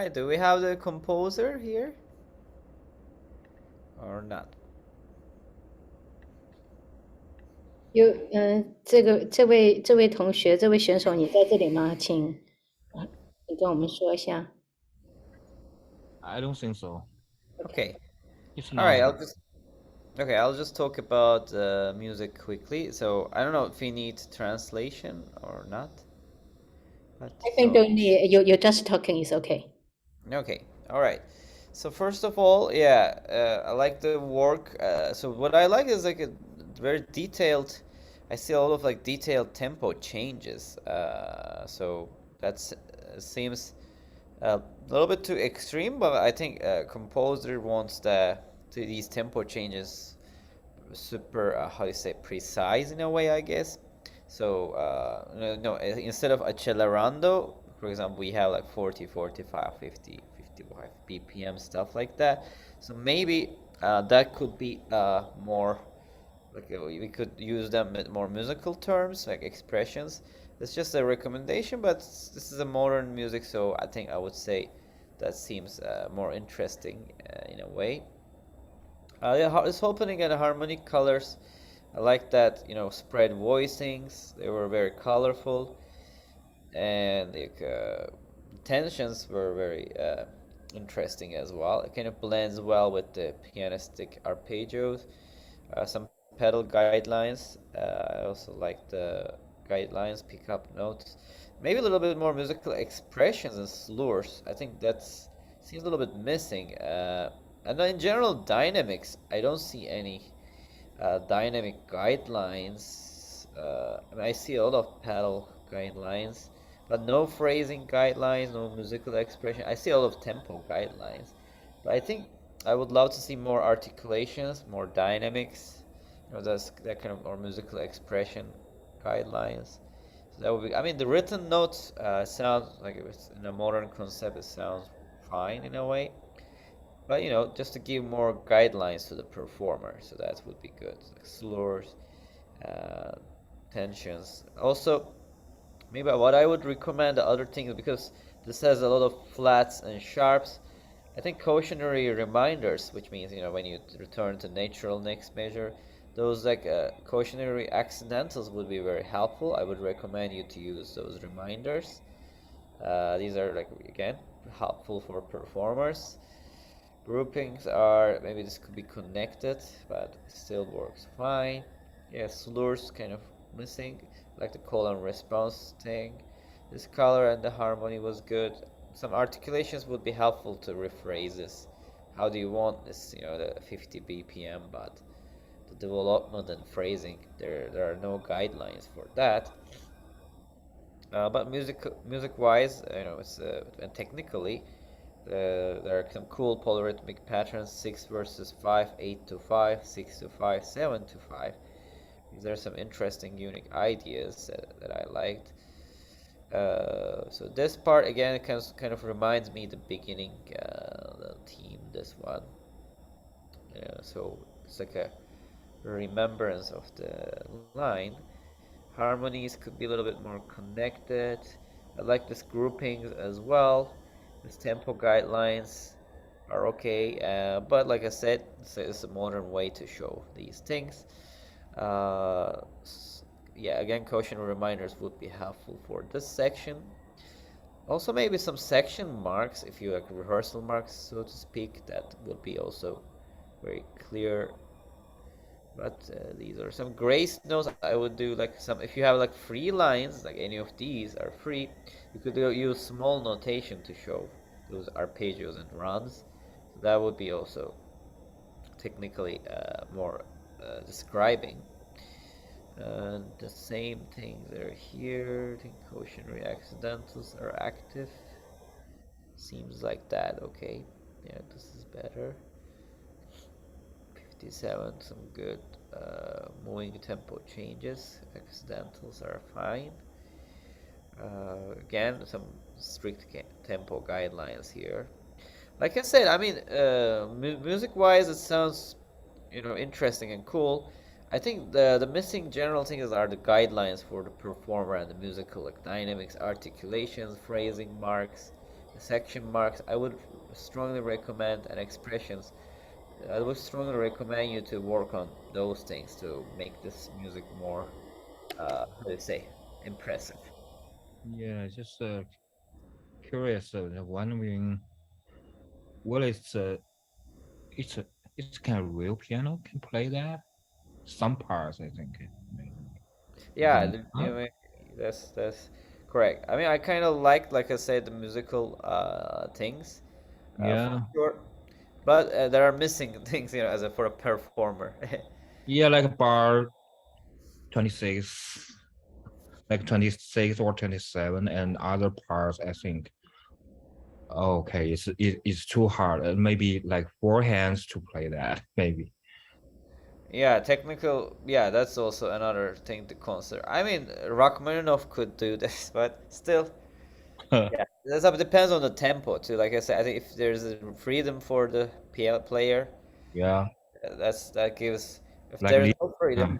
right, do we have the composer here? Or not? 这位同学，这位选手，你在这里吗？请，你跟我们说一下。I don't think so. Okay. It's All right, not. I'll just talk about music quickly. So I don't know if we need translation or not. But I think don't need, you're just talking is okay. Okay, all right. So first of all, yeah, I like the work. So what I like is like a very detailed. I see a lot of like detailed tempo changes. So that's seems a little bit too extreme, but I think composer wants these tempo changes super how do you say precise in a way, I guess. So no, instead of accelerando, for example, we have like 40, 45, 50, 55 BPM, stuff like that. So maybe that could be more like we could use them with more musical terms like expressions. It's just a recommendation, but this is a modern music, so I think I would say that seems more interesting in a way. Yeah, this opening and harmonic colors, I like that, spread voicings. They were very colorful, and tensions were very interesting as well. It kind of blends well with the pianistic arpeggios. Some pedal guidelines. I also like the guidelines, pick up notes. Maybe a little bit more musical expressions and slurs. I think that's seems a little bit missing. And in general, dynamics. I don't see any dynamic guidelines. I see a lot of pedal guidelines, but no phrasing guidelines, no musical expression. I see a lot of tempo guidelines, but I think I would love to see more articulations, more dynamics. That's that kind of more musical expression guidelines. So that would be. I mean, the written notes sound like it was in a modern concept. It sounds fine in a way. But just to give more guidelines to the performer, so that would be good. Like slurs, uh, tensions. Also, maybe what I would recommend the other things because this has a lot of flats and sharps. I think cautionary reminders, which means when you return to natural next measure, those like cautionary accidentals would be very helpful. I would recommend you to use those reminders. These are like again helpful for performers. Groupings are maybe this could be connected, but it still works fine. Yeah, slurs kind of missing, like the call and response thing. This color and the harmony was good. Some articulations would be helpful to rephrase this. How do you want this? The 50 BPM, but the development and phrasing, there are no guidelines for that. But music wise, it's and technically, there are some cool polyrhythmic patterns: 6 versus 5, 8 to 5, 6 to 5, 7 to 5. These are some interesting, unique ideas that I liked. So this part again kind of reminds me the beginning, the theme. This one, so it's like a remembrance of the line. Harmonies could be a little bit more connected. I like this groupings as well. This tempo guidelines are okay, but like I said, it's a modern way to show these things. Yeah, again, caution reminders would be helpful for this section. Also, maybe some section marks, if you like rehearsal marks, so to speak, that would be also very clear. But these are some grace notes. I would do like some, if you have like free lines, like any of these are free, you could use small notation to show those arpeggios and runs. So that would be also technically more describing. And the same things are here. I think cautionary accidentals are active. Seems like that. Okay, yeah, this is better. 57, some good moving tempo changes. Accidentals are fine. Again, some strict tempo guidelines here. Like I said, I mean, music-wise, it sounds, interesting and cool. I think the missing general things are the guidelines for the performer and the musical, like dynamics, articulations, phrasing, marks. section marks, I would strongly recommend, and expressions. I would strongly recommend you to work on those things to make this music more, how do you say, impressive. Yeah, just curious, wondering what is it's a it's kind of real piano can play that. Some parts, I think. Maybe. Yeah, Then that's correct. I mean, I kind of like I said, the musical things, for yeah, sure. But there are missing things, as a for a performer. yeah, like bar 26, like 26 or 27, and other parts, I think. Okay, it's too hard. Maybe like four hands to play that. Maybe. Yeah, technical. Yeah, that's also another thing to consider. I mean, Rachmaninoff could do this, but still, yeah, that's up. Depends on the tempo too. Like I said, I think if there's a freedom for the piano player, Yeah, that gives. If like there's this. no freedom,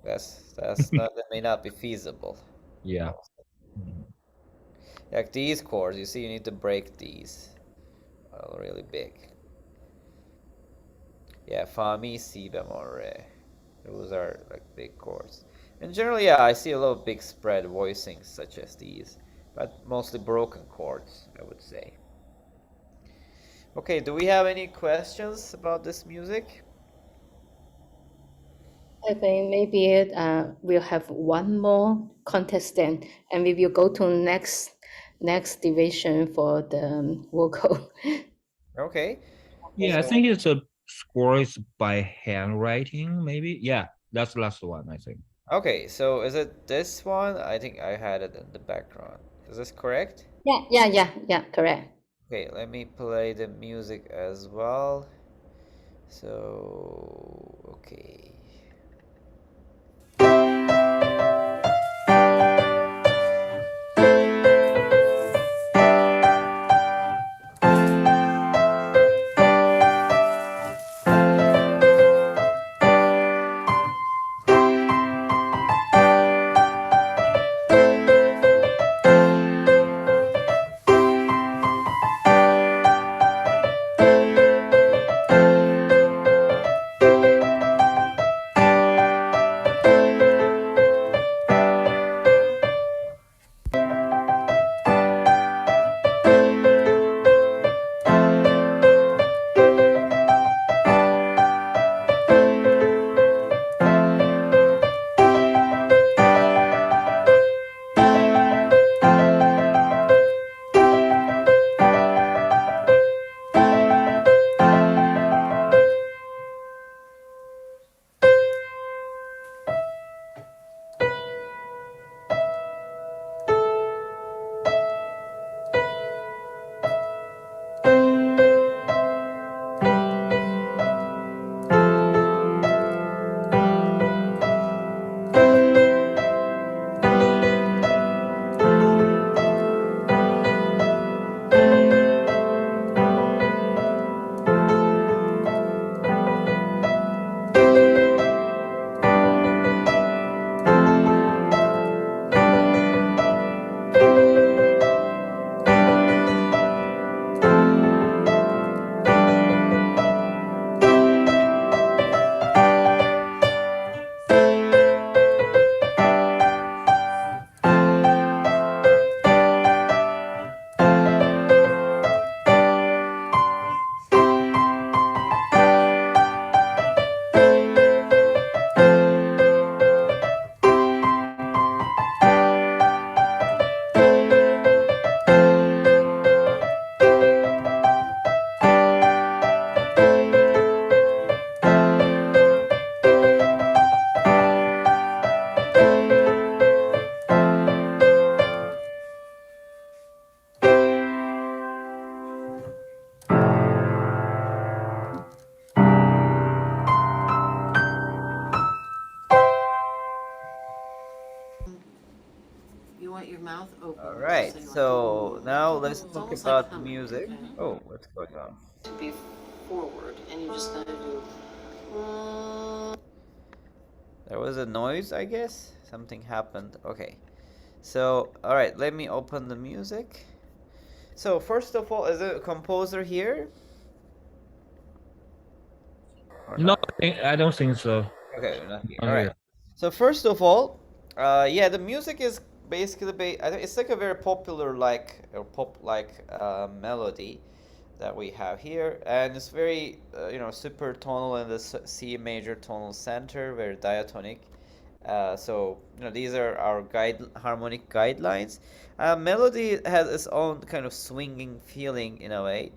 that's not that may not be feasible. Yeah. Mhm. Like these chords, you see, you need to break these really big. Yeah, fa mi si bemol re. Those are like big chords. And generally, yeah, I see a lot of big spread voicings such as these, but mostly broken chords, I would say. Okay, do we have any questions about this music? I think maybe we'll have one more contestant, and we will go to next division for the vocal. Okay. Yeah, I think it's a score is by handwriting, maybe. Yeah, that's the last one, I think. Okay, so is it this one? I think I had it in the background. Is this correct? Yeah, correct. Okay, let me play the music as well. So, okay. All right, so now let's talk about the music. Oh, what's going on? To be forward, and you're just gonna do. There was a noise, I guess. Something happened. Okay. So, all right, let me open the music. So first of all, is there a composer here? No, I don't think so. Okay, not here. Not All right. here. So first of all, yeah, the music is basically I think it's like a very popular like or pop like melody that we have here, and it's very super tonal in the C major tonal center, very diatonic. So these are our harmonic guidelines. Melody has its own kind of swinging feeling in a way.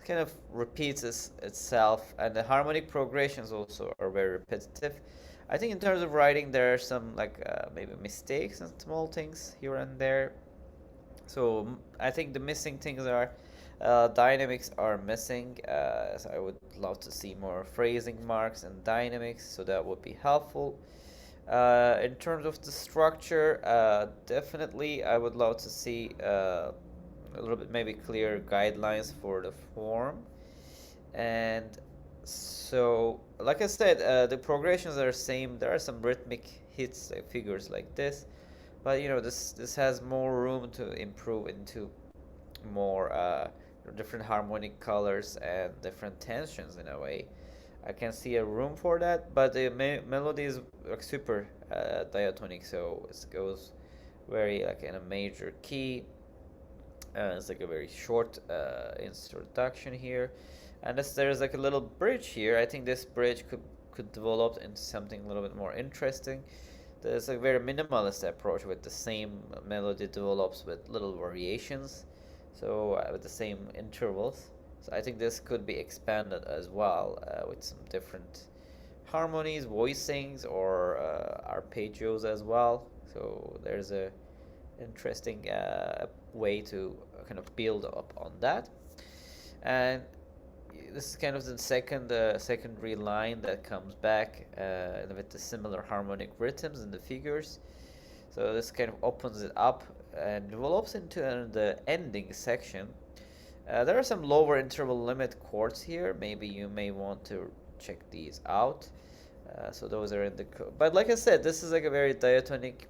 Kind of repeats itself, and the harmonic progressions also are very repetitive. I think in terms of writing, there are some like maybe mistakes and small things here and there. So I think the missing things are dynamics are missing. So I would love to see more phrasing marks and dynamics, so that would be helpful. In terms of the structure, definitely I would love to see a little bit maybe clear guidelines for the form. And so, like I said, the progressions are same. There are some rhythmic hits, like figures like this, but this has more room to improve into more different harmonic colors and different tensions in a way. I can see a room for that, but the melody is like super diatonic, so it goes very like in a major key. It's like a very short introduction here, and there's like a little bridge here. I think this bridge could develop into something a little bit more interesting. There's a very minimalist approach with the same melody develops with little variations, so with the same intervals. So I think this could be expanded as well with some different harmonies, voicings, or arpeggios as well. So there's a interesting way to kind of build up on that. And this is kind of the secondary line that comes back with the similar harmonic rhythms in the figures. So this kind of opens it up and develops into the ending section. There are some lower interval limit chords here. Maybe you may want to check these out. So those are in the code. But like I said, this is like a very diatonic,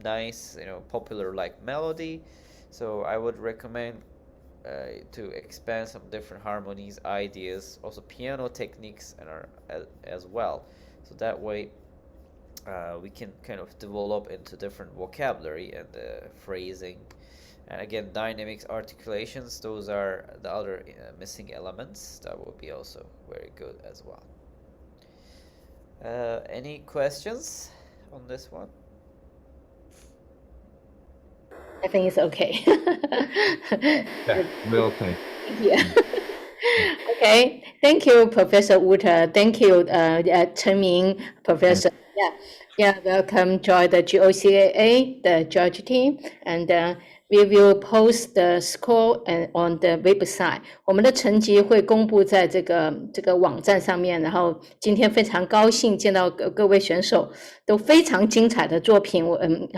nice, popular like melody. So I would recommend to expand some different harmonies, ideas, also piano techniques, as well. So that way we can kind of develop into different vocabulary and phrasing. And again, dynamics, articulations, those are the other missing elements. That would be also very good as well. Any questions on this one? I think it's okay. Yeah, we're okay. Yeah. Okay. Thank you, Professor Utar. Thank you, Chen Ming, Professor. Yeah. Welcome. Join the GOCAA, the judge team, and we will post the score on the website. 我们的成绩会公布在这个网站上面。然后今天非常高兴见到各位选手都非常精彩的作品，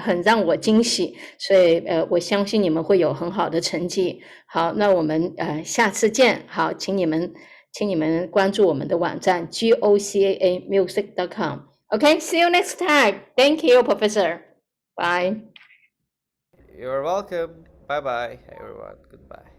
很让我惊喜。所以我相信你们会有很好的成绩。好，那我们下次见。好，请你们关注我们的网站 GOCAAmusic.com。Okay, see you next time. Thank you, Professor. Bye. You're welcome. Bye bye, everyone. Goodbye.